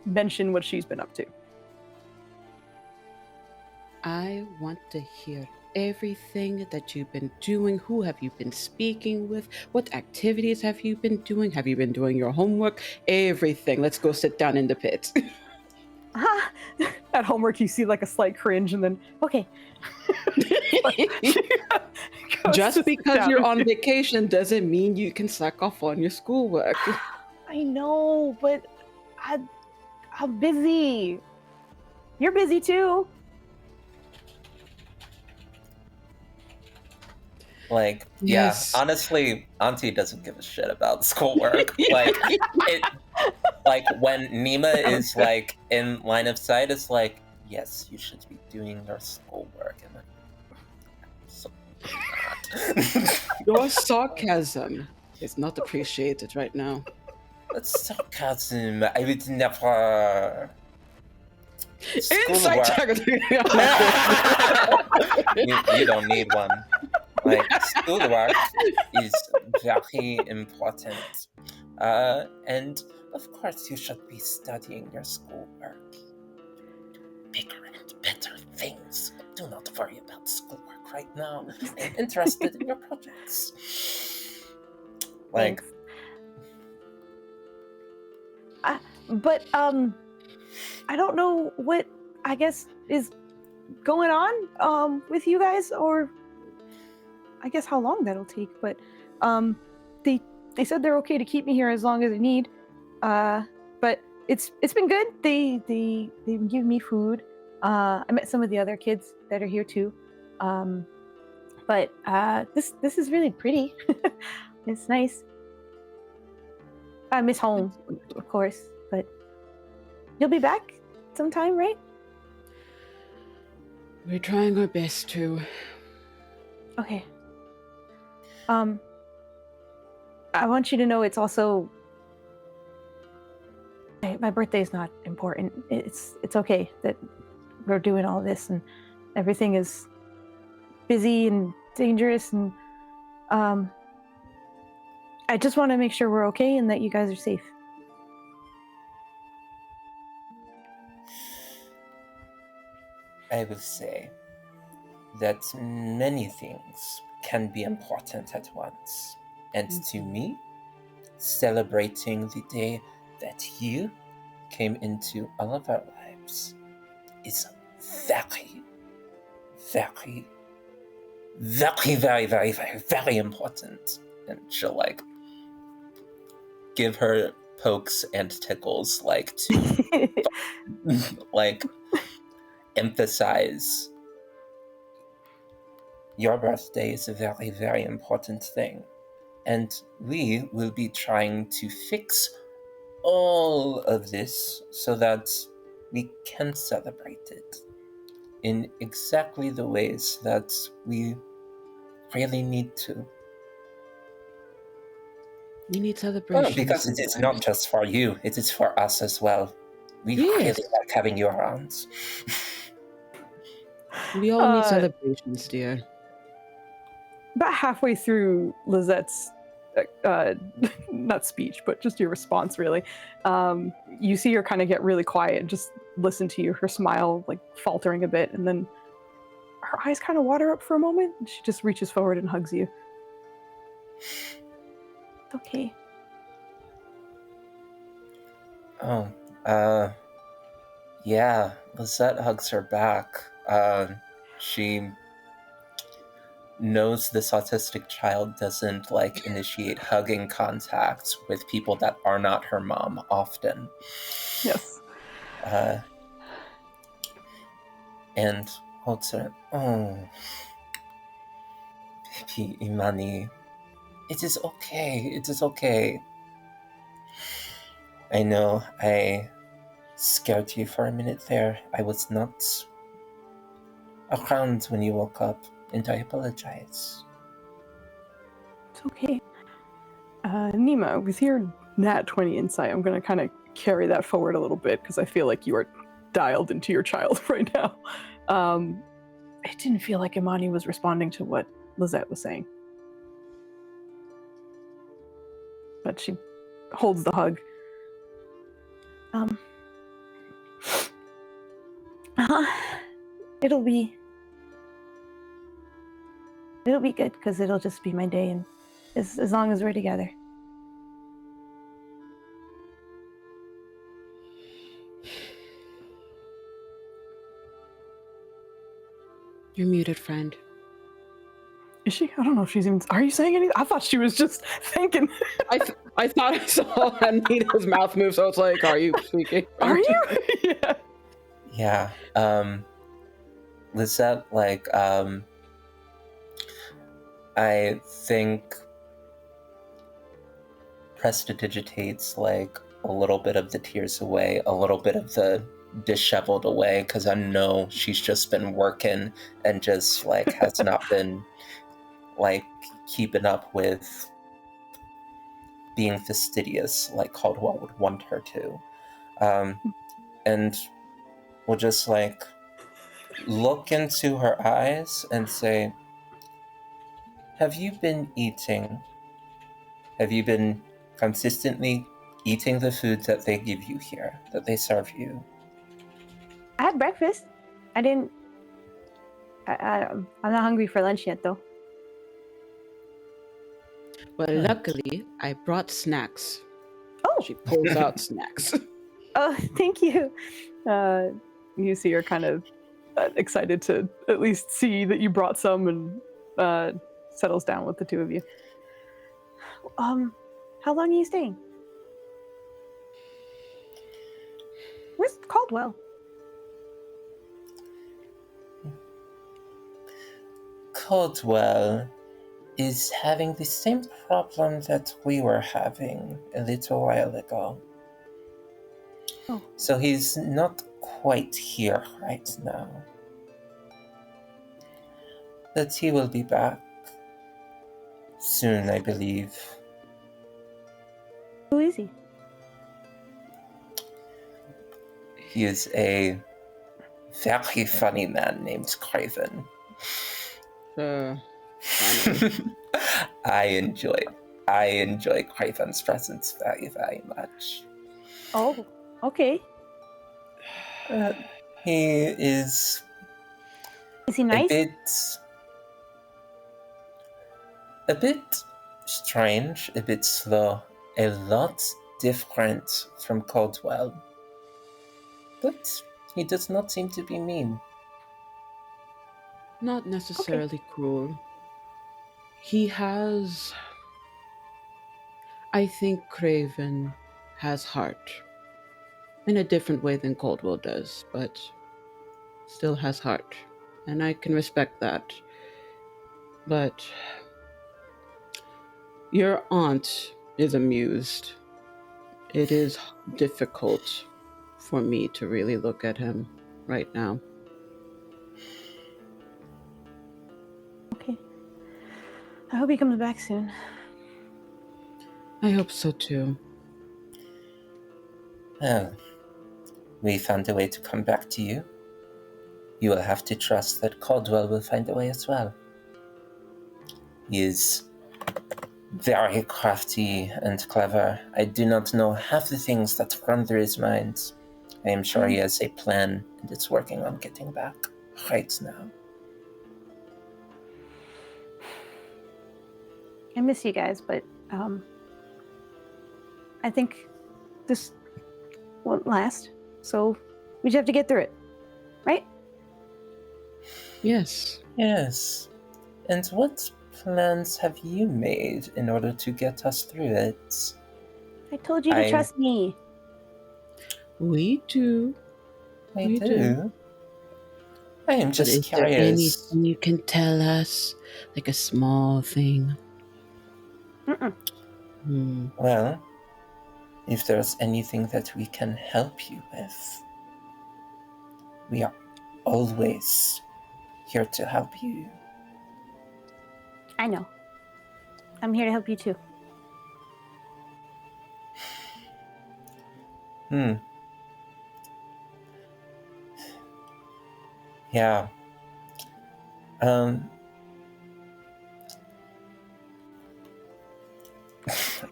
mention what she's been up to. I want to hear everything that you've been doing. Who have you been speaking with? What activities have you been doing? Have you been doing your homework? Everything. Let's go sit down in the pit. At homework, you see like a slight cringe, and then okay. Just because you're on vacation doesn't mean you can slack off on your schoolwork. I know, but I'm busy. You're busy too. Like, Yes. yeah, honestly, Auntie doesn't give a shit about schoolwork. Like, when Nima is like in line of sight, it's like, yes, you should be doing your schoolwork, and absolutely not. Your sarcasm is not appreciated right now. That's sarcasm. I would never. Inside Schoolwork. You don't need one. Like, schoolwork is very important. And of course you should be studying your schoolwork. Bigger and better things. Do not worry about schoolwork right now. I'm interested in your projects. Like, but I don't know what I guess is going on with you guys, or I guess how long that'll take. But they said they're okay to keep me here as long as I need. But it's been good. They've been giving me food. I met some of the other kids that are here too. But this is really pretty. It's nice. I miss home, of course, but you'll be back sometime, right? We're trying our best to. Okay. I want you to know it's also my birthday is not important. It's okay that we're doing all this and everything is busy and dangerous, and I just want to make sure we're okay and that you guys are safe. I will say, that many things can be important at once. And to me, celebrating the day that you came into all of our lives is very, very, very, very, very, very, very important. And she'll like give her pokes and tickles, like to like emphasize your birthday is a very, very important thing. And we will be trying to fix all of this so that we can celebrate it in exactly the ways that we really need to. We need celebrations. Because it is not just for you, it is for us as well. We really like having you around. We all need celebrations, dear. About halfway through Lizette's not speech, but just your response, really, you see her kind of get really quiet and just listen to you, her smile like faltering a bit, and then her eyes kind of water up for a moment, and she just reaches forward and hugs you. It's okay. Oh, yeah, Lizette hugs her back. She knows this autistic child doesn't like initiate hugging contacts with people that are not her mom often. Yes. And holds her. Oh, baby Imani, it is okay. It is okay. I know I scared you for a minute there. I was not around when you woke up, and I apologize. It's okay. Nima, with your nat 20 insight, I'm going to kind of carry that forward a little bit because I feel like you are dialed into your child right now. It didn't feel like Imani was responding to what Lizette was saying. But she holds the hug. It'll be good because it'll just be my day, and as long as we're together. You're muted, friend. Is she? I don't know if she's even. Are you saying anything? I thought she was just thinking. I thought I saw Anita's mouth move, so it's like, are you speaking? Are you? Yeah. Yeah. Lizette, like, I think prestidigitates like a little bit of the tears away, a little bit of the disheveled away, because I know she's just been working and just like has not been like keeping up with being fastidious like Caldwell would want her to. And we'll just like look into her eyes and say, have you been eating? Have you been consistently eating the food that they give you here, that they serve you? I had breakfast. I didn't. I'm not hungry for lunch yet, though. Well, luckily, I brought snacks. Oh! She pulls out snacks. Oh, thank you. You see her kind of excited to at least see that you brought some, and settles down with the two of you. How long are you staying? Where's Caldwell? Caldwell is having the same problem that we were having a little while ago. Oh. So he's not quite here right now. But he will be back soon, I believe. Who is he? He is a very funny man named Craven. I enjoy Craven's presence very, very much. Oh, okay. He is... Is Is he nice? A bit strange, a bit slow, a lot different from Caldwell. But he does not seem to be mean. Not necessarily cruel. He has. I think Craven has heart. In a different way than Caldwell does, but still has heart. And I can respect that. But your aunt is amused. It is difficult for me to really look at him right now. Okay. I hope he comes back soon. I hope so too. Well, we found a way to come back to you. You will have to trust that Caldwell will find a way as well. He is very crafty and clever. I do not know half the things that run through his mind. I am sure he has a plan and is working on getting back right now. I miss you guys, but I think this won't last. So we just have to get through it, right? Yes. Yes. And what plans have you made in order to get us through it? I told you to trust me. We do. We do. I am But just is there curious. anything you can tell us? Like a small thing? Well, if there's anything that we can help you with, we are always here to help you. I know. I'm here to help you too. Yeah.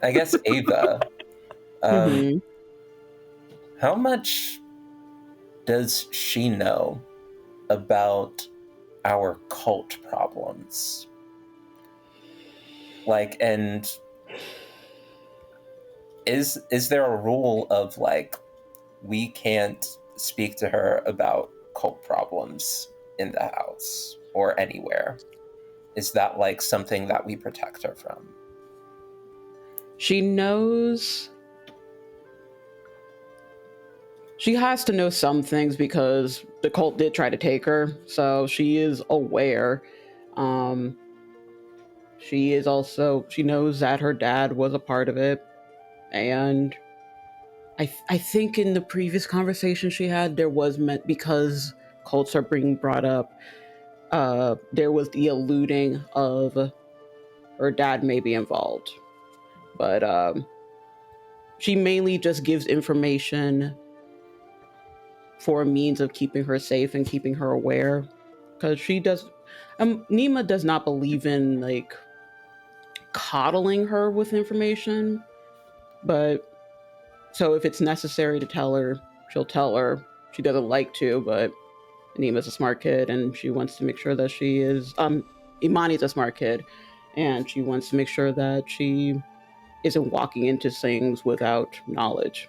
I guess Ava, how much does she know about our cult problems? Like, and is there a rule of like we can't speak to her about cult problems in the house or anywhere? Is that like something that we protect her from? She knows. She has to know some things because the cult did try to take her, so she is aware. She knows that her dad was a part of it, and I think in the previous conversation she had, there was meant because cults are being brought up. There was the alluding of her dad may be involved, but she mainly just gives information for a means of keeping her safe and keeping her aware, because Nima does not believe in like coddling her with information, but so if it's necessary to tell her, she'll tell her. She doesn't like to, but Nima's a smart kid and she wants to make sure that she is Imani's a smart kid and she wants to make sure that she isn't walking into things without knowledge.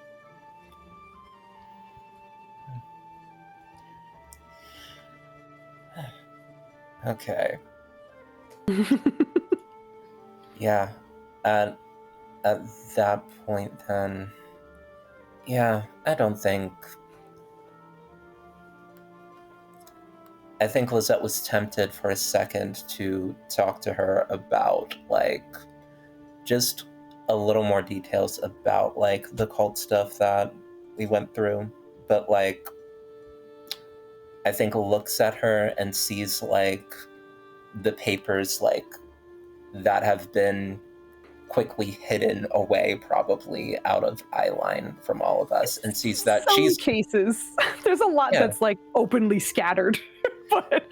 Okay. Yeah. At that point then, yeah, I think Lizette was tempted for a second to talk to her about like just a little more details about like the cult stuff that we went through, but like I think looks at her and sees like the papers like that have been quickly hidden away probably out of eyeline from all of us, and sees that Some she's cases. There's a lot that's like openly scattered, but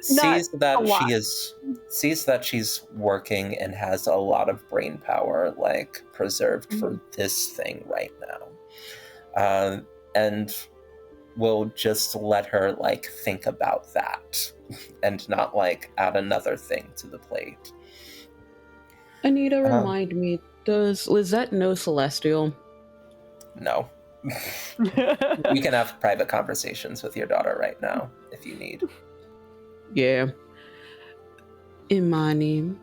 sees that she's working and has a lot of brain power like preserved for this thing right now, and we'll just let her like think about that and not like add another thing to the plate. Anita, remind me, does Lizette know Celestial? No. You can have private conversations with your daughter right now if you need. Yeah. Imani,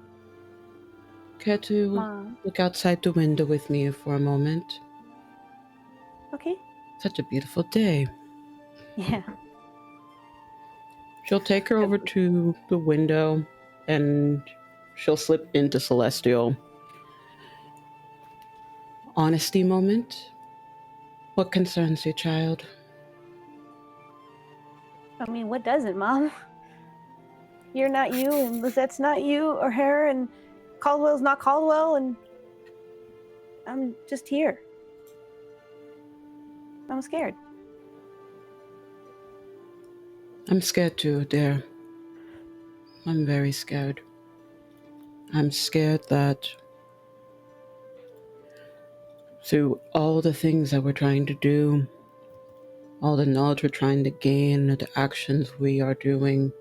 care to Mom. look outside the window with me for a moment? Okay. Such a beautiful day. Yeah. She'll take her over to the window and she'll slip into Celestial. Honesty moment? What concerns you, child? I mean, what doesn't, Mom? You're not you, and Lizette's not you or her, and Caldwell's not Caldwell, and I'm just here. I'm scared. I'm scared too, dear. I'm very scared. I'm scared that through all the things that we're trying to do, all the knowledge we're trying to gain, the actions we are doing,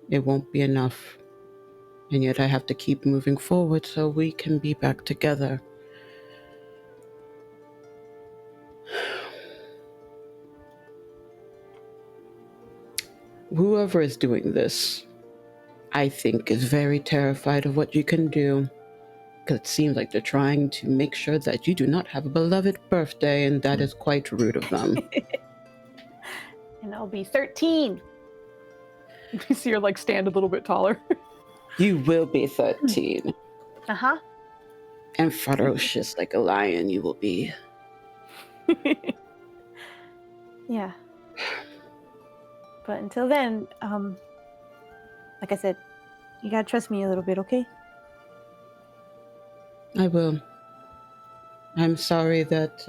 it won't be enough. And yet I have to keep moving forward so we can be back together. Whoever is doing this, I think, is very terrified of what you can do. Because it seems like they're trying to make sure that you do not have a beloved birthday, and that is quite rude of them. And I'll be 13. You see her like stand a little bit taller. You will be 13. Uh-huh. And ferocious like a lion you will be. Yeah. But until then, like I said, you gotta trust me a little bit, okay? I will. I'm sorry that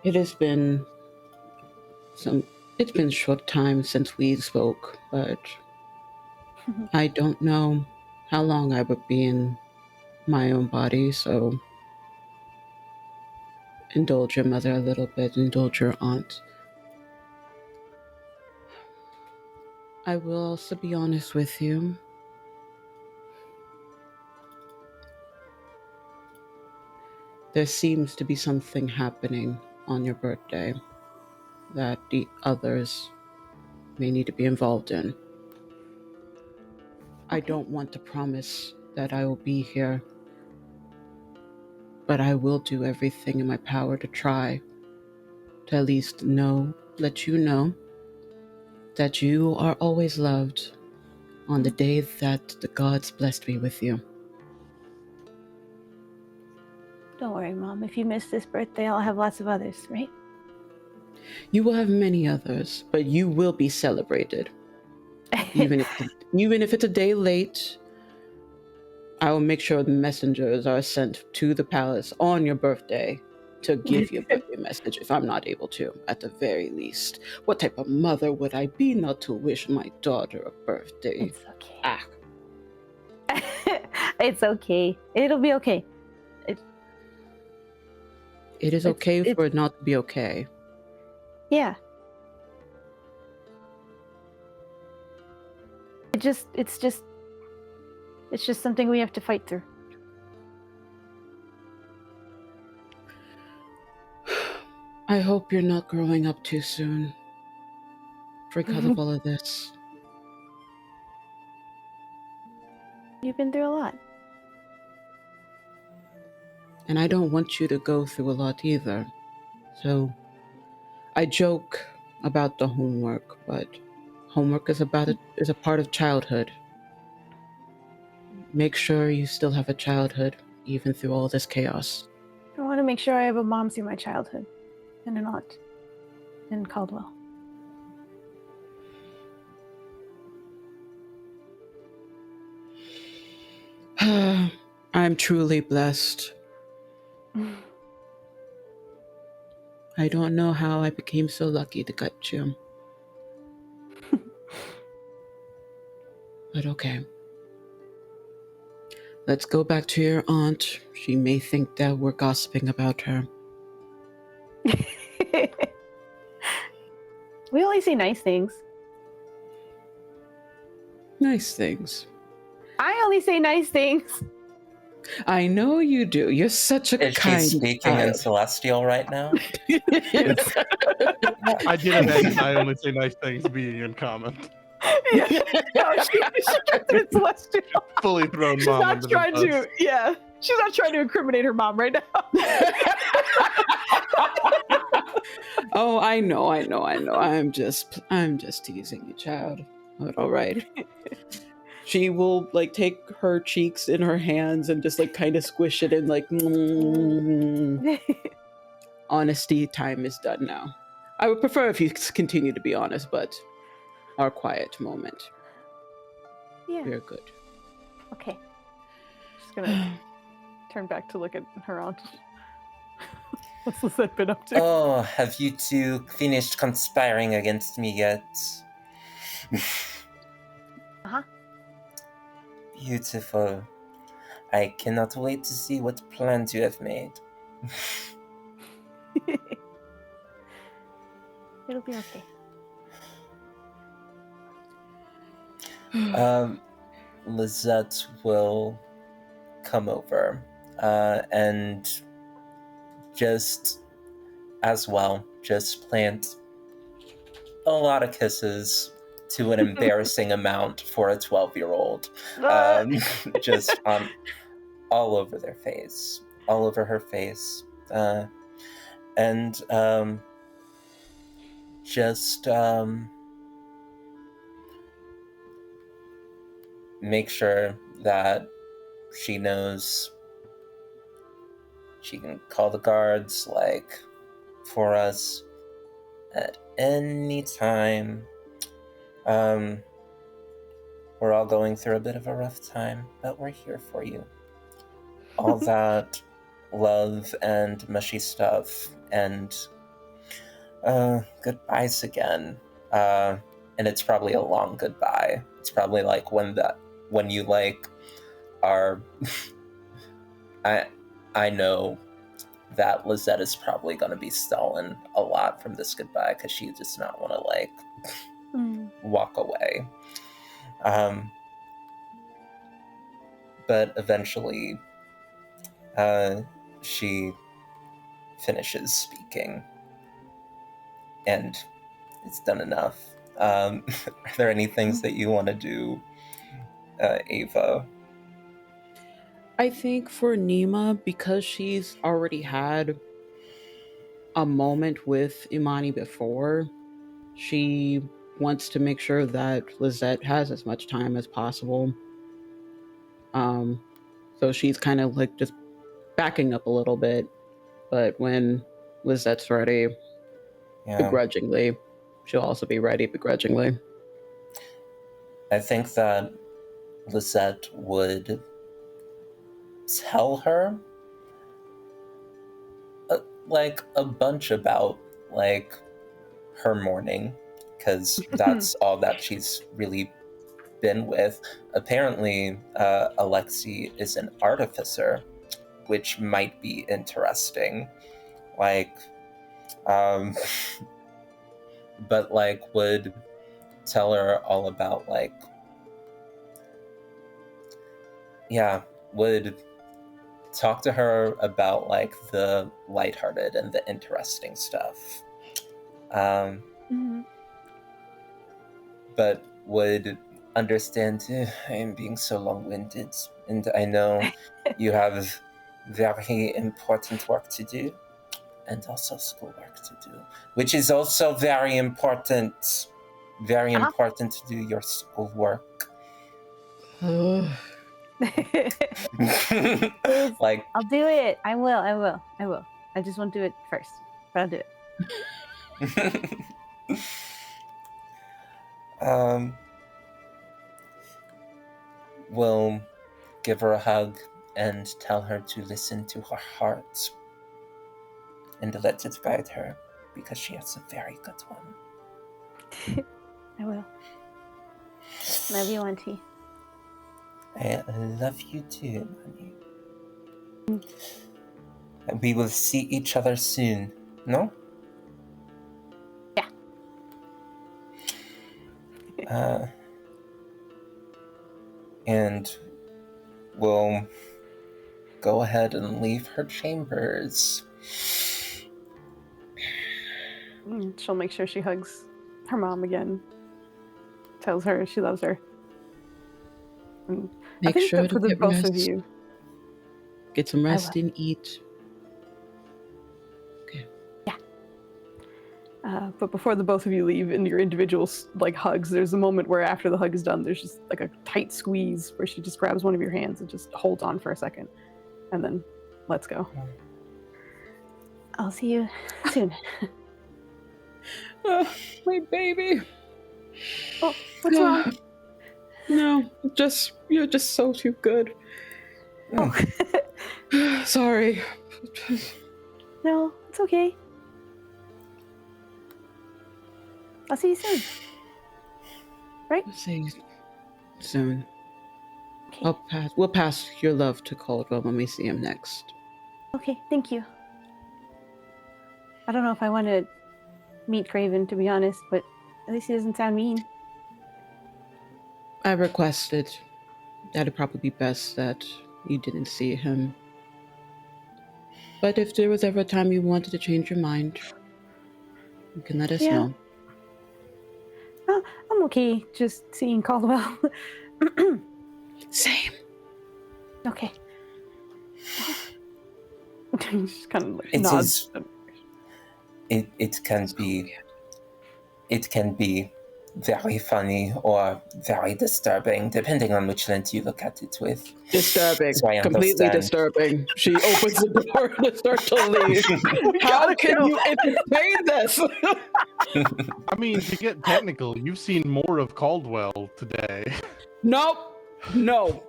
it's been a short time since we spoke, but I don't know how long I would be in my own body, so indulge your mother a little bit, indulge your aunt. I will also be honest with you. There seems to be something happening on your birthday that the others may need to be involved in. I don't want to promise that I will be here, but I will do everything in my power to try to at least let you know that you are always loved on the day that the gods blessed me with you. Don't worry, Mom. If you miss this birthday, I'll have lots of others, right? You will have many others, but you will be celebrated. Even if it's a day late, I will make sure the messengers are sent to the palace on your birthday to give you a birthday message if I'm not able to, at the very least. What type of mother would I be not to wish my daughter a birthday? It's okay. Ah, It's okay. It'll be okay. it is okay for it not to be okay. Yeah. It's just something we have to fight through. I hope you're not growing up too soon because of all of this. You've been through a lot. And I don't want you to go through a lot either. So I joke about the homework, but homework is a part of childhood. Make sure you still have a childhood, even through all this chaos. I want to make sure I have a mom through my childhood, and an aunt, and Caldwell. I'm truly blessed. I don't know how I became so lucky to get you. But okay. Let's go back to your aunt. She may think that we're gossiping about her. We only say nice things. Nice things. I only say nice things. I know you do. You're such a Is she kind speaking in child. Celestial right now? I did imagine I only say nice things being in common. Yeah. No, she kept it celestial. Fully thrown She's mom not under the trying bus. to. Yeah, she's not trying to incriminate her mom right now. Oh, I know. I'm just teasing you, child. But all right. She will like take her cheeks in her hands and just like kind of squish it and like. Honesty time is done now. I would prefer if you continue to be honest, but our quiet moment. Yeah. We're good. Okay. Just gonna turn back to look at her aunt. What's Lisette been up to? Oh, have you two finished conspiring against me yet? Uh-huh. Beautiful. I cannot wait to see what plans you have made. It'll be okay. Lisette will come over and just plant a lot of kisses to an embarrassing amount for a 12-year-old. Just on all over their face, all over her face. And just make sure that she knows she can call the guards, like, for us at any time. We're all going through a bit of a rough time, but we're here for you. All that love and mushy stuff, and goodbyes again. And it's probably a long goodbye. It's probably like when you like are I know that Lisette is probably gonna be stalling a lot from this goodbye because she does not want to like walk away. But eventually she finishes speaking and it's done enough. Are there any things that you want to do, Ava? I think for Nima, because she's already had a moment with Imani before, she wants to make sure that Lisette has as much time as possible. So she's kind of like just backing up a little bit, but when Lizette's ready, begrudgingly, she'll also be ready begrudgingly. I think that Lisette would tell her like a bunch about like her morning, because that's all that she's really been with. Apparently, Alexi is an artificer, which might be interesting. Like, but like would tell her all about like, would talk to her about like the lighthearted and the interesting stuff. But would understand I am being so long-winded, and I know you have very important work to do, and also schoolwork to do, which is also very important. Very important to do your schoolwork. Like, I'll do it. I will. I just won't do it first, but I'll do it. We'll give her a hug and tell her to listen to her heart and let it guide her, because she has a very good one. I will. Love you, Auntie. I love you too, honey. We will see each other soon. No? Yeah. And we'll go ahead and leave her chambers. She'll make sure she hugs her mom again. Tells her she loves her. And I Make think sure that to for the get both of rest. you, Get some I rest will. and eat. But before the both of you leave in your individual hugs, there's a moment where after the hug is done, there's just like a tight squeeze where she just grabs one of your hands and just holds on for a second, and then lets go. I'll see you soon. My baby. Oh, what's wrong? No, you're just so too good. Oh. Sorry. No, it's okay. I'll see you soon. Right? See you soon. Okay. We'll pass your love to Caldwell when we see him next. Okay, thank you. I don't know if I want to meet Craven, to be honest, but at least he doesn't sound mean. I requested that it'd probably be best that you didn't see him. But if there was ever a time you wanted to change your mind, you can let us know. Oh, I'm okay just seeing Caldwell. Same. Okay. She just kind of like It nods. It can be very funny or very disturbing, depending on which lens you look at it with. Disturbing. So I Completely understand. disturbing. She opens the door to start to leave. How can you entertain this? I mean, to get technical, you've seen more of Caldwell today. Nope. No.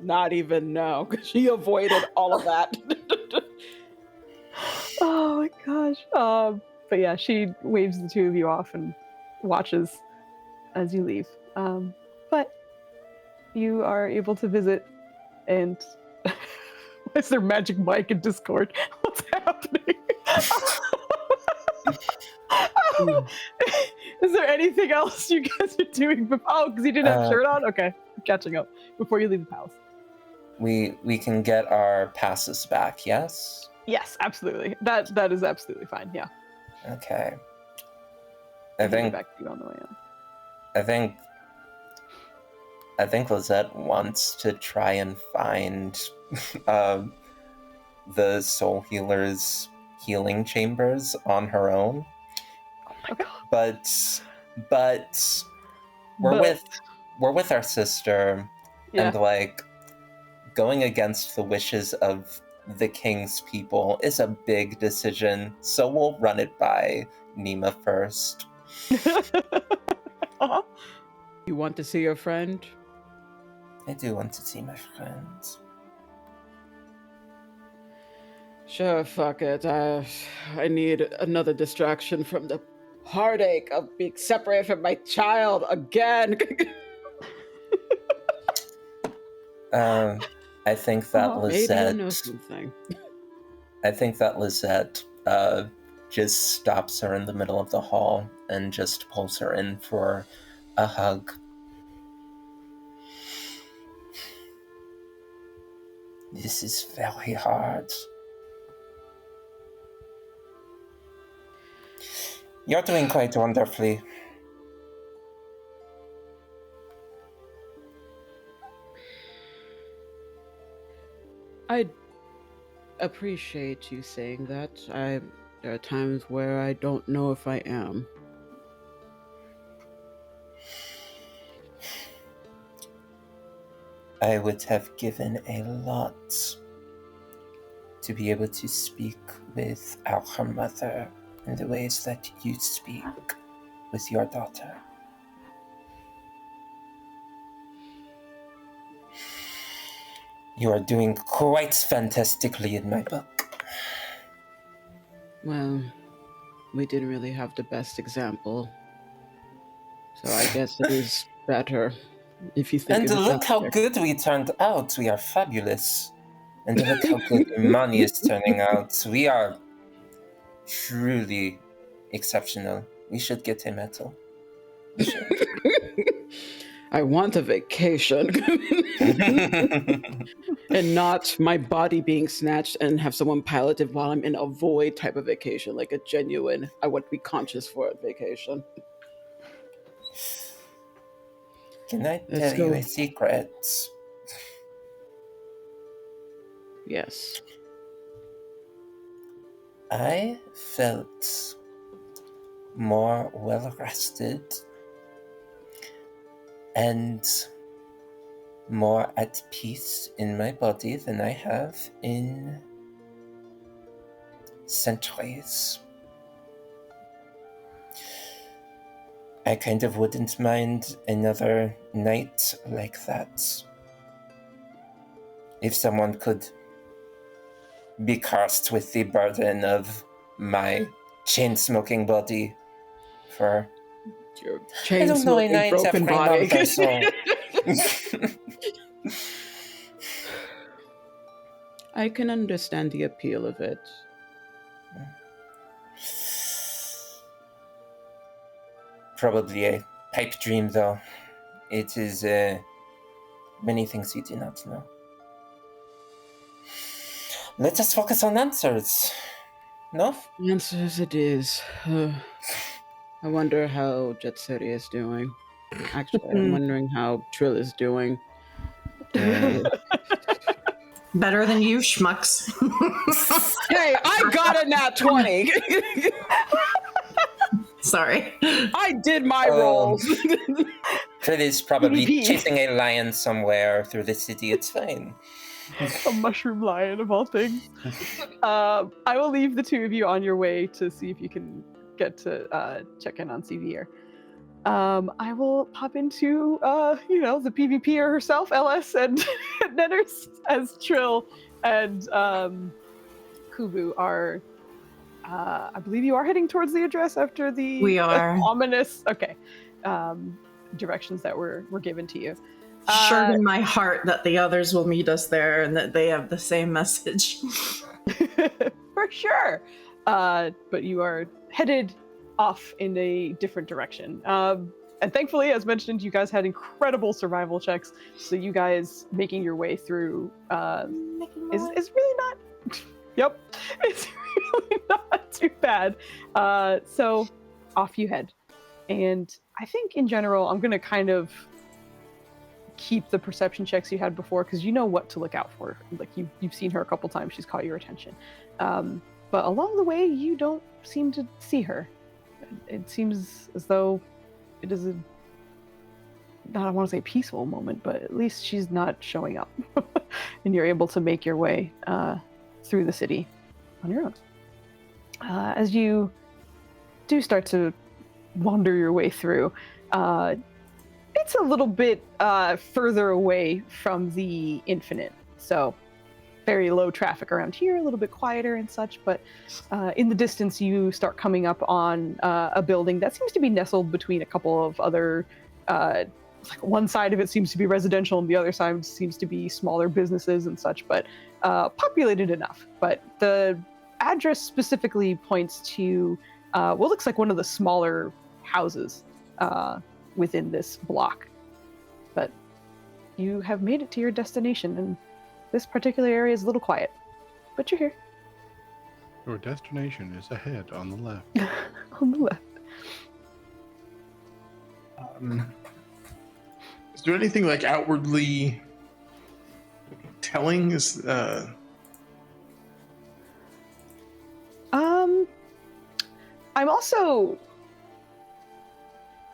Not even no. She avoided all of that. Oh my gosh. But yeah, she waves the two of you off and watches as you leave. But you are able to visit, and why is there magic mic in Discord? What's happening? Is there anything else you guys are doing? Oh, because you didn't have a shirt on? Okay, I'm catching up before you leave the palace. We can get our passes back, yes? Yes, absolutely. That is absolutely fine. Yeah. Okay. I'll get back to you on the way out. I think Lizette wants to try and find the soul healer's healing chambers on her own. Oh my god. But we're with our sister, and like going against the wishes of the king's people is a big decision, so we'll run it by Nima first. You want to see your friend? I do want to see my friend. Sure, fuck it. I need another distraction from the heartache of being separated from my child again. I think that Maybe I know Lizette. something. I think that Lizette just stops her in the middle of the hall and just pulls her in for a hug. This is very hard. You're doing quite wonderfully. I appreciate you saying that. There are times where I don't know if I am. I would have given a lot to be able to speak with our mother in the ways that you speak with your daughter. You are doing quite fantastically in my book. Well, we didn't really have the best example. So I guess it is better if you think And of it look that how way. good we turned out. We are fabulous. And look how good the money is turning out. We are truly exceptional. We should get a medal. We should. I want a vacation. And not my body being snatched and have someone pilot it while I'm in a void type of vacation, like a genuine, I want to be conscious for it vacation. Can I Let's tell you go. a secret? Yes. I felt more well rested and more at peace in my body than I have in centuries. I kind of wouldn't mind another night like that. If someone could be cursed with the burden of my chain-smoking body for, Your I chain don't know, a smoking night broken every body. month or so. I can understand the appeal of it. Probably a pipe dream, though. It is many things you do not know. Let us focus on answers. No? Answers it is. I wonder how Jetsuri is doing. Actually, I'm wondering how Trill is doing. Better than you, schmucks. Hey, I got a nat 20. Sorry. I did my rolls. Trill is probably PvP. chasing a lion somewhere through the city. It's fine. A mushroom lion of all things. I will leave the two of you on your way to see if you can get to check in on CVR. I will pop into the PvPer herself, LS and Netters, as Trill and Kubu are. I believe you are heading towards the address after the We are. ominous directions that were given to you. Sure in my heart that the others will meet us there and that they have the same message. For sure. But you are headed off in a different direction. And thankfully, as mentioned, you guys had incredible survival checks. So you guys making your way through is really not. Yep, it's really not too bad. So off you head. And I think in general, I'm going to kind of keep the perception checks you had before because you know what to look out for. Like you've seen her a couple times, she's caught your attention. But along the way, you don't seem to see her. It seems as though it is not, I want to say peaceful moment, but at least she's not showing up. And you're able to make your way through the city on your own. As you do start to wander your way through, it's a little bit further away from the Infinite. So very low traffic around here, a little bit quieter and such, but in the distance you start coming up on a building that seems to be nestled between a couple of other, like one side of it seems to be residential and the other side seems to be smaller businesses and such, but populated enough. But the address specifically points to what looks like one of the smaller houses within this block. But you have made it to your destination, and this particular area is a little quiet, but you're here. Your destination is ahead on the left. On the left. Is there anything like outwardly telling?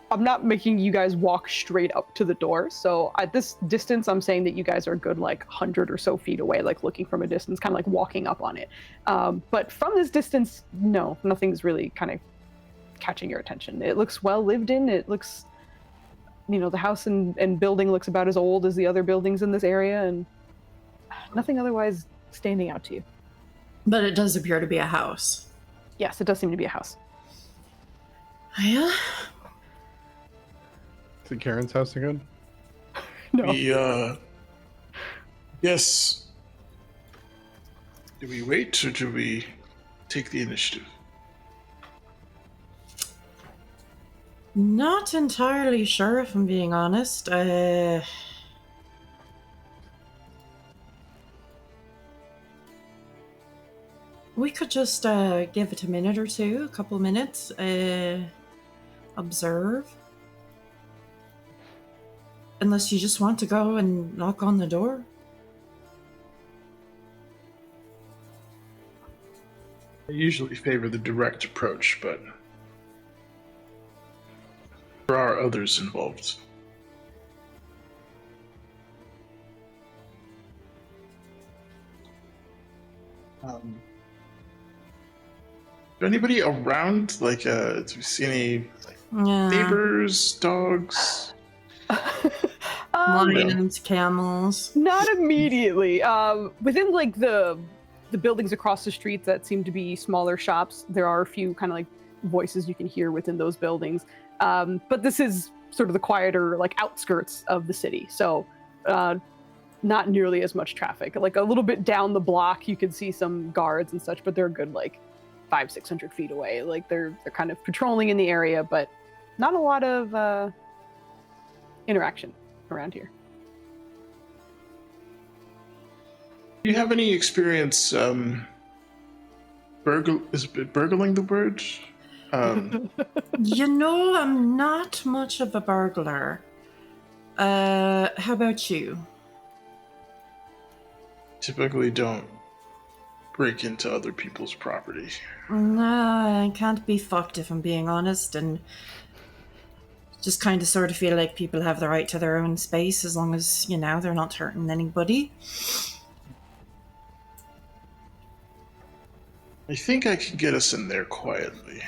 I'm not making you guys walk straight up to the door. So at this distance, I'm saying that you guys are a good like 100 or so feet away, like looking from a distance, kind of like walking up on it. But from this distance, no, nothing's really kind of catching your attention. It looks well lived in. It looks, the house and building looks about as old as the other buildings in this area, and nothing otherwise standing out to you. But it does appear to be a house. Yes, it does seem to be a house. Yeah. Is it Karen's house again? No. Yes. Do we wait or do we take the initiative? Not entirely sure, if I'm being honest. We could just give it a minute or two, a couple minutes, observe. Unless you just want to go and knock on the door. I usually favor the direct approach, but there are others involved. Is there anybody around? Like, do we see any neighbors, dogs? Lions, camels. Not immediately. Within like the buildings across the street that seem to be smaller shops, there are a few kind of like voices you can hear within those buildings. But this is sort of the quieter like outskirts of the city, so not nearly as much traffic. Like a little bit down the block, you can see some guards and such, but they're a good like 500-600 feet away. Like they're kind of patrolling in the area, but not a lot of interaction around here. Do you have any experience burgling the word? You know, I'm not much of a burglar. How about you? Typically don't break into other people's property. Nah, I can't be fucked, if I'm being honest, and just kind of sort of feel like people have the right to their own space as long as, you know, they're not hurting anybody. I think I can get us in there quietly.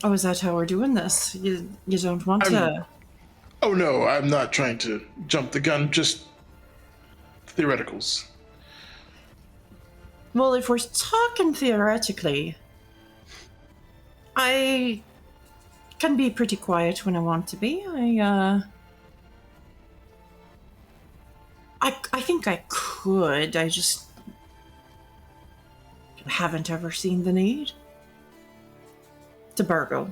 Oh, is that how we're doing this? You don't want to... Oh no, I'm not trying to jump the gun, just theoreticals. Well, if we're talking theoretically, I can be pretty quiet when I want to be. I think I could. I just haven't ever seen the need to burgle.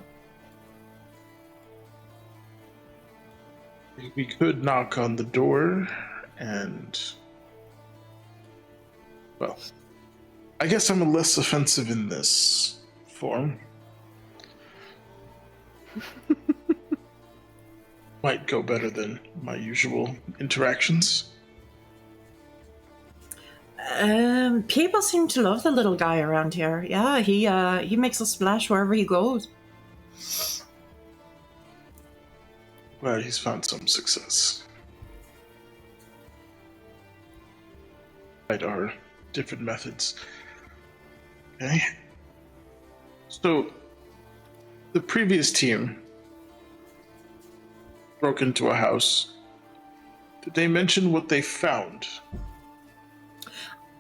We could knock on the door and... Well, I guess I'm less offensive in this form. Might go better than my usual interactions. People seem to love the little guy around here. Yeah, he makes a splash wherever he goes. Well, he's found some success. Right, our different methods. Okay. So, the previous team broke into a house. Did they mention what they found?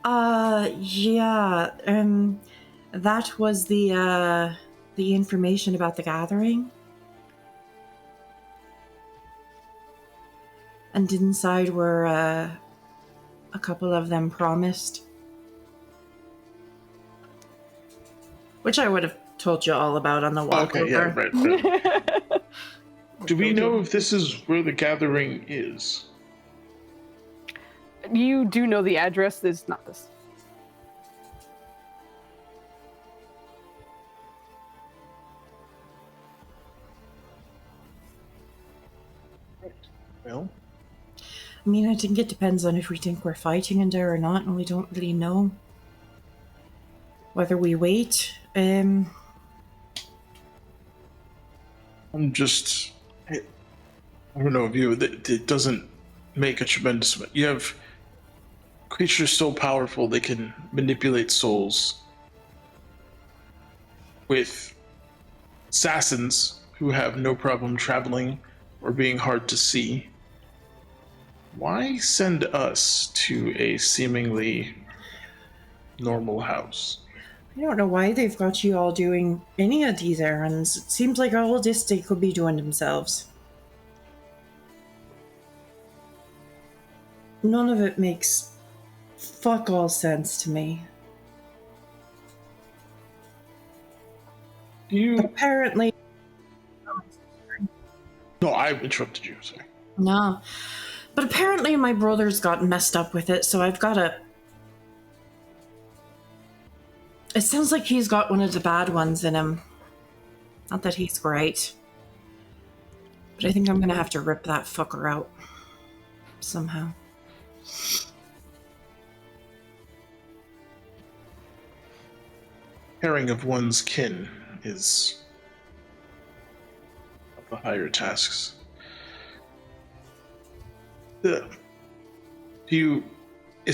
Yeah. That was the information about the gathering. And inside were a couple of them promised. Which I would have told you all about on the walk over. Okay, yeah, right. Do we know if this is where the gathering is? You do know the address. It's not this. Well, I mean, I think it depends on if we think we're fighting in there or not, and we don't really know. Whether we wait, I'm just... I don't know if you... It doesn't make a tremendous... You have creatures so powerful they can manipulate souls. With assassins who have no problem traveling or being hard to see. Why send us to a seemingly normal house? I don't know why they've got you all doing any of these errands. It seems like all this they could be doing themselves. None of it makes fuck all sense to me. But You. apparently, No, I interrupted you. Sorry. no. But apparently my brother's gotten messed up with it, so I've got to... It sounds like he's got one of the bad ones in him. Not that he's great. But I think I'm going to have to rip that fucker out. Somehow. Caring of one's kin is of the higher tasks. Is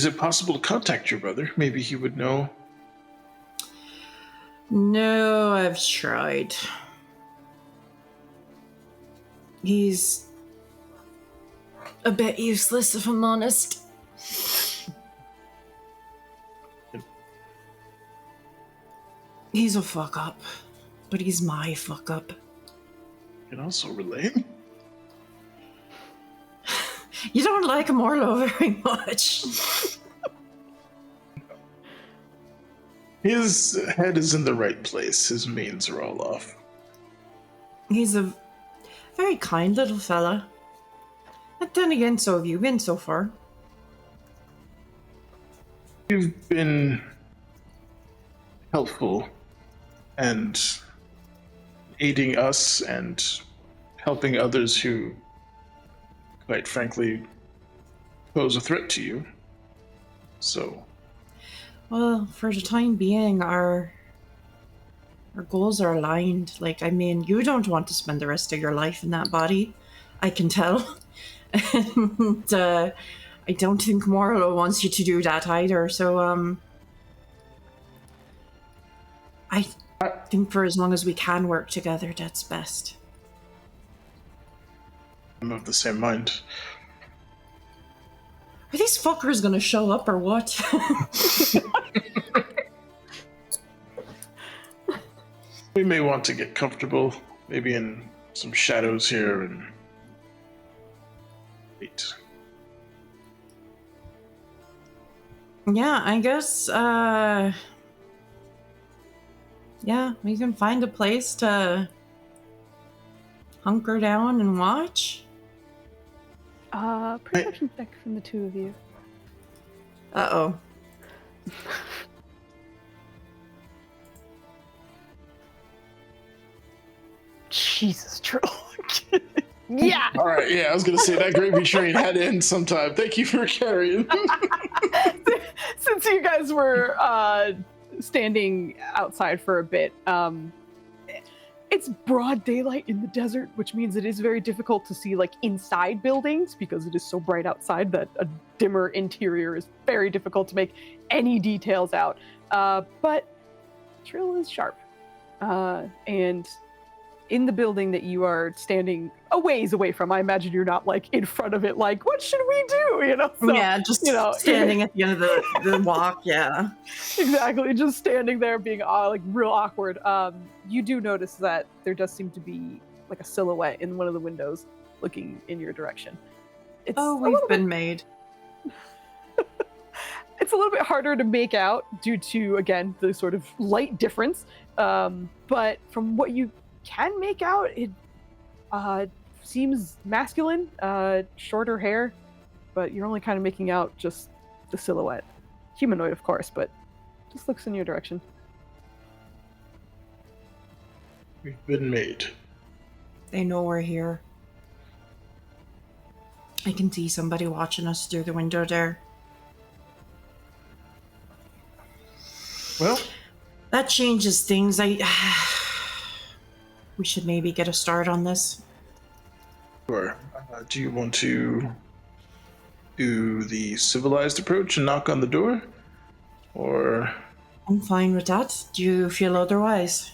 it possible to contact your brother? Maybe he would know. No, I've tried. He's a bit useless, if I'm honest. He's a fuck up, but he's my fuck up. You can also relate. You don't like Morlo very much. His head is in the right place. His manes are all off. He's a very kind little fella. But then again, so have you been so far. You've been helpful and aiding us and helping others who, quite frankly, pose a threat to you. So, Well, for the time being, our goals are aligned. Like, I mean, you don't want to spend the rest of your life in that body. I can tell. And I don't think Morlo wants you to do that either. So, I think for as long as we can work together, that's best. I'm of the same mind. Are these fuckers gonna show up or what? We may want to get comfortable, maybe in some shadows here and wait. Yeah, I guess, yeah, we can find a place to hunker down and watch. Perception check from the two of you. Uh-oh. Jesus, Troll. Yeah. All right, yeah, I was gonna say that gravy train had to end sometime. Thank you for carrying. Since you guys were standing outside for a bit, it's broad daylight in the desert, which means it is very difficult to see like inside buildings because it is so bright outside that a dimmer interior is very difficult to make any details out. But Trill is sharp, and in the building that you are standing a ways away from, I imagine you're not like in front of it, like, what should we do? You know? So, yeah, just standing at the end of the walk, yeah. Exactly, just standing there being like real awkward. You do notice that there does seem to be like a silhouette in one of the windows looking in your direction. We've been made. It's a little bit harder to make out due to, again, the sort of light difference. But from what you can make out, it seems masculine, shorter hair, but you're only kind of making out just the silhouette. Humanoid, of course, but just looks in your direction. We've been made. They know we're here. I can see somebody watching us through the window there. Well, that changes things. We should maybe get a start on this. sure. Do you want to do the civilized approach and knock on the door? Or... I'm fine with that. Do you feel otherwise?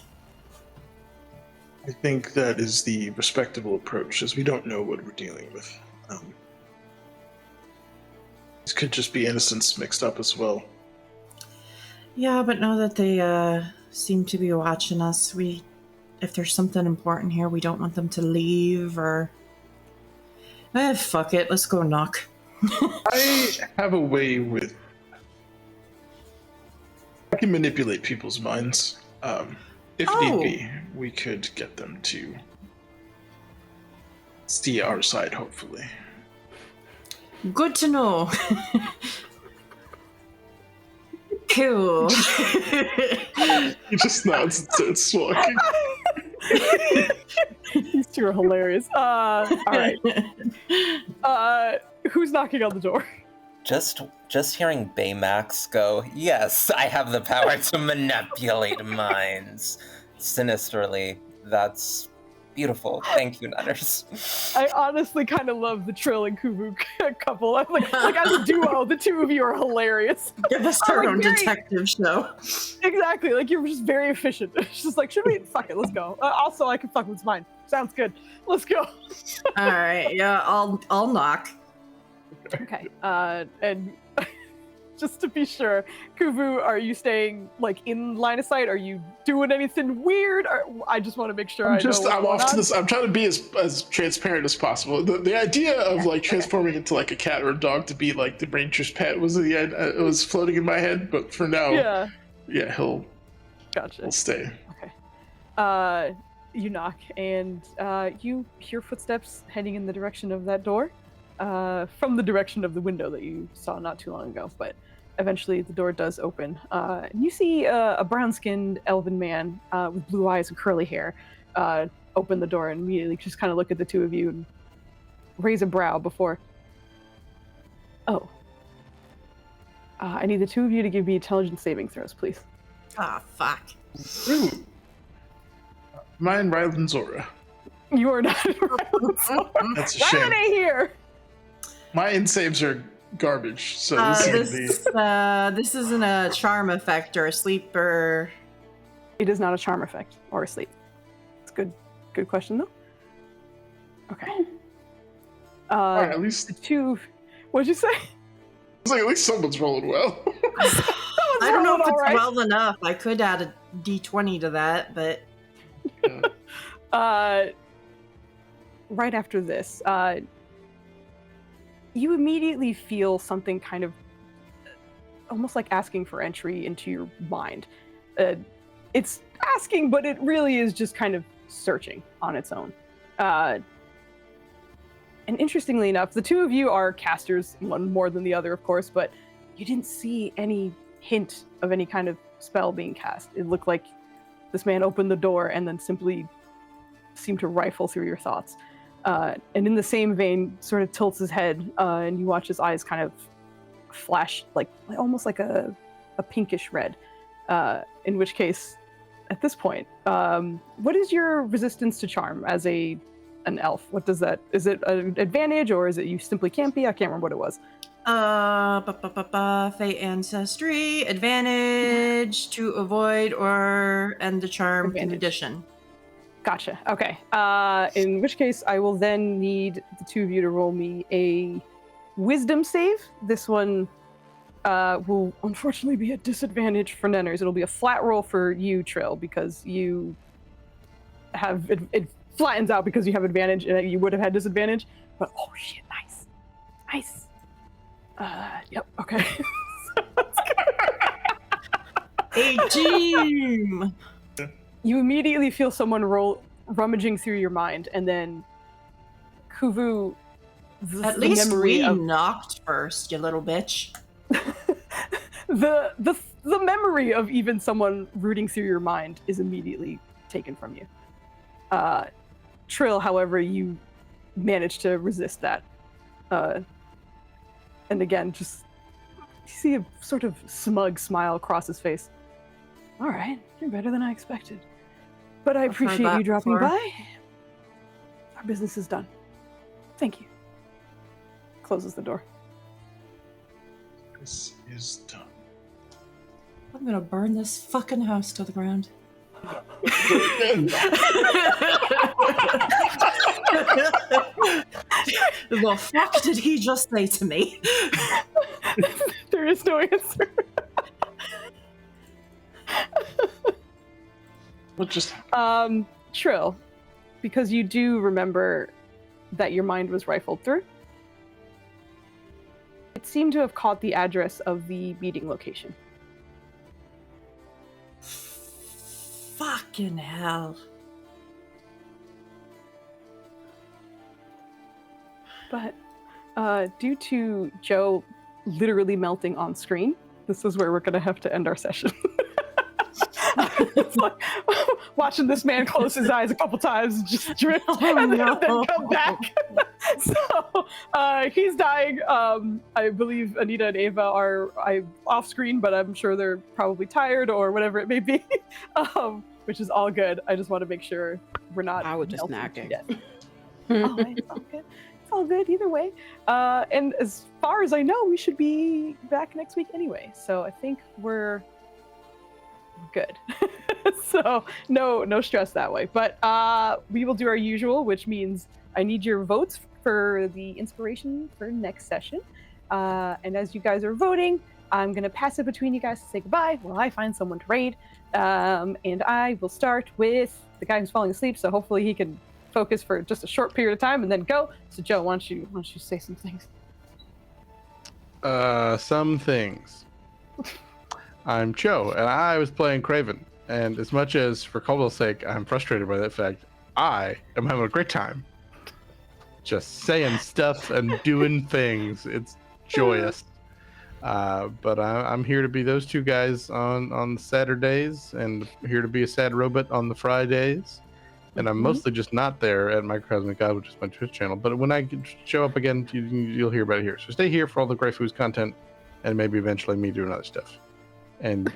I think that is the respectable approach, as we don't know what we're dealing with. These could just be innocents mixed up as well. Yeah, but now that they seem to be watching us, if there's something important here, we don't want them to leave or... fuck it, let's go knock. I have a way with can manipulate people's minds. If need be, we could get them to see our side, hopefully. Good to know. Cool. He just nods and starts walking. These two are hilarious. All right. Who's knocking on the door? Just hearing Baymax go, yes, I have the power to manipulate minds sinisterly. That's beautiful. Thank you, Nutters. I honestly kind of love the Trill and Kuvu couple. I'm like as a duo, the two of you are hilarious. Give us our own detective show. Exactly. Like, you're just very efficient. It's just like, should we? Fuck it, let's go. Also, I can fuck with mine. Sounds good. Let's go. All right. Yeah, I'll knock. Okay. And just to be sure, Kuvu, are you staying like in line of sight? Are you doing anything weird? Or I just want to make sure I'm off to this. I'm trying to be as transparent as possible. The idea of like transforming into like a cat or a dog to be like the ranger's pet was it was floating in my head, but for now, yeah, he'll stay. Okay. You knock, and you hear footsteps heading in the direction of that door, from the direction of the window that you saw not too long ago. But eventually, the door does open, and you see a brown-skinned elven man with blue eyes and curly hair open the door and immediately just kind of look at the two of you and raise a brow before. Oh. I need the two of you to give me intelligence saving throws, please. Ah, fuck. Ooh. Mine, Ryland Zora. You are not Ryland Zora. That's a Why shame. are they here? My in-saves are garbage, so this isn't a charm effect or a sleep or... It is not a charm effect or a sleep. It's good question, though. Okay. All right, at least... The two... What'd you say? I was like, at least someone's rolling well. I don't know if it's well enough. I could add a d20 to that, but... Right after this, you immediately feel something kind of almost like asking for entry into your mind. It's asking, but it really is just kind of searching on its own. And interestingly enough, the two of you are casters, one more than the other, of course, but you didn't see any hint of any kind of spell being cast. It looked like this man opened the door and then simply seemed to rifle through your thoughts. And in the same vein, sort of tilts his head, and you watch his eyes kind of flash, like almost like a pinkish red. In which case, at this point, what is your resistance to charm as an elf? What does that? Is it an advantage, or is it you simply can't be? I can't remember what it was. Fate Ancestry, advantage to avoid or end the charm condition. Gotcha. Okay. In which case, I will then need the two of you to roll me a wisdom save. This one will unfortunately be a disadvantage for Nenners. It'll be a flat roll for you, Trill, because you have it flattens out because you have advantage and you would have had disadvantage. But oh shit, nice. Yep. Okay. A team. You immediately feel someone rummaging through your mind, and then Kuvu. At least we knocked first, you little bitch. the memory of even someone rooting through your mind is immediately taken from you. Trill, however, you manage to resist that. And again, just you see a sort of smug smile across his face. All right, you're better than I expected. But I appreciate you dropping by. Our business is done. Thank you. Closes the door. This is done. I'm gonna burn this fucking house to the ground. The fuck did he just say to me? There is no answer. What just... Trill, because you do remember that your mind was rifled through, it seemed to have caught the address of the meeting location. Fucking hell. But due to Joe literally melting on screen, this is where we're going to have to end our session. It's like watching this man close his eyes a couple times, just drift, and then come back. So he's dying. I believe Anita and Ava are off screen, but I'm sure they're probably tired or whatever it may be, which is all good. I just want to make sure we're not. I was just melting snacking. yet. Oh, it's all good. It's all good either way. And as far as I know, we should be back next week anyway. So I think we're good. So no stress that way. But we will do our usual, which means I need your votes for the inspiration for next session. And as you guys are voting, I'm going to pass it between you guys to say goodbye while I find someone to raid. And I will start with the guy who's falling asleep, so hopefully he can focus for just a short period of time and then go. So Joe, why don't you say some things? Some things. I'm Joe, and I was playing Craven. And as much as, for Caldwell's sake, I'm frustrated by that fact, I am having a great time. Just saying stuff and doing things. It's joyous. But I'm here to be those two guys on Saturdays, and here to be a sad robot on the Fridays. And I'm mostly just not there at Microcosmic God, which is my Twitch channel. But when I show up again, you'll hear about it here. So stay here for all the great Foozca content, and maybe eventually me doing other stuff. And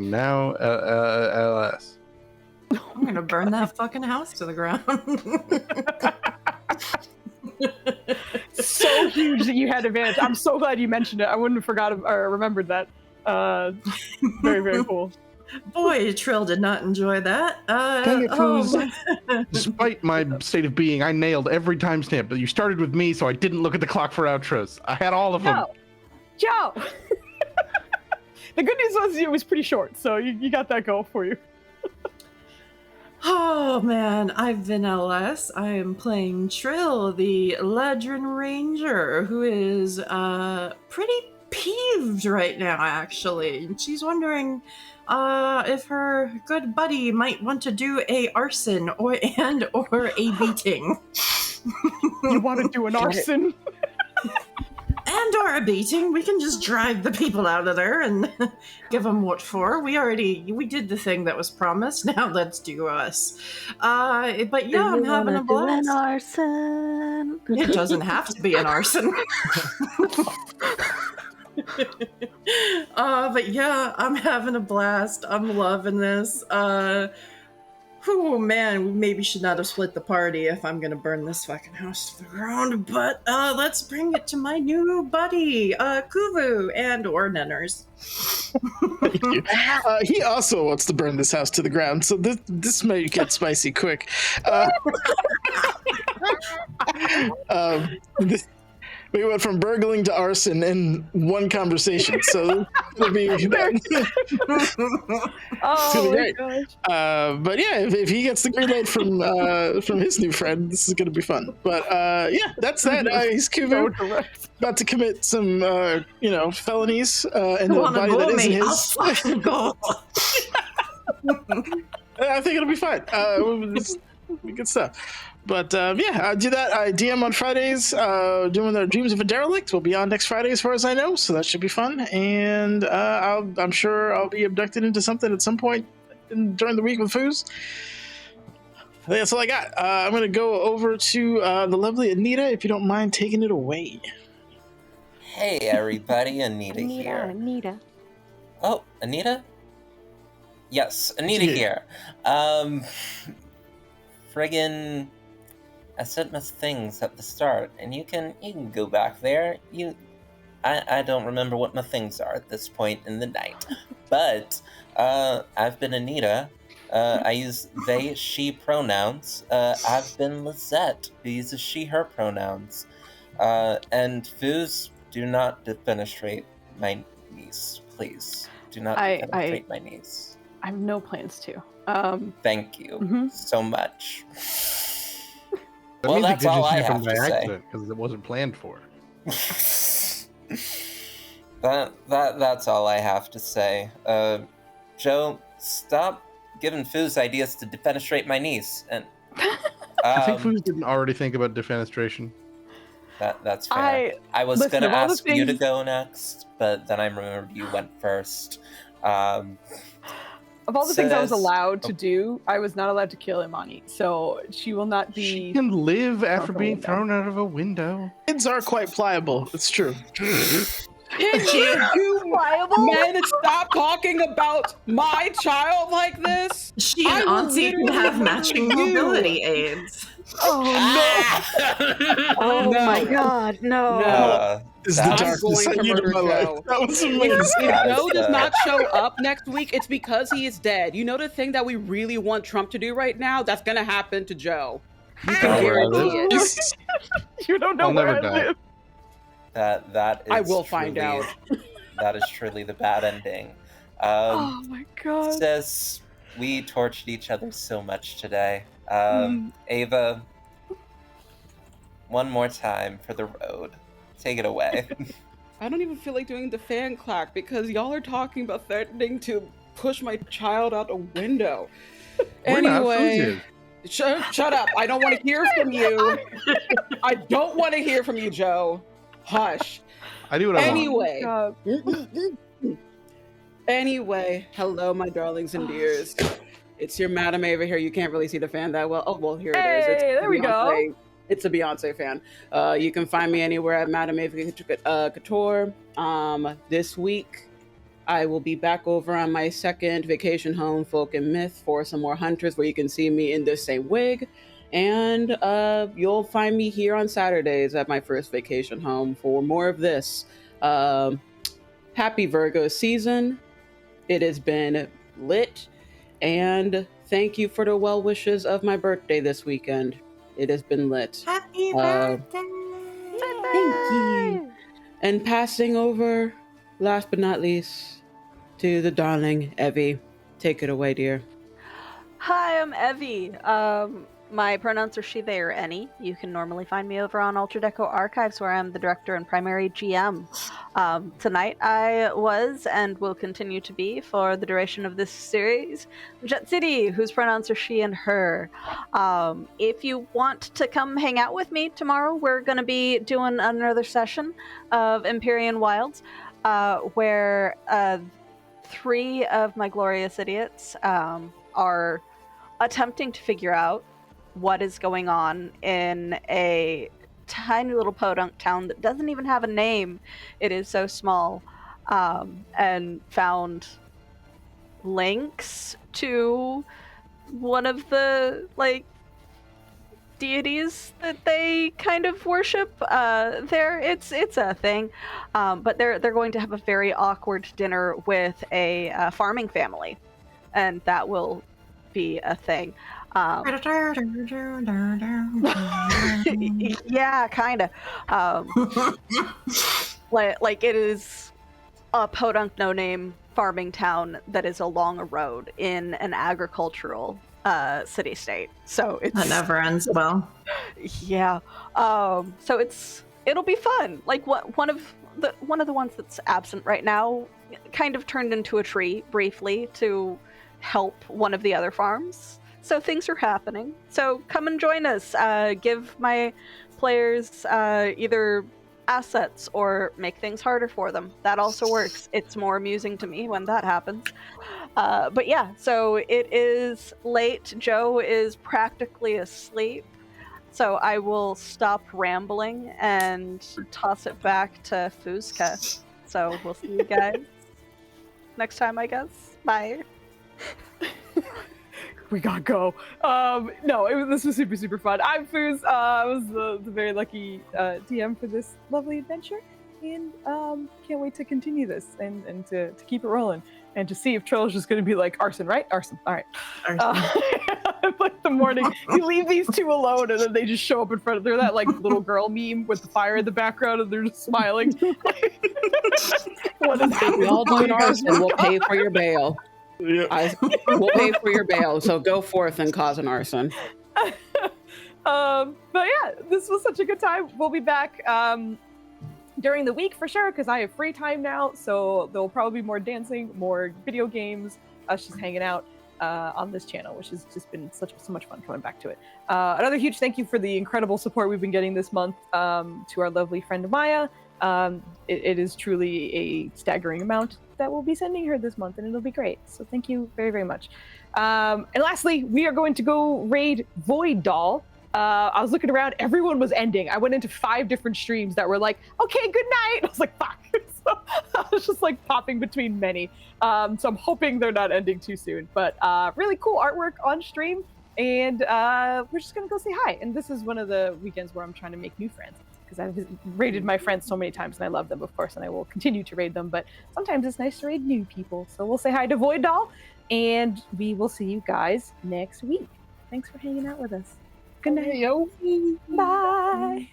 now LS. I'm gonna burn that fucking house to the ground. So huge that you had advantage. I'm so glad you mentioned it. I wouldn't have forgotten or remembered that. Very, very cool. Boy, Trill did not enjoy that. Dang it, Foos. Despite my state of being, I nailed every timestamp. But you started with me, so I didn't look at the clock for outros. I had all of them. Joe! The good news was it was pretty short, so you got that going for you. Oh man, I've been LS. I am playing Trill, the Ledrin Ranger, who is pretty peeved right now, actually. And she's wondering if her good buddy might want to do a arson or a beating. You want to do an arson? And or a beating. We can just drive the people out of there and give them what for. We did the thing that was promised. Now let's do us. But yeah, I'm having a blast. Do an arson. It doesn't have to be an arson. But yeah, I'm having a blast. I'm loving this. Oh man, we maybe should not have split the party if I'm gonna burn this fucking house to the ground, but let's bring it to my new buddy, Kuvu and or Nenners. Thank you. He also wants to burn this house to the ground, so this may get spicy quick. We went from burgling to arson in one conversation, so it'll be it's gonna be great. But yeah, if he gets the green light from his new friend, this is gonna be fun. But yeah, that's that. He's Kuvu, about to commit some felonies in the body that isn't his. I'll fucking go. I think it'll be fine. It's good stuff. But yeah, I do that. I DM on Fridays, doing the Dreams of a Derelict. We'll be on next Friday, as far as I know, so that should be fun. And I'm sure I'll be abducted into something at some point during the week with Foos. I think that's all I got. I'm going to go over to the lovely Anita, if you don't mind taking it away. Hey, everybody, Anita here. Anita. Oh, Anita? Yes, Anita here. Friggin', I said my things at the start, and you can go back there. I don't remember what my things are at this point in the night, but I've been Anita. I use they, she pronouns. I've been Lizette, who uses she, her pronouns. And Foos, do not defenestrate my niece, please. Do not defenestrate my niece. I have no plans to. Thank you so much. That Well, means that's it all just I happened have to by say. accident because it wasn't planned for. That's all I have to say. Joe, stop given Foos ideas to defenestrate my niece, and I think Foos didn't already think about defenestration. That's fair. I was listen, gonna of all the ask you to things- go next, but then I remembered you went first. Of all the things I was Sis- allowed to do, I was not allowed to kill Imani, so she will not be. She can live after from a being window. thrown out of a window. Kids are quite pliable. It's true. Can you Pliable? men stop talking about my child like this? She I and will Auntie can literally have matching murder you. mobility aids. Oh No. my god, no. No. Is the I'm darkness going I to need in murder my life. Joe. That was If amazing. That Joe is, does not show up next week, it's because he is dead. You know the thing that we really want Trump to do right now? That's gonna happen to Joe. You Know can where I guarantee live? it. You don't know I'll where never I die. live. That is I will find truly- out. That is truly the bad ending. Oh my god. Sis, we tortured each other so much today. Mm. Ava, one more time for the road. Take it away. I don't even feel like doing the fan clack because y'all are talking about threatening to push my child out a window. We're not, Foos Anyway, is. shut up. I don't want to hear from you. I don't want to hear from you, Joe. Hush. I do what I want. Anyway. God. Anyway, hello, my darlings and dears. It's your Madam Ava here. You can't really see the fan that well. Oh, well, here it is. It's Hey, there we go. Beyonce. It's a Beyonce fan. You can find me anywhere at Madam Ava Couture. This week, I will be back over on my second vacation home, Folk and Myth, for some more Hunters, where you can see me in this same wig. And you'll find me here on Saturdays at my first vacation home for more of this. Happy Virgo season. It has been lit. And thank you for the well wishes of my birthday this weekend. It has been lit. Happy Uh, birthday! Thank you. And passing over, last but not least, to the darling Evie. Take it away, dear. Hi, I'm Evie. My pronouns are she, they, or any. You can normally find me over on Ultra Deco Archives, where I'm the director and primary GM. Tonight, I was and will continue to be, for the duration of this series, Jet City, whose pronouns are she and her. If you want to come hang out with me tomorrow, we're going to be doing another session of Empyrean Wilds, where 3 of my glorious idiots are attempting to figure out what is going on in a tiny little podunk town that doesn't even have a name. It is so small, and found links to one of the deities that they kind of worship there. It's a thing, but they're going to have a very awkward dinner with a farming family, and that will be a thing. Yeah, kind of. Like it is a podunk no-name farming town that is along a road in an agricultural city-state. So it's That never ends well. yeah. So it'll be fun. Like one of the ones that's absent right now kind of turned into a tree briefly to help one of the other farms. So things are happening. So come and join us. Give my players either assets or make things harder for them. That also works. It's more amusing to me when that happens. But yeah, so it is late. Joe is practically asleep. So I will stop rambling and toss it back to Foozca. So we'll see you guys next time, I guess. Bye. We gotta go. This was super, super fun. I'm Foos. I was the very lucky DM for this lovely adventure, and can't wait to continue this and to keep it rolling and to see if Trill's just gonna be like arson, right? Arson. All right. Like the morning, you leave these 2 alone, and then they just show up in front of. They're that like little girl meme with the fire in the background, and they're just smiling. What is If we all do an arson, we'll pay for your bail. Yeah. We'll pay for your bail, so go forth and cause an arson. But yeah, this was such a good time. We'll be back during the week for sure, because I have free time now, so there'll probably be more dancing, more video games, us just hanging out. on this channel, which has just been so much fun coming back to it. Another huge thank you for the incredible support we've been getting this month to our lovely friend Maya. It is truly a staggering amount that we'll be sending her this month, and it'll be great. So thank you very, very much. And lastly, we are going to go raid Void Doll. I was looking around, everyone was ending. I went into 5 different streams that were like, okay, good night. I was like, fuck. So I was just like popping between many. So I'm hoping they're not ending too soon. But really cool artwork on stream. And we're just going to go say hi. And this is one of the weekends where I'm trying to make new friends, because I've raided my friends so many times and I love them, of course, and I will continue to raid them. But sometimes it's nice to raid new people. So we'll say hi to Void Doll, and we will see you guys next week. Thanks for hanging out with us. Good night. Yo. Bye.